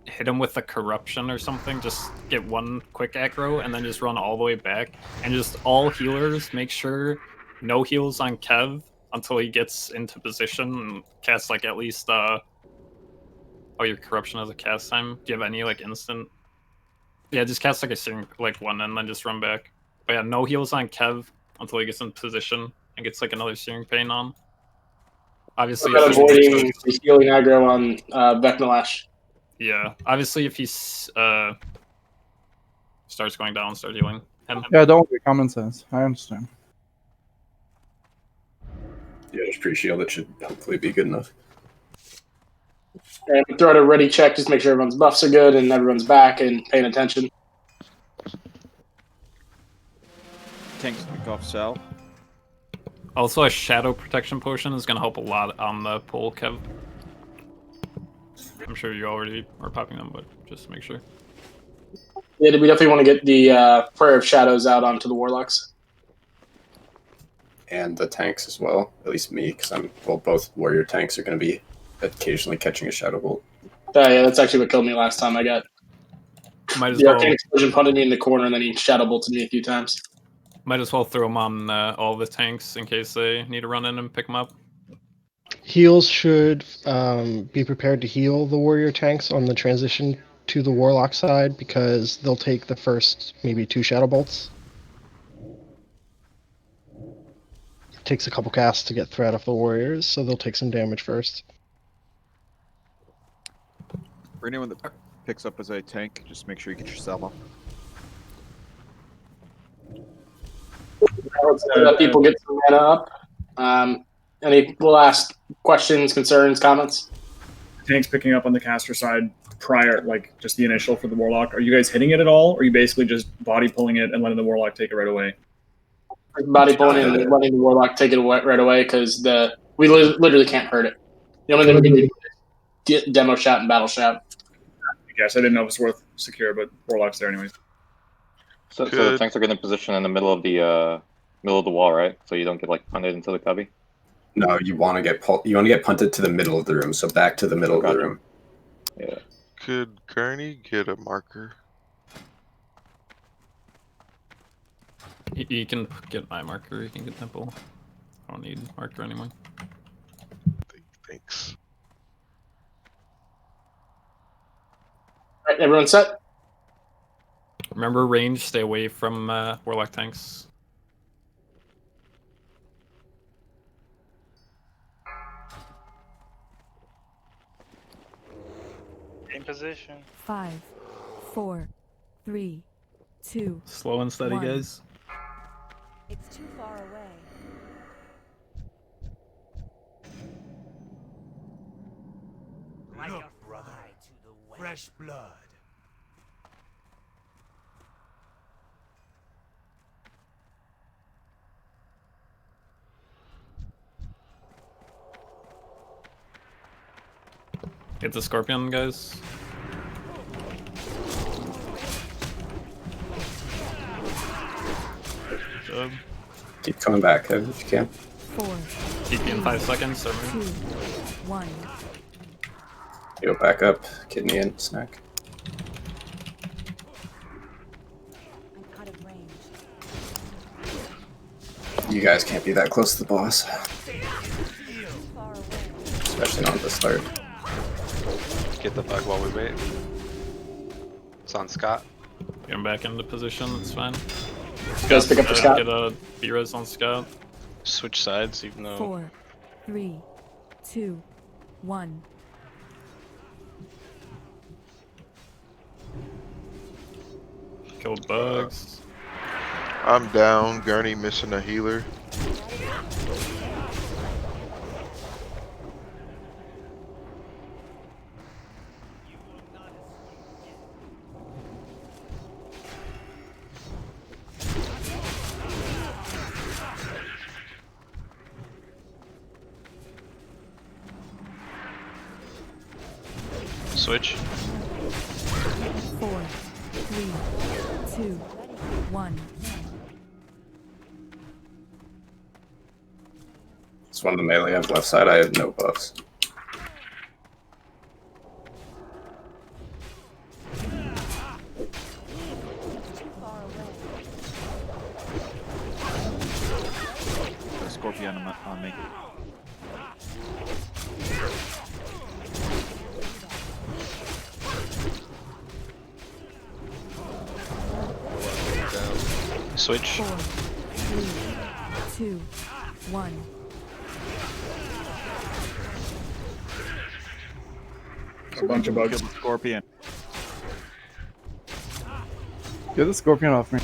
hit him with the corruption or something, just get one quick aggro and then just run all the way back. And just all healers, make sure no heals on Kev until he gets into position and cast like at least oh, your corruption has a cast time. Do you have any like instant? Yeah, just cast like a searing, like one and then just run back. But yeah, no heals on Kev until he gets in position and gets like another Searing Pain on. Obviously, I'm avoiding the healing aggro on Vecnalash. Yeah, obviously if he starts going down, start healing him. Yeah, don't worry, common sense. I understand. Yeah, just pre-shield. It should hopefully be good enough. And throw out a ready check, just make sure everyone's buffs are good and everyone's back and paying attention. Tanks pick off Sal. Also, a Shadow Protection Potion is going to help a lot on the pull, Kev. I'm sure you already are popping them, but just to make sure. Yeah, we definitely want to get the Prayer of Shadows out onto the Warlocks. And the tanks as well. At least me, because both warrior tanks are going to be occasionally catching a Shadow Bolt. Yeah, that's actually what killed me last time. I got Might as the well. Arcane Explosion punted me in the corner, and then he Shadow Bolted me a few times. Might as well throw them on all the tanks in case they need to run in and pick them up. Heals should be prepared to heal the warrior tanks on the transition to the warlock side because they'll take the first maybe 2 Shadow Bolts. It takes a couple casts to get threat off the warriors, so they'll take some damage first. For anyone that picks up as a tank, just make sure you get your salvo. Let's let people get some mana up. We'll ask questions, concerns, comments. Tanks picking up on the caster side prior, like just the initial for the Warlock. Are you guys hitting it at all, or are you basically just body pulling it and letting the Warlock take it right away? Body pulling and letting the Warlock take it right away because we literally can't hurt it. The only thing we can do is get demo shot and battle shot. I guess I didn't know if it's worth secure, but Warlock's there anyways. So the tanks are getting position in the middle of the wall, right? So you don't get like punted into the cubby. No, you want to get punted to the middle of the room, so back to the middle of the room. Yeah. Could Gurney get a marker? You can get my marker. You can get Temple. I don't need marker anymore. Thanks. All right, everyone set? Remember range. Stay away from Warlock tanks. In position. 5, 4, 3, 2. Slow and steady, 1. guys. It's too far away. Look, brother. Fresh blood. Get the Scorpion, guys. Good job. Keep coming back if you can. 4. TP in 5 seconds. 2, 1. Go back up, kidney in, snack. You guys can't be that close to the boss. Especially not at the start. Get the bug while we wait. It's on Scott. Get him back into position, it's fine. You guys pick up the Scott? Get a B-res on Scott. Switch sides, even though... 4, 3, 2, 1. Killed bugs. I'm down. Gurney missing a healer. Switch. 4, 3, 2, 1. It's one of the melee I have left side. I have no buffs. The Scorpion on me. Switch. 4, 3, 2, 1. A bunch of bugs. Kill the Scorpion. Get the Scorpion off me.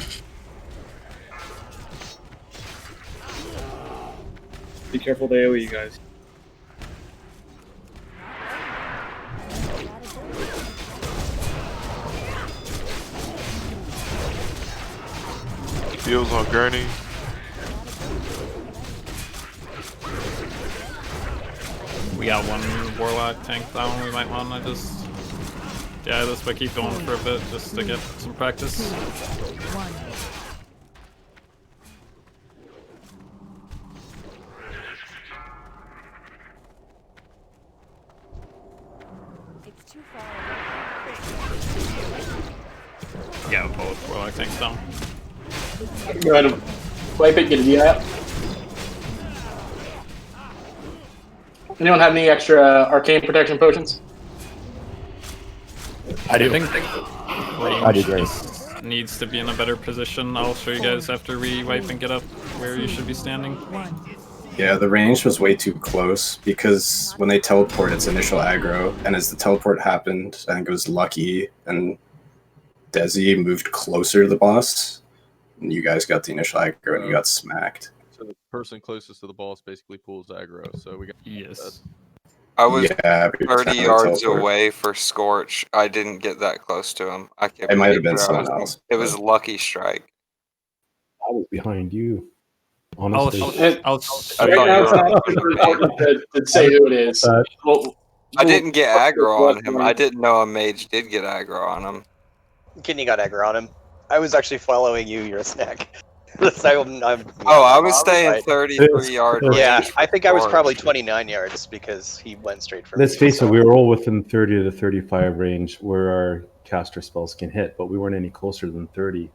Be careful with AoE, guys. Heals on Gurney. We got one Warlock tank down. We might want to just... Yeah, this way keep going for a bit just to get some practice. 2, 1. It's too far away. Yeah, both Warlock tanks down. Go ahead and wipe it, get a DI up. Anyone have any extra arcane protection potions? I do. I think I do great. needs to be in a better position. I'll show you guys after we wipe and get up where you should be standing. Yeah, the range was way too close because when they teleport, it's initial aggro, and as the teleport happened, I think it was Lucky and Desi moved closer to the boss. and you guys got the initial aggro and you got smacked. So the person closest to the boss basically pulls aggro. So we got yes. I was Yeah, but you're 30 trying to yards teleport. away for Scorch. I didn't get that close to him. I can't It might have believe been that. someone else. It was Lucky Strike. I was behind you. I'll, Honestly. I'll, Right now, it's not super important to say who it is. I didn't get aggro on him. I didn't know a mage did get aggro on him. Kidney got aggro on him. I was actually following you. You're a snack. I was staying 33 yards. Yeah, I think I was probably 29 yards because he went straight for me. Let's face it, we were all within 30 to 35 range where our caster spells can hit, but we weren't any closer than 30.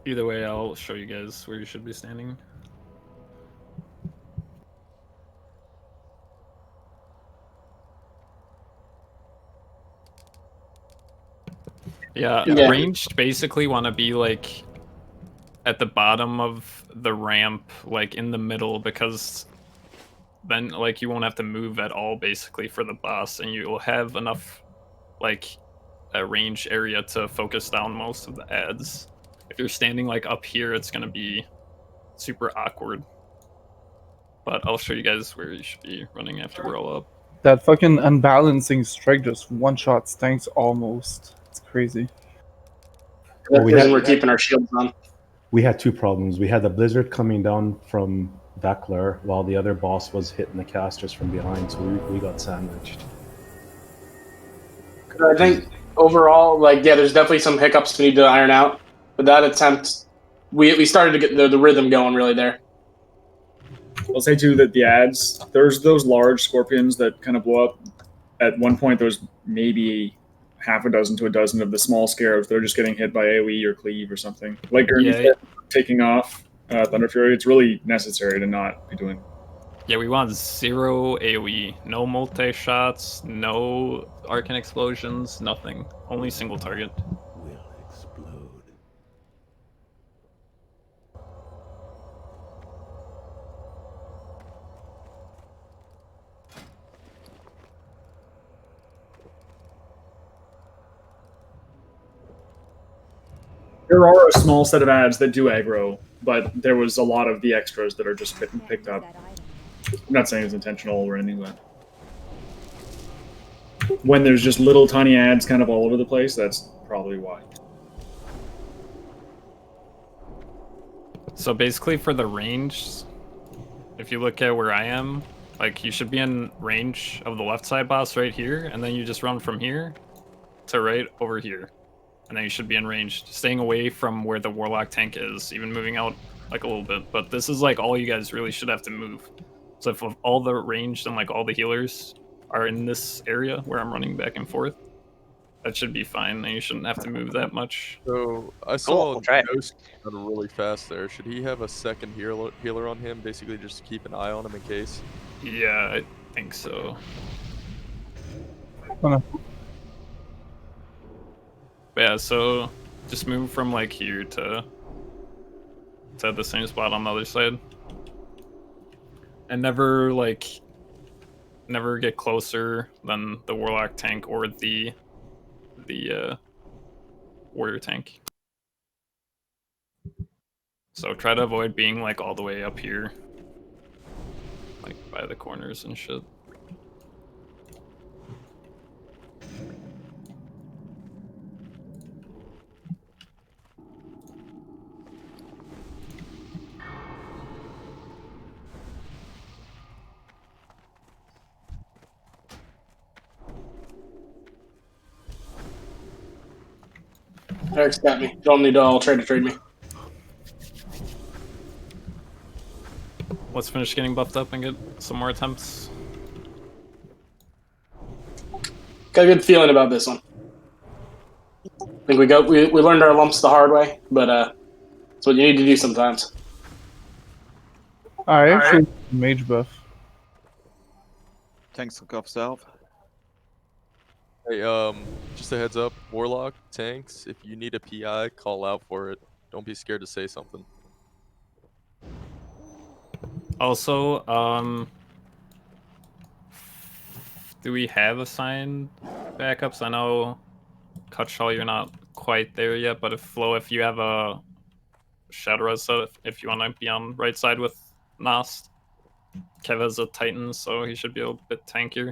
Either way, I'll show you guys where you should be standing. Yeah, ranged basically want to be like at the bottom of the ramp, like in the middle, because then like you won't have to move at all basically for the boss, and you'll have enough like a range area to focus down most of the ads. If you're standing like up here, it's gonna be super awkward. But I'll show you guys where you should be running after we're all up. That fucking unbalancing strike just one-shot tanks almost. It's crazy. Well, we're keeping our shields on. We had two problems. We had the blizzard coming down from Veklar while the other boss was hitting the casters from behind, so we got sandwiched. I think overall, like, yeah, there's definitely some hiccups we need to iron out. But that attempt, we started to get the rhythm going really there. I'll say too that the ads, there's those large scorpions that kind of blow up. At one point, there's maybe half a dozen to a dozen of the small scarabs. They're just getting hit by AoE or cleave or something. Like taking off Thunder Fury, it's really necessary to not be doing. Yeah, we want 0 AoE, no multi-shots, no Arcane Explosions, nothing. Only single target. There are a small set of ads that do aggro, but there was a lot of the extras that are just picked up. I'm not saying it's intentional or anything, but when there's just little tiny ads kind of all over the place, that's probably why. So basically for the range, if you look at where I am, like you should be in range of the left side boss right here, and then you just run from here to right over here. And then you should be in range, staying away from where the Warlock tank is, even moving out like a little bit. But this is like all you guys really should have to move. So if all the ranged and like all the healers are in this area where I'm running back and forth, that should be fine. And you shouldn't have to move that much. So I saw Ghost run really fast there. Should he have a second healer on him, basically just to keep an eye on him in case? Yeah, I think so. Yeah, so just move from like here to the same spot on the other side. And never get closer than the Warlock tank or the Warrior tank. So try to avoid being like all the way up here, like by the corners and shit. Eric's got me. Don't need to all try to trade me. Let's finish getting buffed up and get some more attempts. Got a good feeling about this one. I think we learned our lumps the hard way, but it's what you need to do sometimes. I actually mage buff. Tanks look off south. Hey, just a heads up, Warlock, tanks, if you need a PI, call out for it. Don't be scared to say something. Also, do we have assigned backups? I know, Kutchall, you're not quite there yet, but if you have a Shadow Res set, if you want to be on right side with Nost, Kev has a Titan, so he should be a bit tankier.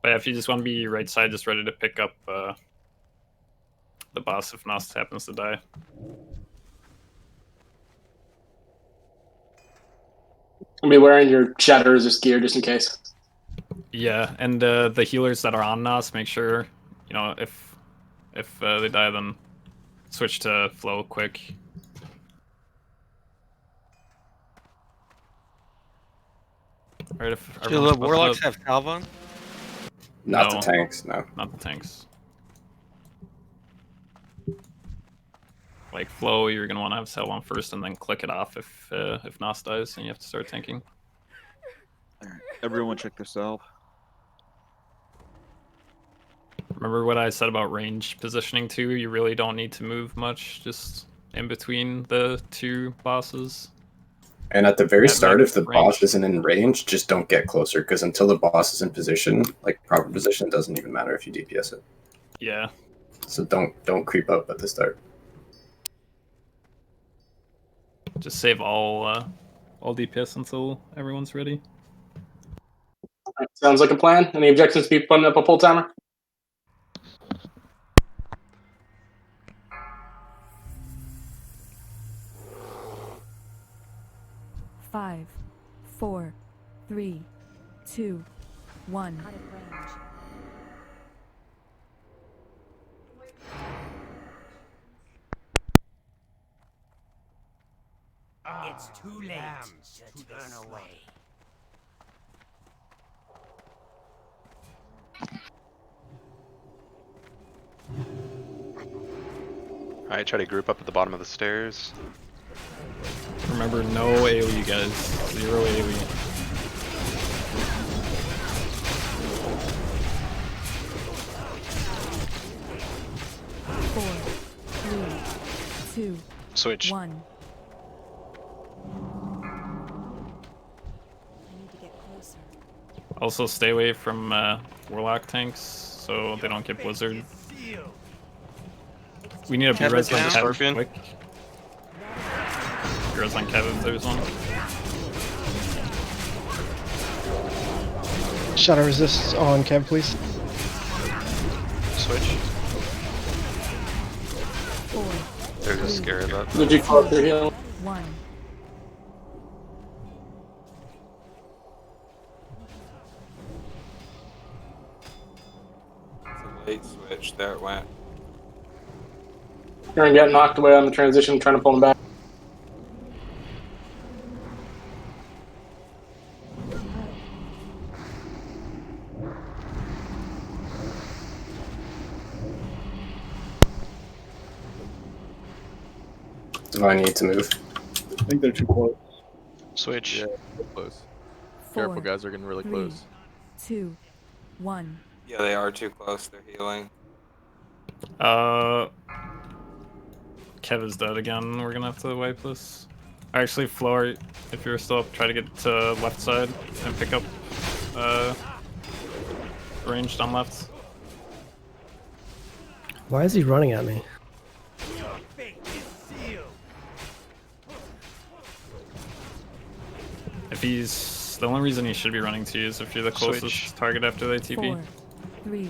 But yeah, if you just want to be right side, just ready to pick up the boss if Nost happens to die. I'll be wearing your Shadow Resist gear just in case. Yeah, and the healers that are on Nost, make sure, you know, if they die, then switch to flow quick. Alright, if Do the warlocks have Calvon? Not the tanks, no. Not the tanks. Like flow, you're gonna want to have Cell on first, and then click it off if Nost dies, and you have to start tanking. Everyone check their cell. Remember what I said about range positioning too? You really don't need to move much, just in between the two bosses. And at the very At start, if the range. boss isn't in range, just don't get closer, because until the boss is in position, like proper position, it doesn't even matter if you DPS it. Yeah. So don't creep up at the start. Just save all DPS until everyone's ready. Sounds like a plan. Any objections to be putting up a pull timer? Five, 4, 3, 2, 1. Out of range. It's too late to turn away. Alright, try to group up at the bottom of the stairs. Remember, no AoE, guys. 0 AoE. Four, 3, 2, Switch. 1. Also, stay away from Warlock tanks, so they don't get Blizzard. We need a Kevin's B-res on down. Kev Scorpion. quick. B-res on Kev if there's one. Shadow Resist on Kev, please. Switch. 4, There's a scarab up. Did you call up your heal? 1. Late switch. There it went. You're gonna get knocked away on the transition, trying to pull him back. Do I need to move? I think they're too close. Switch. Yeah, they're close. 4, Careful, guys. They're getting really 3, close. 2, 1. Yeah, they are too close. They're healing. Kev is dead again. We're gonna have to wipe this. Actually, Floor, if you're still up, try to get to left side and pick up ranged on left. Why is he running at me? If he's the only reason he should be running to you is if you're the closest Switch. target after they TP. 4, 3,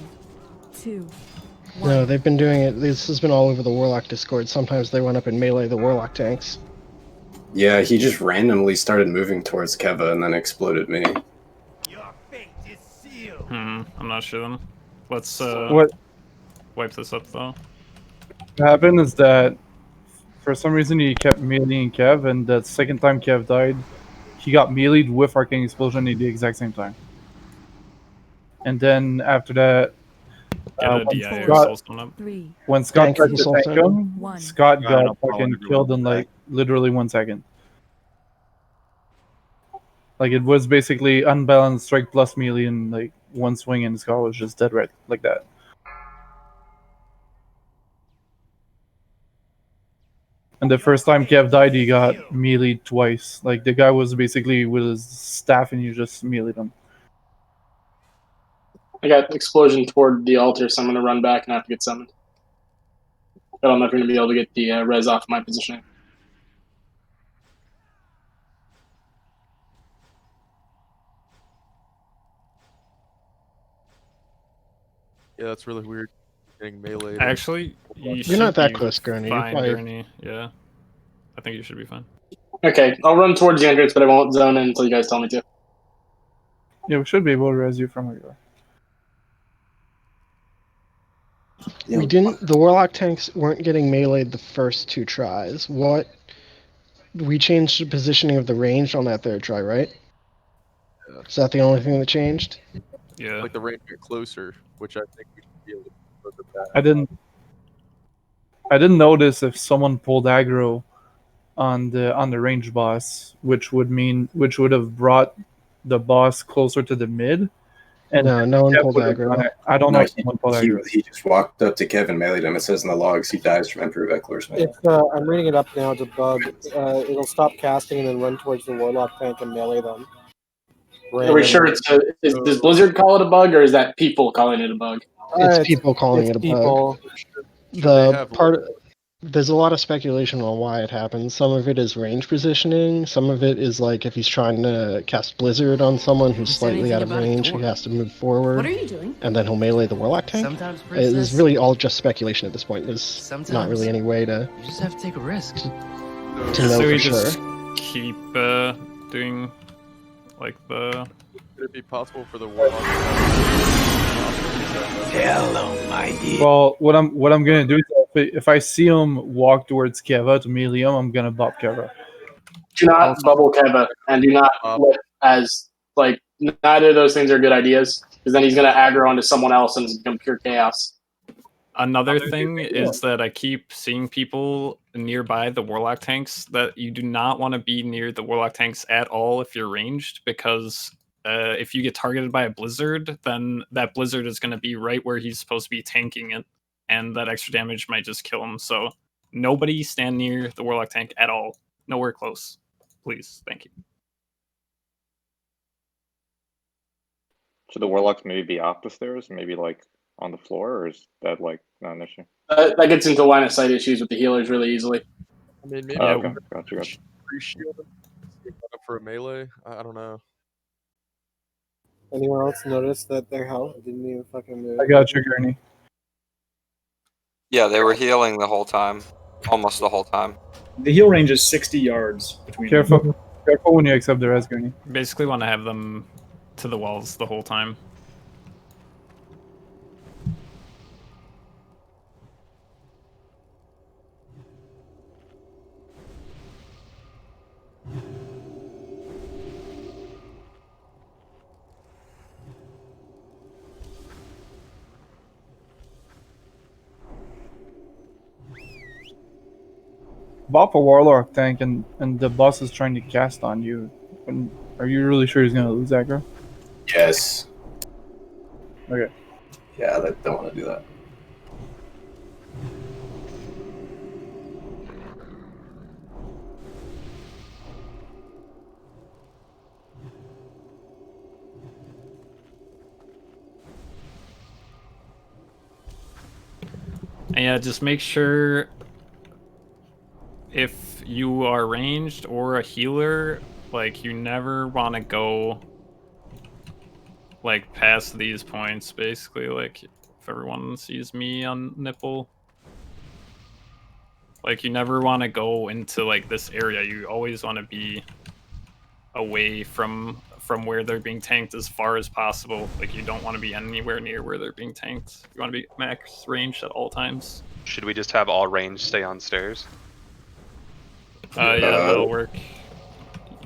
2, 1. No, they've been doing it. This has been all over the Warlock Discord. Sometimes they run up and melee the Warlock tanks. Yeah, he just randomly started moving towards Keva and then exploded me. I'm not sure then. Let's What wipe this up though. happened is that for some reason he kept meleeing Kev, and the second time Kev died, he got meleeed with Arcane Explosion at the exact same time. And then after that, Get a when DI or Scott- Soulstone up. 3, when Scott Tank tried and to Soul tank Stone. him, 1. Scott Yeah, I got don't follow fucking everyone killed in back. like literally 1 second. Like it was basically unbalanced strike plus melee and like one swing and Scott was just dead right like that. And the first time Kev died, he got meleeed twice. Like the guy was basically with his staff and you just meleeed him. I got explosion toward the altar, so I'm gonna run back and have to get summoned. I don't know if you're going to be able to get the res off my positioning. Yeah, that's really weird. Getting melee. Actually, You're not that close, Gurney. You're Fine, probably- Gurney. Yeah, I think you should be fine. Okay, I'll run towards the entrance, but I won't zone in until you guys tell me to. Yeah, we should be able to res you from where you are. We didn't. The warlock tanks weren't getting meleeed the first 2 tries. What? We changed the positioning of the range on that 3rd try, right? Is that the only thing that changed? Yeah. Like the range get closer, which I think we should be able to look at that. I didn't notice if someone pulled aggro on the range boss, which would have brought the boss closer to the mid. And No one Kev pulled would have aggro. done it. I don't know if someone pulled aggro. He just walked up to Kevin, meleeed him. It says in the logs he dies from Emperor Veklar's melee. If I'm reading it up now, it's a bug. It'll stop casting and then run towards the warlock tank and melee them. Are we sure does Blizzard call it a bug, or is that people calling it a bug? It's people calling it a bug. There's a lot of speculation on why it happens. Some of it is range positioning. Some of it is like if he's trying to cast Blizzard on someone who's slightly out of range, he has to move forward. What are you doing? And then he'll melee the warlock tank. Sometimes, It's Princess, really all just speculation at this point. There's Sometimes not really any way to you just have to take a risk. know So for we sure. just keep doing like the. Could it be possible for the warlock? Hello, my dear. Well, what I'm gonna do is if I see him walk towards Keva to melee him, I'm gonna bop Keva. Do not bubble Keva, and do not flip as like neither of those things are good ideas, because then he's going to aggro onto someone else and it's become pure chaos. Another thing is that I keep seeing people nearby the warlock tanks that you do not want to be near the warlock tanks at all if you're ranged, because if you get targeted by a blizzard, then that blizzard is going to be right where he's supposed to be tanking it, and that extra damage might just kill him. So nobody stand near the warlock tank at all. Nowhere close. Please. Thank you. Should the warlocks maybe be off the stairs, maybe like on the floor, or is that like not an issue? That gets into line of sight issues with the healers really easily. I mean, maybe Okay, gotcha. pre-shield up for a melee. I don't know. Anyone else notice that their health didn't even fucking move? I got you, Gurney. Yeah, they were healing the whole time. Almost the whole time. The heal range is 60 yards between them. Careful when you accept the res, Gurney. Basically want to have them to the walls the whole time. Bop a warlock tank and the boss is trying to cast on you. Are you really sure he's gonna lose aggro? Yes. Okay. Yeah, I don't want to do that. And yeah, just make sure if you are ranged or a healer, like you never want to go like past these points, basically. Like if everyone sees me on nipple, like you never want to go into like this area. You always want to be away from where they're being tanked as far as possible. Like you don't want to be anywhere near where they're being tanked. You want to be max range at all times. Should we just have all range stay on stairs? Yeah, that'll work.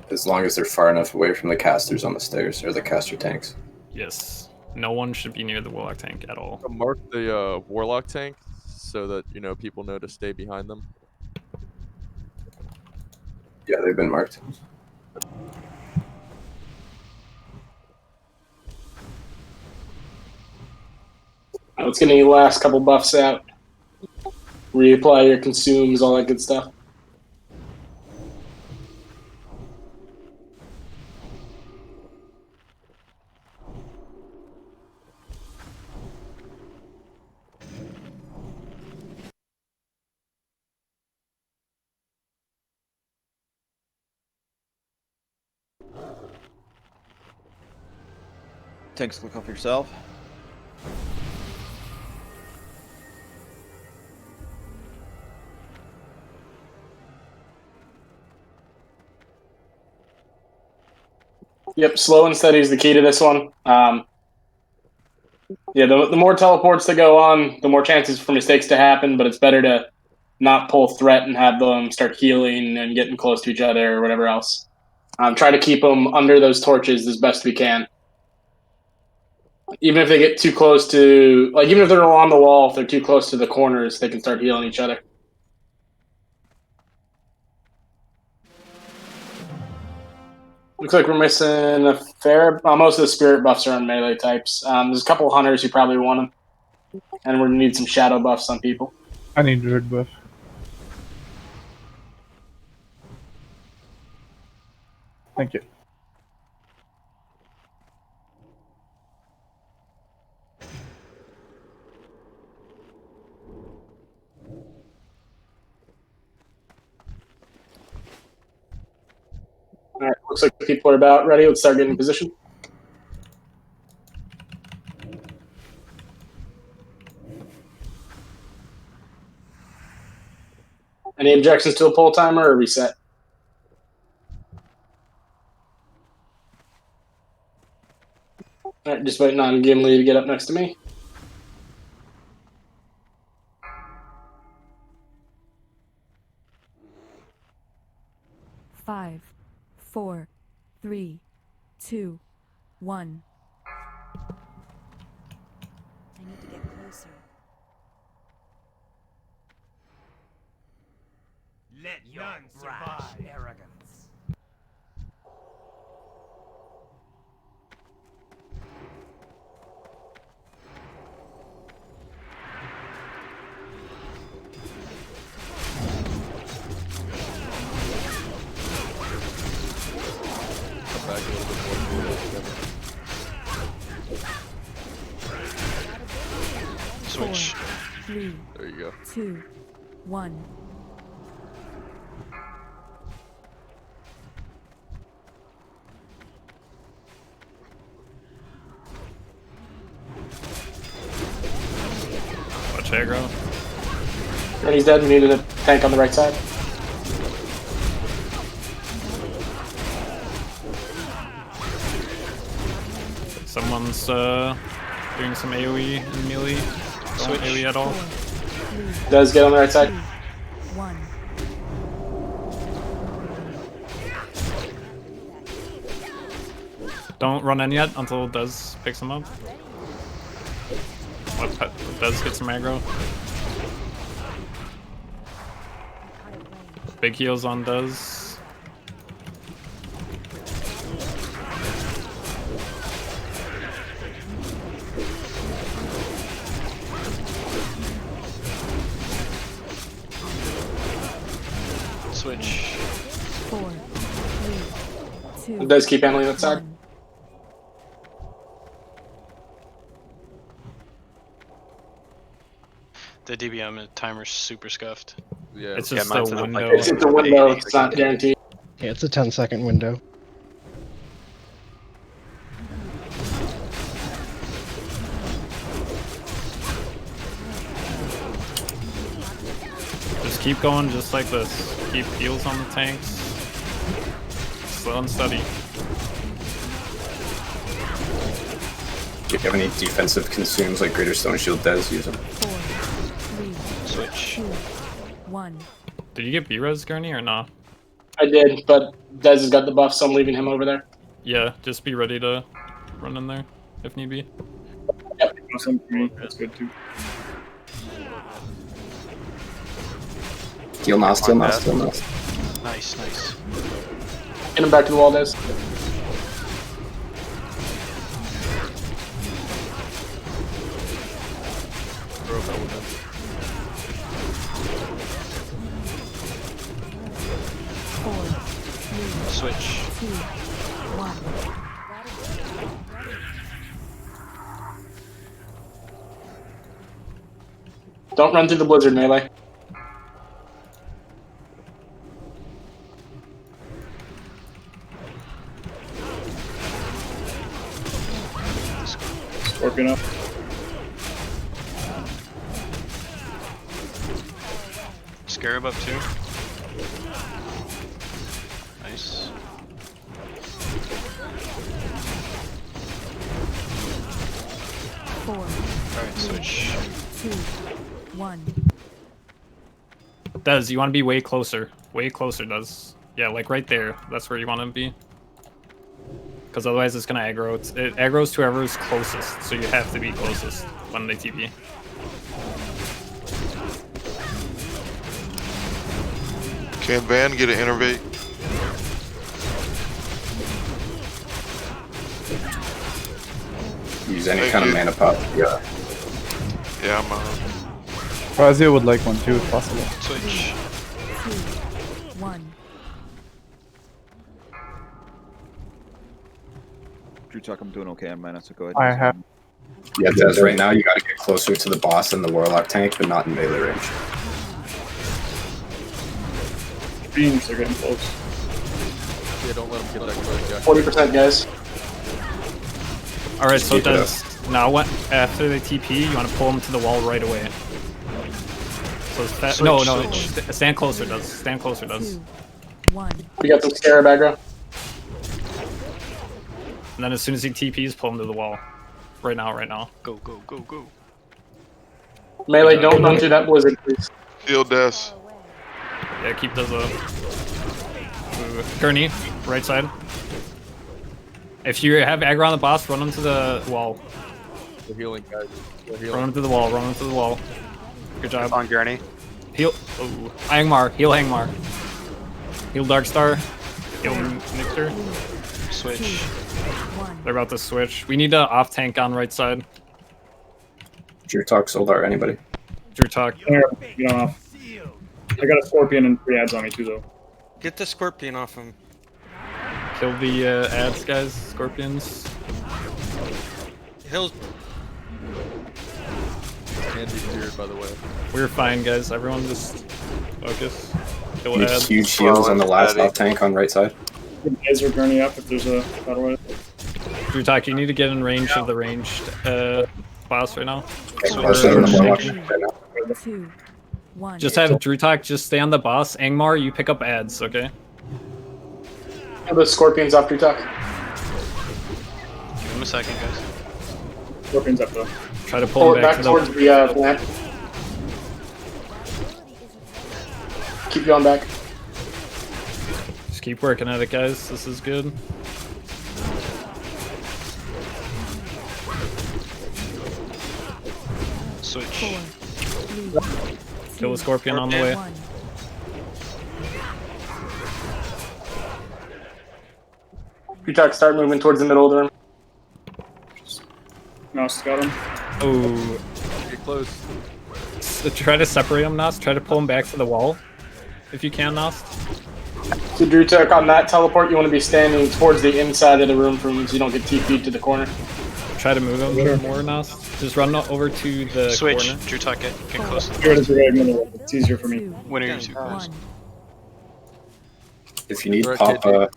As long as they're far enough away from the casters on the stairs, or the caster tanks. Yes. No one should be near the warlock tank at all. Mark the warlock tank so that people know to stay behind them. Yeah, they've been marked. Let's get any last couple buffs out. Reapply your consumes, all that good stuff. Tanks, look off yourself. Yep, slow and steady is the key to this one. Yeah, the more teleports that go on, the more chances for mistakes to happen, but it's better to not pull threat and have them start healing and getting close to each other or whatever else. Try to keep them under those torches as best we can. Even if they get too close to, like, even if they're on the wall, if they're too close to the corners, they can start healing each other. Looks like we're missing a fair. Most of the spirit buffs are on melee types. There's a couple of hunters who probably want them, and we're gonna need some shadow buffs on people. I need druid buff. Thank you. All right, looks like people are about ready. Let's start getting in position. Any objections to a pull timer or reset? All right, just waiting on Gimli to get up next to me. Five, 4, 3, 2, 1. I need to get closer. Let none survive arrogance. Come back a little bit more together. Switch. 4, 3, There you go. 2, 1. Watch aggro. And he's dead. We needed a tank on the right side. Someone's doing some AoE and melee. Don't Switch. AoE at all. Does get on the right side. 1. Don't run in yet until Dez picks him up. Let Dez get some aggro. Big heals on Dez. Switch. 4, 3, 2. It does keep handling that side. 1. The DBM timer's super scuffed. Yeah, It's Yeah, just mine's a set up like window. It's a window. It's not guaranteed. Yeah, it's a 10-second window. Just keep going just like this. Keep heals on the tanks. Slow and steady. Do you have any defensive consumes like Greater Stone Shield does? Use them. 4, 3, Switch. 2, 1. Did you get B-Res, Gurney, or not? I did, but Dez has got the buff, so I'm leaving him over there. Yeah, just be ready to run in there if need be. Awesome. That's good too. Steal now, steal now, steal now. Nice, nice. Get him back to the wall, Dez. Throw up element. Switch. 2, 1. Don't run through the blizzard melee. Scorpion up. Scarab up too. Nice. Four, Alright, switch. 2, 1. Does you want to be way closer? Way closer, does. Yeah, like right there. That's where you want to be. Because otherwise it's gonna aggro. It aggroes to whoever's closest, so you have to be closest when they TP. Can Van get an innervate? Use any Thank kind you. of mana pot. Yeah. Yeah, I'm Razia would like one too, if possible. Switch. 2, 1. Drew Tuck, I'm doing okay on mana, so go ahead. I have. Yeah, Des, right now you gotta get closer to the boss and the Warlock tank, but not in melee range. Beams are getting close. Yeah, don't let them get that close, Jack. 40%, guys. All right, so keep it does now what? After they TP, you want to pull them to the wall right away. So it's no, stand closer. Does stand closer? Does. 2, 1. We got some Scarab aggro. And then as soon as he TPs, pull him to the wall. Right now, right now. Go, go, go, go. Melee, don't run through that blizzard, please. Field Des. Yeah, keep those up. Gurney, right side. If you have aggro on the boss, run him to the wall. They're healing, guys. They're healing. Run him to the wall. Run him to the wall. Good job. On Gurney. Heal. Oh, Angmar. Heal Angmar. Heal Darkstar. Heal Nixter. Switch. They're about to switch. We need a off tank on right side. Drew Talk, Soldar, anybody? Drew Talk. Get off. I got a Scorpion and 3 ads on me too, though. Get the Scorpion off him. Kill the ads, guys. Scorpions. He'll. Can be cleared, by the way. We're fine, guys. Everyone just focus. Kill Need ads. huge heals on the last off tank on right side. Laser Gurney up if there's a battle royale. Drew Talk, you need to get in range of the ranged boss right now. Closer to the Warlock right now. 2, 1. Just have Drew Talk just stay on the boss. Angmar, you pick up ads, okay? The Scorpions off your tuck. Give him a second, guys. Scorpion's up though. Try to Pull pull it him back back to towards the. the lamp. Keep going back. Just keep working at it, guys. This is good. Switch. 4, 3, Kill the Scorpion on the way. 1. Your tuck, start moving towards the middle of the room. Nos got him. Oh. Get close. Try to separate him, Nas. Try to pull him back to the wall. If you can, Nas. So Drew Tuck, on that teleport, you want to be standing towards the inside of the room so you don't get TP'd to the corner. Try to move him more, Nas. Just run over to the Switch. corner. Drew Tuck, get close to Here it the is right in the middle. It's easier for me. When are you two close? 1. If you need Right, pop, KT.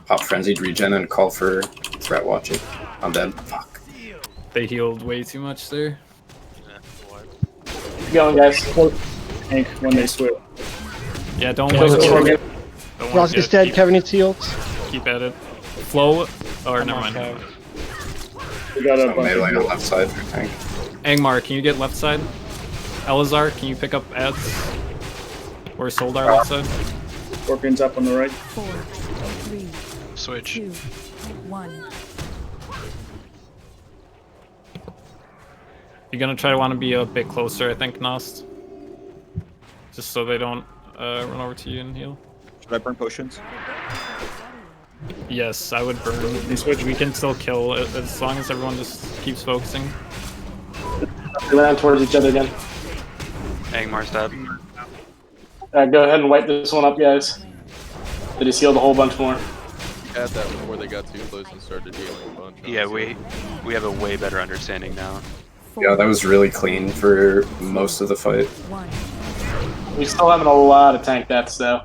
pop frenzied regen and call for threat watching. I'm dead. Fuck. They healed way too much there. Keep going, guys. Tank when they switch. Yeah, don't Kill wait. the Scorpion. Don't Ross is dead. Kevin needs heals. Keep at it. Flow. Or never mind. We got a So bunch melee of on left side for tank. Angmar, can you get left side? Elazar, can you pick up ads? Or Soldar left side? Scorpions up on the right. 4, 3, Switch. 2, 1. You're gonna try to want to be a bit closer, I think, Nost. Just so they don't run over to you and heal. Should I burn potions? Yes, I would burn. We can still kill as long as everyone just keeps focusing. We land towards each other again. Angmar's dead. Go ahead and wipe this one up, guys. They just healed a whole bunch more. Had that before they got too close and started healing a bunch. Yeah, we have a way better understanding now. Yeah, that was really clean for most of the fight. 1. We're still having a lot of tank deaths, though.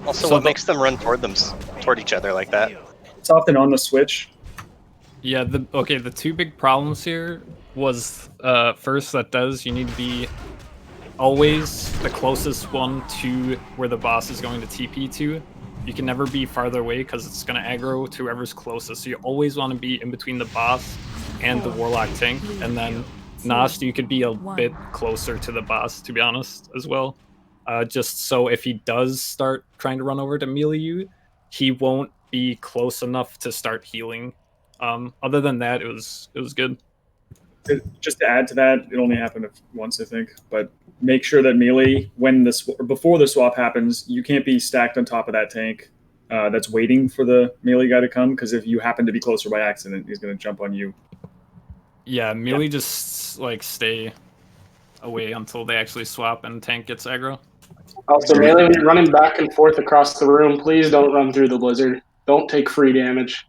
Also, what makes them run toward each other like that? It's often on the switch. Yeah, the two big problems here was first that you need to be always the closest one to where the boss is going to TP to. You can never be farther away because it's going to aggro to whoever's closest. So you always want to be in between the boss and the Warlock tank. And then Nost, you could be a bit closer to the boss, to be honest, as well. Just so if he does start trying to run over to melee you, he won't be close enough to start healing. Other than that, it was good. Just to add to that, it only happened once, I think. But make sure that melee, before the swap happens, you can't be stacked on top of that tank that's waiting for the melee guy to come. Because if you happen to be closer by accident, he's going to jump on you. Yeah, melee just like stay away until they actually swap and tank gets aggro. Also, melee, when you're running back and forth across the room, please don't run through the blizzard. Don't take free damage.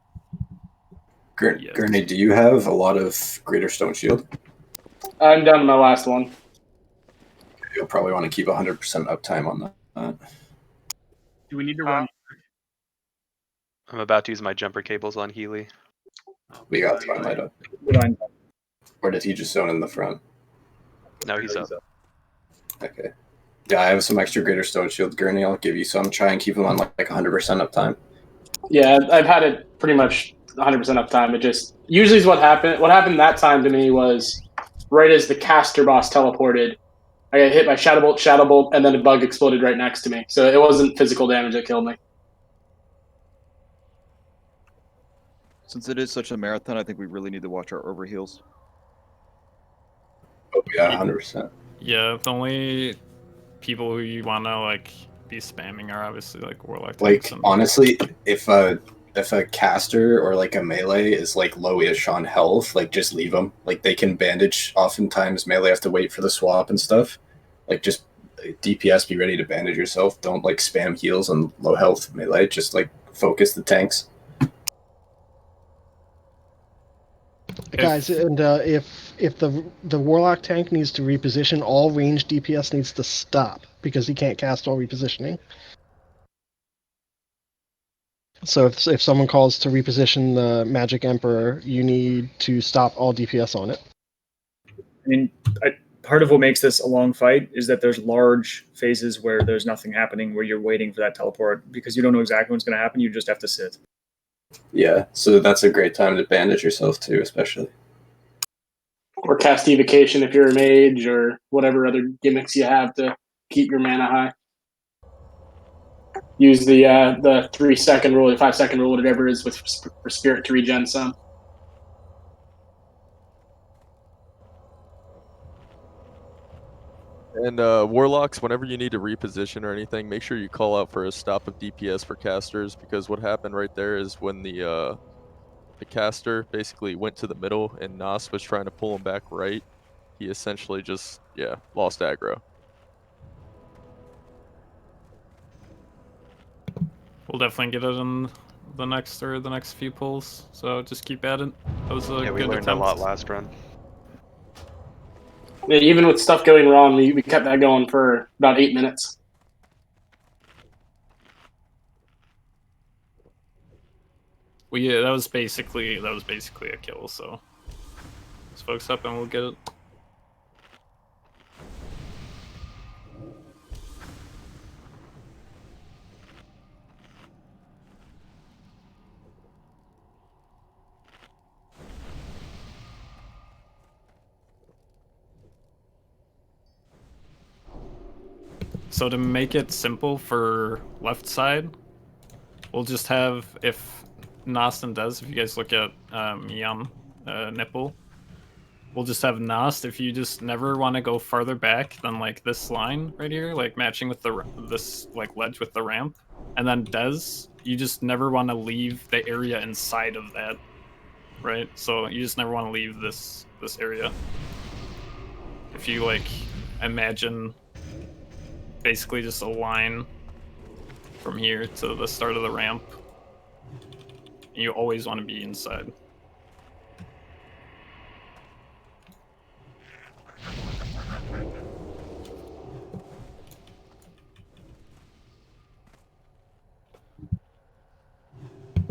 Gurney, do you have a lot of Greater Stone Shield? I'm down to my last one. You'll probably want to keep 100% uptime on that. Do we need to run? I'm about to use my jumper cables on Healy. We got Twilight up. Or did he just zone in the front? No, he's up. Okay. Yeah, I have some extra Greater Stone Shield, Gurney. I'll give you some. Try and keep them on like 100% uptime. Yeah, I've had it pretty much 100% uptime. It just usually is what happened. What happened that time to me was right as the caster boss teleported, I got hit by Shadow Bolt, and then a bug exploded right next to me. So it wasn't physical damage that killed me. Since it is such a marathon, I think we really need to watch our overheals. Oh yeah, 100%. Yeah, the only people who you want to like be spamming are obviously like Warlock. Like honestly, if a caster or like a melee is like low-ish on health, like just leave them. Like they can bandage. Oftentimes melee have to wait for the swap and stuff. Like just DPS, be ready to bandage yourself. Don't like spam heals on low health melee. Just like focus the tanks. Guys, and if the Warlock tank needs to reposition, all ranged DPS needs to stop because he can't cast while repositioning. So if someone calls to reposition the Magic Emperor, you need to stop all DPS on it. I mean, part of what makes this a long fight is that there's large phases where there's nothing happening, where you're waiting for that teleport because you don't know exactly what's going to happen. You just have to sit. Yeah, so that's a great time to bandage yourself too, especially. Or cast Evocation if you're a mage, or whatever other gimmicks you have to keep your mana high. Use the 3-second rule, the 5-second rule, whatever it is, for Spirit to regen some. And Warlocks, whenever you need to reposition or anything, make sure you call out for a stop of DPS for casters, because what happened right there is when the caster basically went to the middle and Nos was trying to pull him back right, he essentially just, lost aggro. We'll definitely get it in the next few pulls, so just keep at it. That was a Yeah, we good learned attempt. a lot last run. Yeah, even with stuff going wrong, we kept that going for about 8 minutes. Well, yeah, that was basically a kill. So let's focus up and we'll get it. So to make it simple for left side, we'll just have, if Nost and Dez, if you guys look at me on Nipple, we'll just have Nost if you just never want to go farther back than like this line right here, like matching with this like ledge with the ramp. And then Dez, you just never want to leave the area inside of that, right? So you just never want to leave this area. If you like imagine basically just a line from here to the start of the ramp, you always want to be inside.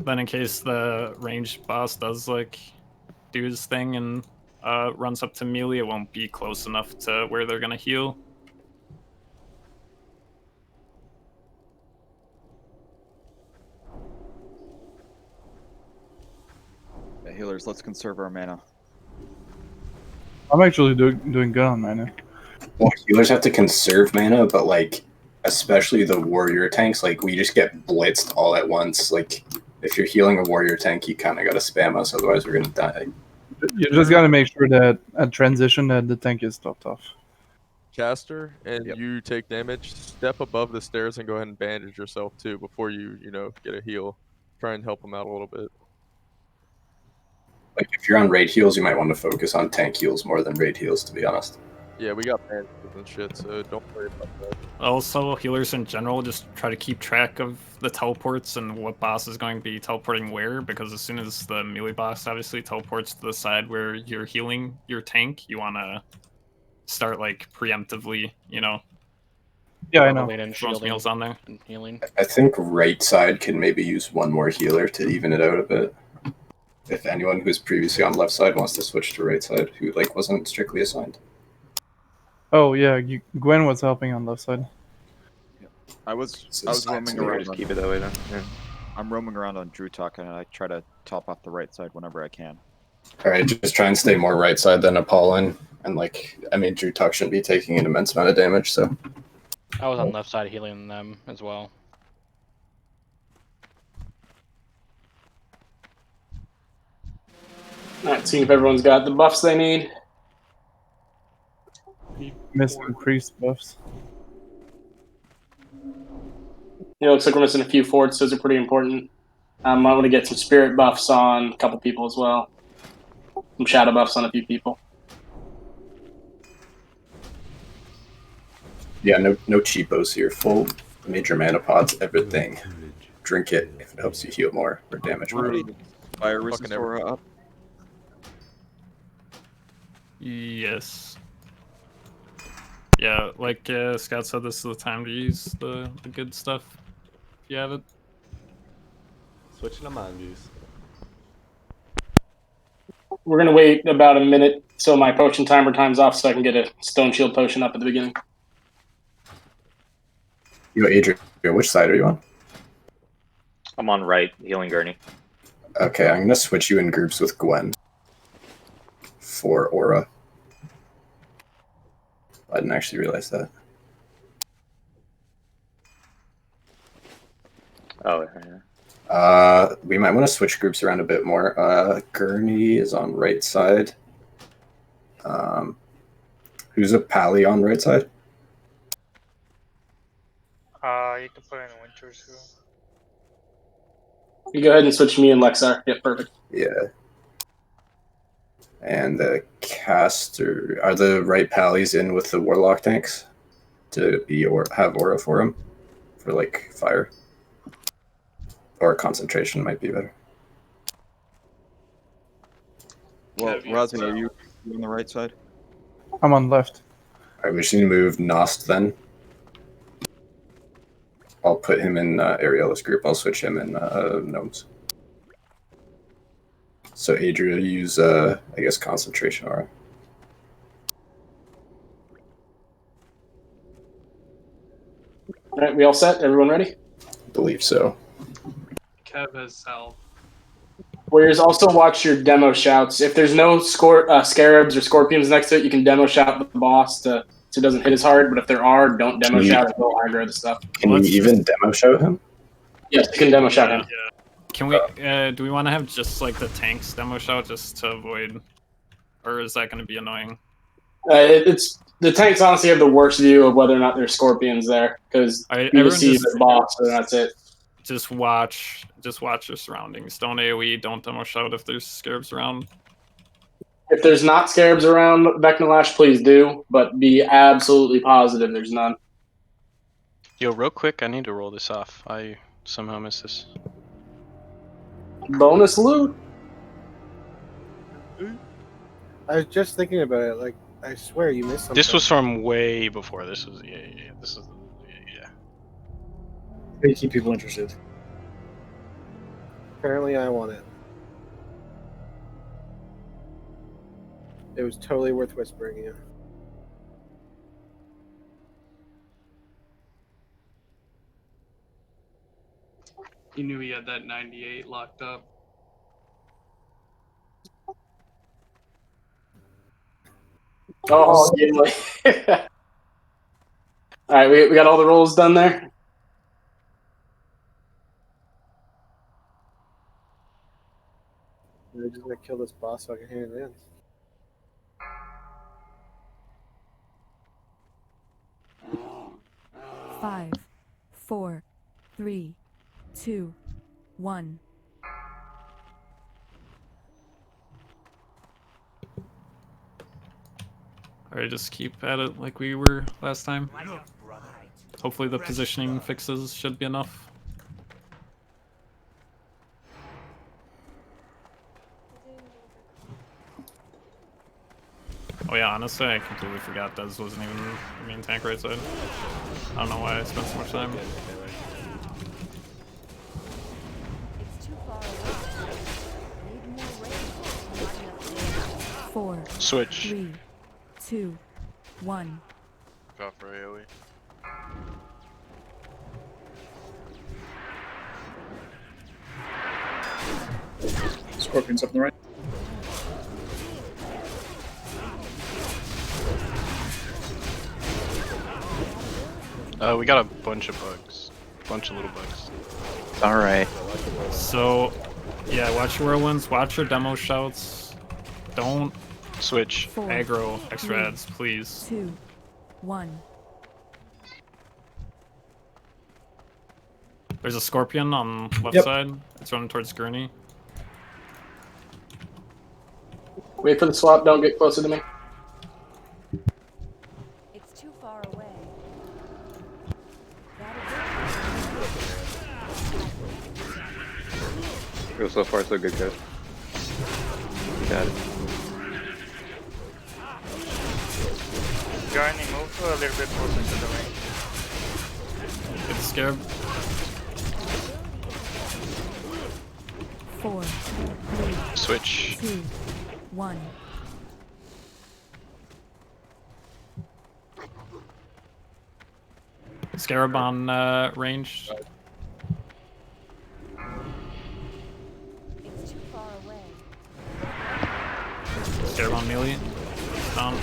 then in case the ranged boss does like do his thing and runs up to melee, it won't be close enough to where they're gonna heal. Yeah, healers, let's conserve our mana. I'm actually doing good on mana. Well, healers have to conserve mana, but like, especially the warrior tanks, like we just get blitzed all at once. Like, if you're healing a warrior tank, you kind of gotta spam us, otherwise we're gonna die. You just gotta make sure that at transition that the tank is topped off. Caster, and you take damage, step above the stairs and go ahead and bandage yourself too before you get a heal. Try and help them out a little bit. Like, if you're on raid heals, you might want to focus on tank heals more than raid heals, to be honest. Yeah, we got bandages and shit, so don't worry about that. Also, healers in general just try to keep track of the teleports and what boss is going to be teleporting where, because as soon as the melee boss obviously teleports to the side where you're healing your tank, you want to start like preemptively, Yeah, I know. Throw meals on there. And healing. I think right side can maybe use one more healer to even it out a bit. If anyone who's previously on left side wants to switch to right side, who like wasn't strictly assigned. Oh yeah, Gwen was helping on left side. I was roaming around. Just keep it that way then. Yeah. I'm roaming around on Drew Talk, and I try to top off the right side whenever I can. All right, just try and stay more right side than Apollon, and like, I mean, Drew Talk shouldn't be taking an immense amount of damage, so. I was on left side healing them as well. Alright, seeing if everyone's got the buffs they need. Missing priest buffs. Looks like we're missing a few forts, those are pretty important. I want to get some spirit buffs on a couple people as well. Some shadow buffs on a few people. Yeah, no cheapos here. Full major mana pods, everything. Drink it if it helps you heal more or damage more. Fire resist aura up. Yes. Yeah, like Scott said, this is the time to use the good stuff. If you have it. Switching to mongoose. We're going to wait about a minute so my potion timer time's off so I can get a stone shield potion up at the beginning. Yo, Adrian, which side are you on? I'm on right, healing Gurney. Okay, I'm going to switch you in groups with Gwen. For aura. I didn't actually realize that. Oh, yeah. We might want to switch groups around a bit more. Gurney is on right side. Who's a pally on right side? You can put in Winter too. You go ahead and switch me and Lexar. Yeah, perfect. Yeah. And the caster, are the right pallies in with the warlock tanks to be or have aura for them for like fire or concentration might be better. Well, Razi, are you on the right side? I'm on left. All right, we just need to move Nost then. I'll put him in Ariela's group. I'll switch him in Gnomes. So Adria, use, I guess, concentration aura. All right, we all set? Everyone ready? I believe so. Kev has help. Warriors, also watch your demo shouts. If there's no scarabs or scorpions next to it, you can demo shout with the boss so it doesn't hit as hard. But if there are, don't demo shout and go aggro the stuff. Can you even demo shout him? Yes, you can demo shout him. Yeah. Can we? Do we want to have just like the tanks demo shout just to avoid, or is that going to be annoying? It's the tanks honestly have the worst view of whether or not there's scorpions there because you see the boss and that's it. Just watch your surroundings. Don't AoE. Don't demo shout if there's scarabs around. If there's not scarabs around Vecnalash, please do, but be absolutely positive there's none. Yo, real quick, I need to roll this off. I somehow missed this. Bonus loot. I was just thinking about it. Like, I swear you missed something. This was from way before. This was This is They keep people interested. Apparently, I won it. It was totally worth whispering you. He knew he had that 98 locked up. Oh, Gimli. All right, we got all the rolls done there. We're just gonna kill this boss so I can hand it in. Five, 4, 3, 2, 1. Alright, just keep at it like we were last time. Hopefully the positioning fixes should be enough. Oh yeah, honestly, I completely forgot Dez wasn't even the main tank right side. I don't know why I spent so much time. Four, Switch. 3, 2, 1. Go for AoE. Scorpion's up on the right. We got a bunch of bugs. Bunch of little bugs. Alright. So, yeah, watch your whirlwinds, watch your demo shouts. Don't switch aggro extra ads, please. 2, 1. There's a scorpion on left Yep. side. It's running towards Gurney. Wait for the swap. Don't get closer to me. It's too far away. So far, so good, guys. Got it. Garni, move a little bit closer to the range. Get scared. 4, 3, Switch. 2, 1. Scarab on range. It's too far away. Scarab on melee. Down.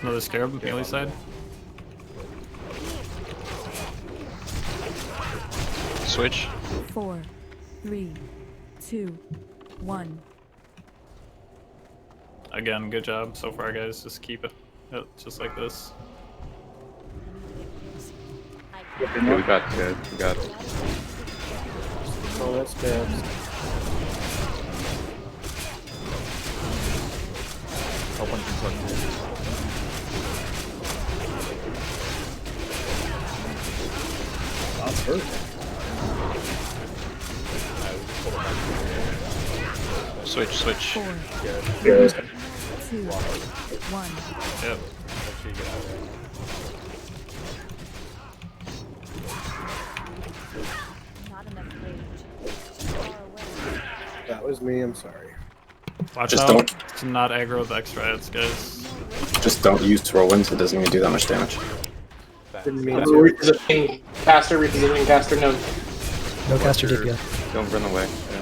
Another scarab, melee side. Switch. 4, 3, 2, 1. Again, good job so far, guys. Just keep it just like this. Yeah, we got it, guys. We got it. Oh, that's good. Help on construction. That's hurt. Switch, switch. 4, Yeah. 2, 1. Yep. Not enough rage. Too far away. That was me. I'm sorry. Watch Just out don't- to not aggro the extra ads, guys. Just don't use whirlwinds. It doesn't even do that much damage. Didn't mean to. Repositioning caster, repositioning caster. No. No caster DPS. Don't run away. Yeah.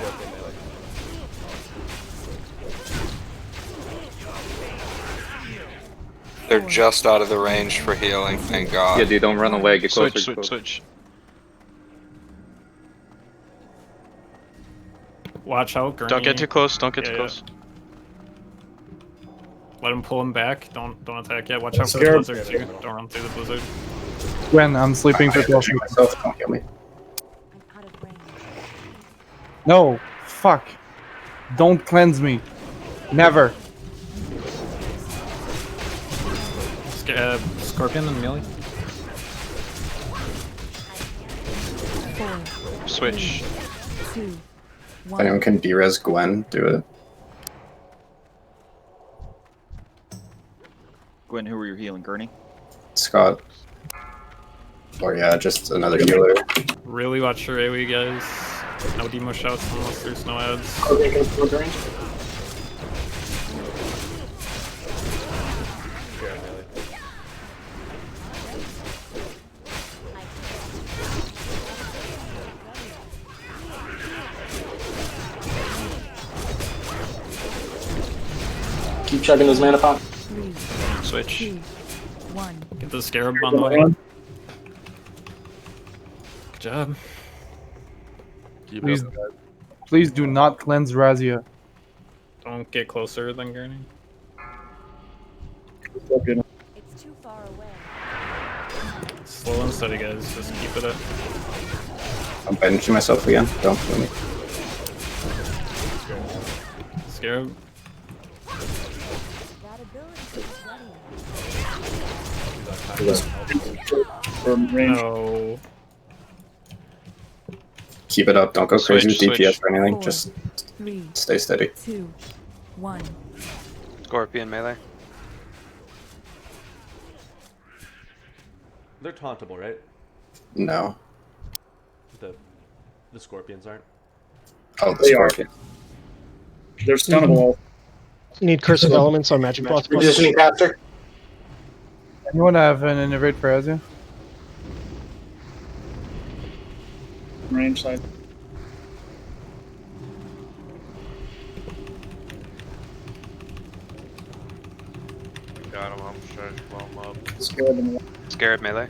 They're just out of the range for healing, thank God. Yeah, dude, don't run away. Get closer. Switch, get switch, closer. switch. Watch out, Gurney. Don't get too close, don't get Yeah, too yeah. close. Let him pull him back. Don't attack yet. Watch out for the Scared. blizzard too. Don't run through the blizzard. Gwen, I'm sleeping for 12 Shoot minutes. myself. Don't kill me. No, fuck. Don't cleanse me. Never. Scorpion and melee. 4, Switch. 2, If anyone can B-res Gwen, do it. Gwen, who are you healing? Gurney? Scott. Or yeah, just another healer. Really watch your AoE, guys. No demo shouts unless there's no ads. Keep chugging those mana pot. Switch. Get the scarab on the way. Good job. Please, please do not cleanse Razia. Don't get closer than Gurney. It's too far away. Slow and steady, guys. Just keep it up. I'm benching myself again. Don't kill me. Scarab. No. Keep it up. Don't go crazy with Switch, DPS switch. or anything. 4, Just 3, stay steady. 2, 1. Scorpion melee. They're tauntable, right? No. The scorpions aren't. Oh, the They are. scorpion. They're stunnable. Need curse of elements on magic boss. Positioning caster. Anyone have an innervate for Razia? Range side. Got him. I'm trying to blow him up. Scarab in the Scarab melee.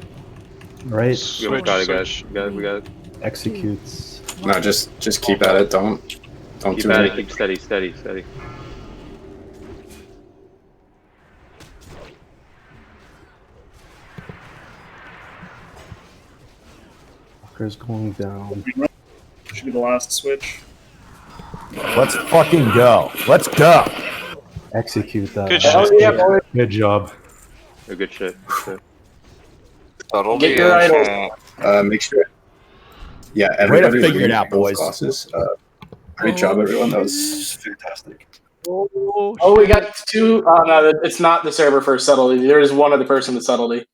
Right. Switch, we got it, switch. guys. We got it. Executes. No, just keep at it. Don't Keep do at it. anything. Keep steady, steady, steady. Fucker's going down. Should be the last switch. Let's fucking go. Let's go. Execute that. Good shit. Yeah, boy. Good job. Good shit. Get your idol. Make sure. Yeah, Way to everybody figure it read out, those boys. Bosses. Great job, everyone. That was fantastic. Oh, we got two. Oh no, it's not the server first subtlety. There is one other person with subtlety.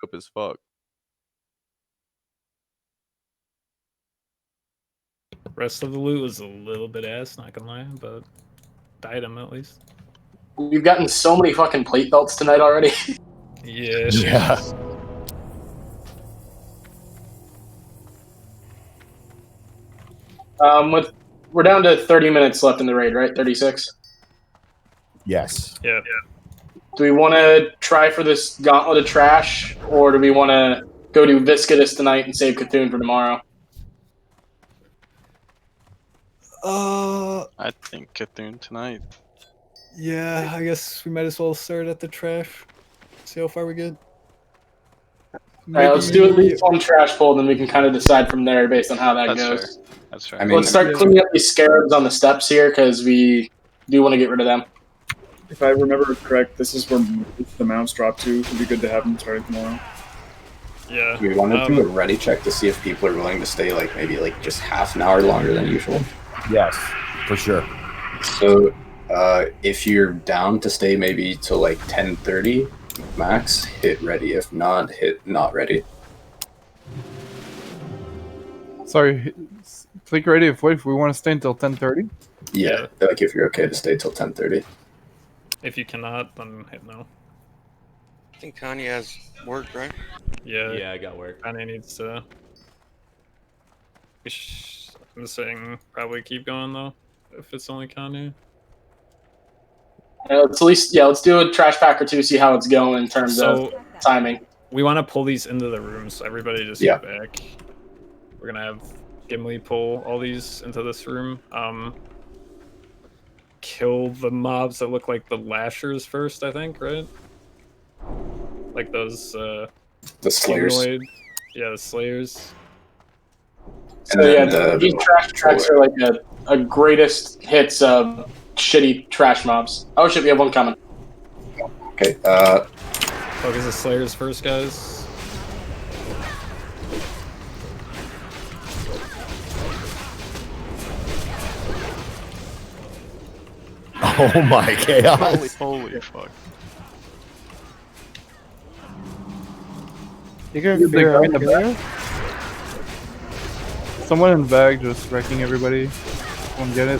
Dope as fuck. Rest of the loot was a little bit ass, not gonna lie, but died him at least. We've gotten so many fucking plate belts tonight already. Yeah. Yeah. We're down to 30 minutes left in the raid, right? 36. Yes. Yeah. Do we want to try for this gauntlet of trash, or do we want to go do Viscidus tonight and save Cthulhu for tomorrow? I think Cthulhu tonight. Yeah, I guess we might as well start at the trash. See how far we get. All right, let's do at least one trash pull, then we can kind of decide from there based on how that That's goes. fair. That's fair. I mean, Let's start cleaning up these scarabs on the steps here, because we do want to get rid of them. If I remember correct, this is where the mounts drop to. It'd be good to have them starting tomorrow. Yeah. We want to do a ready check to see if people are willing to stay like maybe like just half an hour longer than usual. Yes, for sure. So if you're down to stay maybe till like 10:30 max, hit ready. If not, hit not ready. Sorry, click ready if we want to stay until 10:30. Yeah, like if you're okay to stay till 10:30. If you cannot, then hit no. I think Kanye has work, right? Yeah. Yeah, I got work. Kanye needs to. I'm saying probably keep going though, if it's only Kanye. Let's at least, let's do a trash pack or two, see how it's going in terms of timing. We want to pull these into the rooms, so everybody just get back. We're gonna have Gimli pull all these into this room. Kill the mobs that look like the lashers first, I think, right? Like those the slayers. humanoid- Yeah, the slayers. So these trash tracks are like a greatest hits of shitty trash mobs. Oh shit, we have one coming. Okay. Focus the slayers first, guys. Oh my chaos. Holy fuck. You can Big figure guy out in the here. Someone in the bag just wrecking everybody. Won't get it.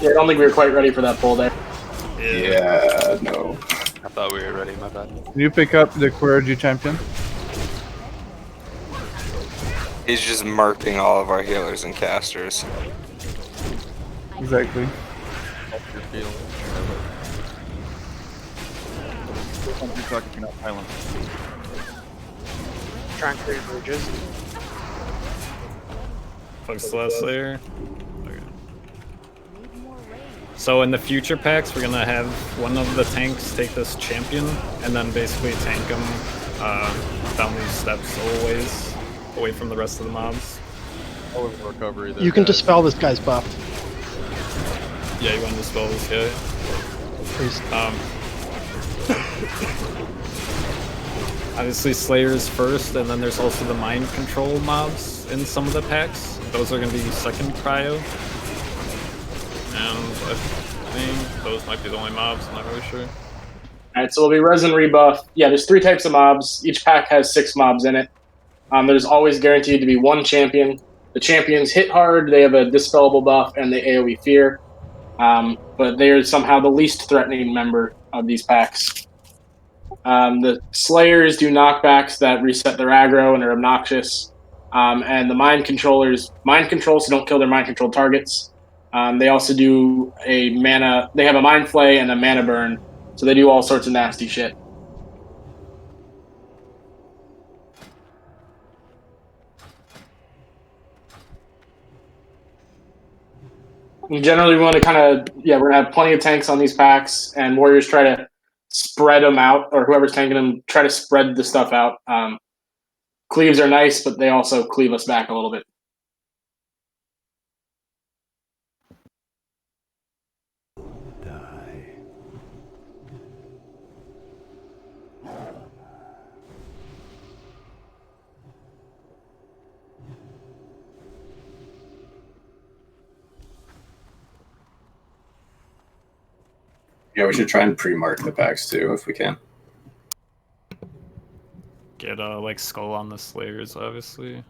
Yeah, I don't think we were quite ready for that pull there. Yeah, no. I thought we were ready, my bad. Can you pick up the Quergy champion? He's just marking all of our healers and casters. Exactly. Trying to create bridges. Focus the last layer. Okay. So in the future packs, we're gonna have one of the tanks take this champion, and then basically tank him down these steps away from the rest of the mobs. Recovery there, You can guys. dispel this guy's buff. Yeah, you want to dispel this guy? Please. Obviously Slayers first, and then there's also the mind control mobs in some of the packs. Those are going to be second prio. And I think those might be the only mobs, I'm not really sure. Alright, so it'll be resin rebuff. Yeah, there's 3 types of mobs. Each pack has 6 mobs in it. There's always guaranteed to be 1 champion. The champions hit hard, they have a dispellable buff, and they AoE fear. But they are somehow the least threatening member of these packs. The Slayers do knockbacks that reset their aggro and are obnoxious. And the mind controllers mind control, so don't kill their mind controlled targets. They also do they have a mind flay and a mana burn, so they do all sorts of nasty shit. And generally, we want to we're going to have plenty of tanks on these packs, and warriors try to spread them out, or whoever's tanking them, try to spread the stuff out. Cleaves are nice, but they also cleave us back a little bit. Yeah, we should try and pre-mark the packs too, if we can. Get like skull on the Slayers, obviously.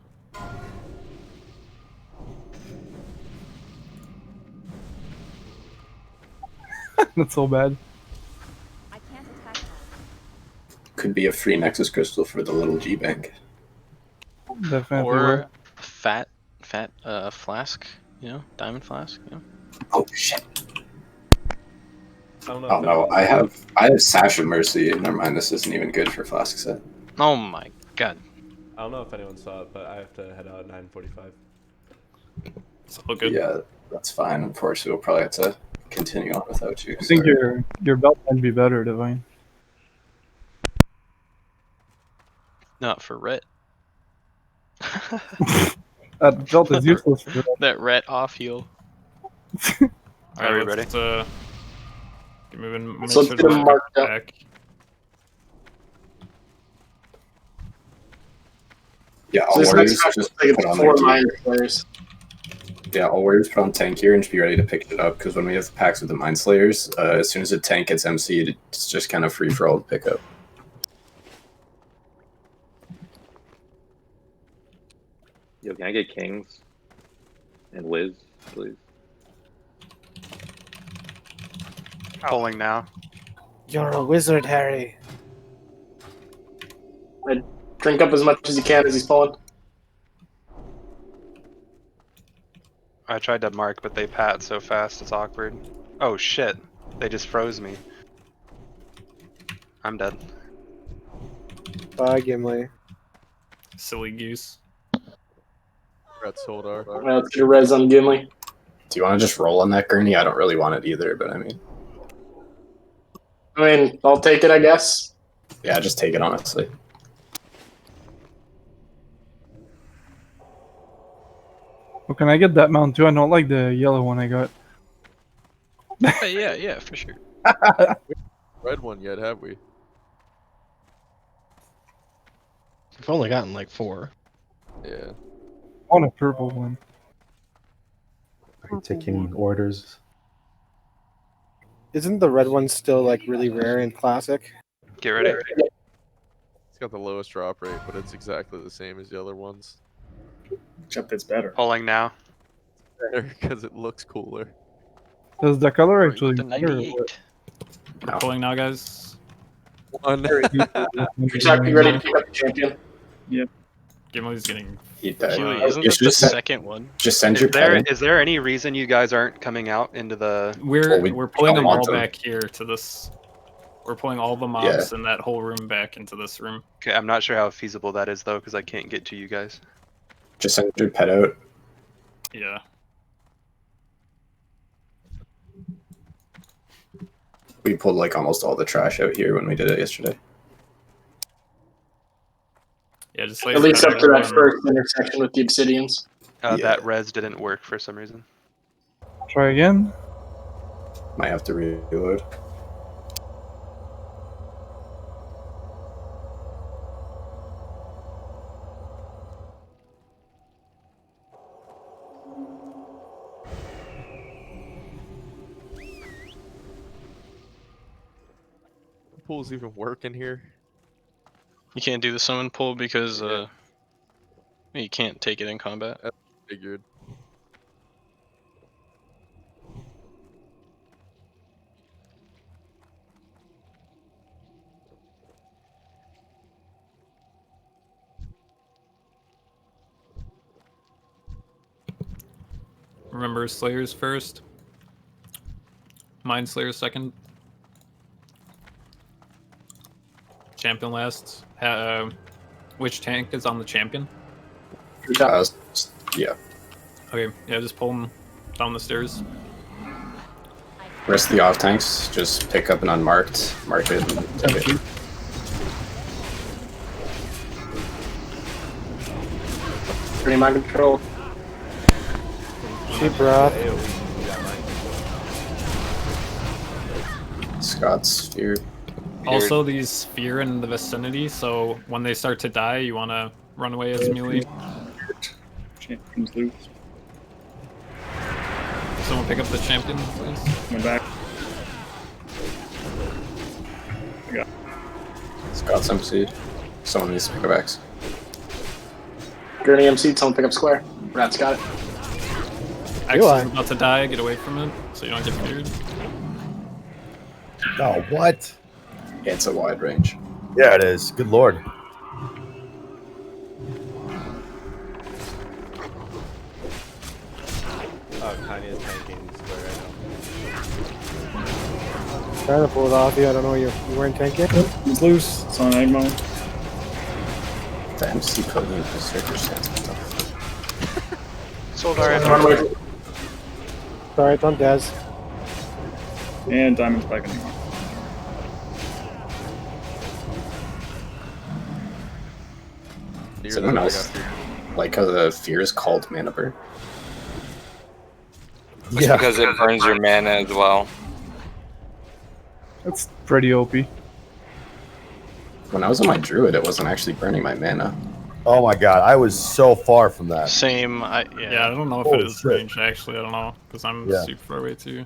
That's so bad. Could be a free Nexus Crystal for the little G Bank. Definitely. Or fat flask, diamond flask, Oh shit. I don't know. Oh no, I have Sash of Mercy. Never mind, this isn't even good for Flask set. Oh my god. I don't know if anyone saw it, but I have to head out at 9:45. It's all good. Yeah, that's fine. Unfortunately, we'll probably have to continue on without you. I think Sorry. your belt might be better, Divine. Not for Ret. That belt is useless for that. That Ret off heal. Alright, we let's get moving. Make So sure let's get them to marked up. back. Yeah, all So this warriors next match just looks like put it's on 4 their mind players. Yeah, all warriors put on tank here and just be ready to pick it up because when we have packs with the Mind Slayers, as soon as a tank gets MC'd, it's just kind of free for all to pick up. Yo, can I get Kings and Wiz, please? Pulling now. You're a wizard, Harry. Drink up as much as you can as he's pulling. I tried to mark, but they pat so fast it's awkward. Oh shit. They just froze me. I'm dead. Bye, Gimli. Silly goose. Congrats, Soldar. Well, let's get a res on Gimli. Do you want to just roll on that gurney? I don't really want it either, but I mean, I'll take it, I guess. yeah, just take it honestly. Well, can I get that mount too? I don't like the yellow one I got. Yeah, for sure. Red one yet, have we? We've only gotten like 4. Yeah. I want a purple one. Are you taking orders? Isn't the red one still like really rare in classic? Get ready. It's got the lowest drop rate, but it's exactly the same as the other ones. Except it's better. Pulling now. Better because it looks cooler. Does the color actually The matter? 98. We're pulling now, guys. One. Jack, be ready to pick up the champion. Yep. Gimli's getting. Eat that. Huey, Uh, isn't you this should the just send- second one? Just send Is your there pet in. is there any reason you guys aren't coming out into the? We're we we're pulling don't them all want them. back here to this. We're pulling all the mobs in that whole room back into this room. Okay, I'm not sure how feasible that is though, because I can't get to you guys. Just send your pet out. Yeah. We pulled like almost all the trash out here when we did it yesterday. Yeah, just At least up to that first intersection with the obsidians. That res didn't work for some reason. Try again. Might have to reload. Pool's even working here. You can't do the summon pull because you can't take it in combat. I figured. Remember Slayers first. Mind Slayers second. Champion last. Which tank is on the champion? Yeah. Okay, yeah, just pull them down the stairs. Rest of the off tanks, just pick up an unmarked, mark it, and take it. Pretty mind control. Cheap breath. Scott's fear. Also, these sphere in the vicinity, so when they start to die, you want to run away as melee. Champion's loot. Someone pick up the champion, please. My back. Scott's emptied. Someone needs to pick up X. Gurney MC, someone pick up square. Rat's got it. X is about to die, get away from it, so you don't get feared. Oh, what? Yeah, it's a wide range. Yeah, it is. Good lord. Oh, Kanye is tanking square right now. Trying to pull it off you. I don't know. You weren't tanking? It's loose. It's on Agmo. The MC podium for Circus Stance. Sold our Sorry, it's on Des. And Diamond's back in the game. Does anyone else like how the fear is called Mana Burn? It's because it burns your mana as well. That's pretty OP. When I was on my druid, it wasn't actually burning my mana. Oh my god, I was so far from that. Same. Yeah, I don't know if Holy it is shit. ranged, actually. I don't know, because I'm Yeah. super far away too.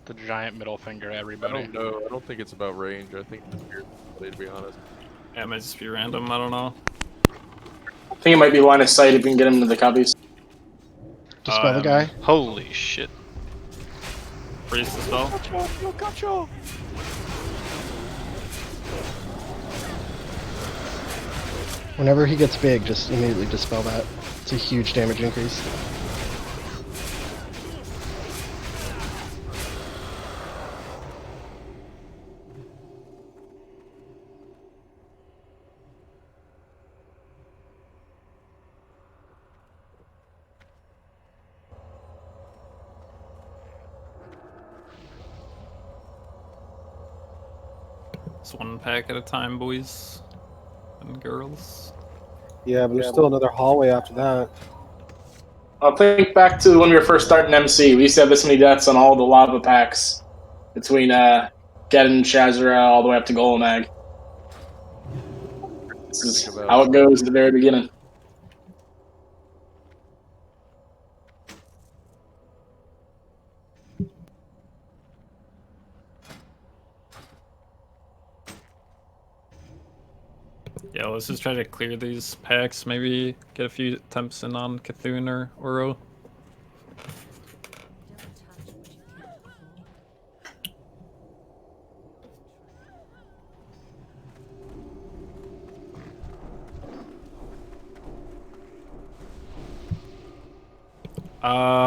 The giant middle finger, I everybody. don't know. I don't think it's about range. I think it's weird, to be honest. Yeah, it might just be random, I don't know. I think it might be line of sight if we can get him into the cubbies. Dispel the guy. Holy shit. Freeze the spell. Whenever he gets big, just immediately dispel that. It's a huge damage increase. It's one pack at a time, boys and girls. Yeah, but there's still another hallway after that. I'll think back to when we were first starting MC. We used to have this many deaths on all the lava packs between Geddon, Shazra, all the way up to Golemag. This is how it goes at the very beginning. Yeah, let's just try to clear these packs. Maybe get a few attempts in on Cthulhu or Oro.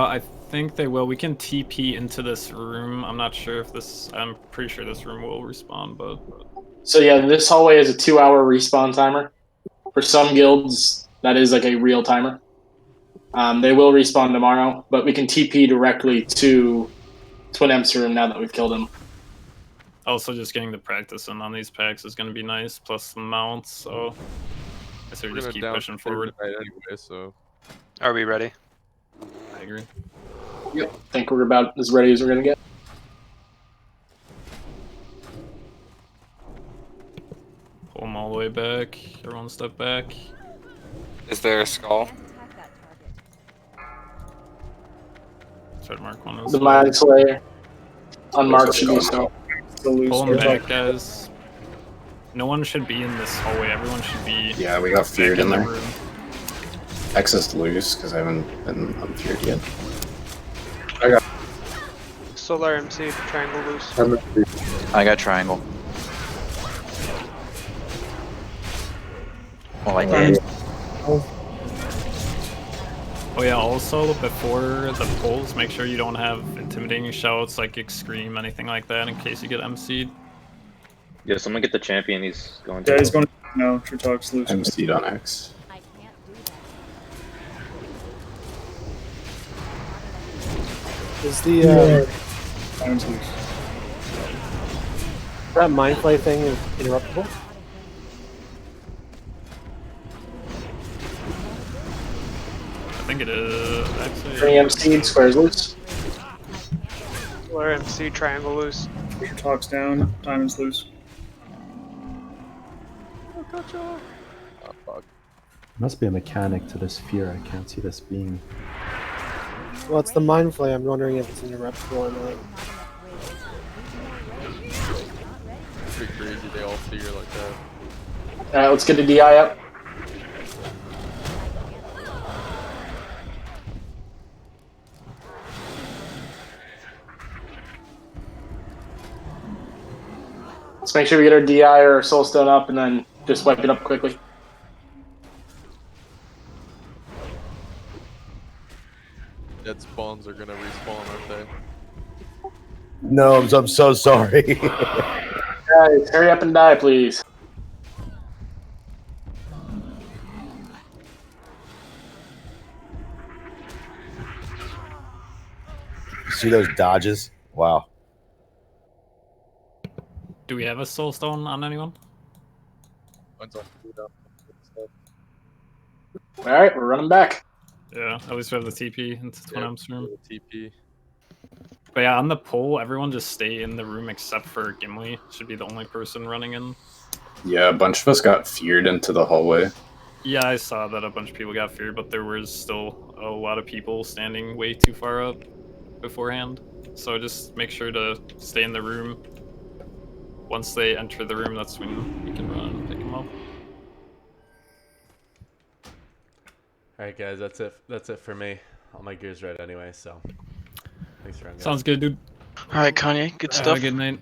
I think they will. We can TP into this room. I'm not sure if this. I'm pretty sure this room will respawn, but. So yeah, this hallway is a 2-hour respawn timer. For some guilds, that is like a real timer. They will respawn tomorrow, but we can TP directly to Twin Emp's room now that we've killed him. Also, just getting the practice in on these packs is going to be nice, plus the mounts. So I say we We're just gonna keep down pushing for forward. tonight anyway, so. Are we ready? I agree. Yep. I think we're about as ready as we're gonna get. Pull them all the way back. Everyone step back. Is there a skull? Try to mark one as The well. Mind Slayer. Unmarked should be so. Pull them back, guys. No one should be in this hallway. Everyone should be. Yeah, we got feared back in the there. room. Excess loose because I haven't been unfeared yet. I got. Solar MC, triangle loose. I got triangle. Well, I did. Oh yeah, also before the polls, make sure you don't have intimidating shouts, psychic scream, anything like that in case you get MC'd. Yeah, someone get the champion. He's going. Yeah, he's going. No, True Talk's loose. MC'd on X. Is the Time's loose. that mind flay thing is interruptible? I think it is actually. Free MC, squares loose. Solar MC, triangle loose. True Talk's down. Diamond's loose. Must be a mechanic to this fear. I can't see this being. Well, it's the mind flay. I'm wondering if it's interruptible or not. Pretty crazy they all figure like that. Alright, let's get the DI up. Let's make sure we get our DI or our Soulstone up and then just wipe it up quickly. Dead spawns are gonna respawn, aren't they? No, I'm so sorry. Guys, hurry up and die, please. See those dodges? Wow. Do we have a soulstone on anyone? Alright, we're running back. Yeah, at least we have the TP into Twin Emp's room. TP. But yeah, on the poll, everyone just stay in the room except for Gimli. Should be the only person running in. Yeah, a bunch of us got feared into the hallway. Yeah, I saw that a bunch of people got feared, but there was still a lot of people standing way too far up beforehand. So just make sure to stay in the room. Once they enter the room, that's when you can run and pick them up. Alright guys, that's it for me. All my gear's red anyway, so thanks for running. Sounds good, dude. Alright, Kanye, good stuff. Have a good night.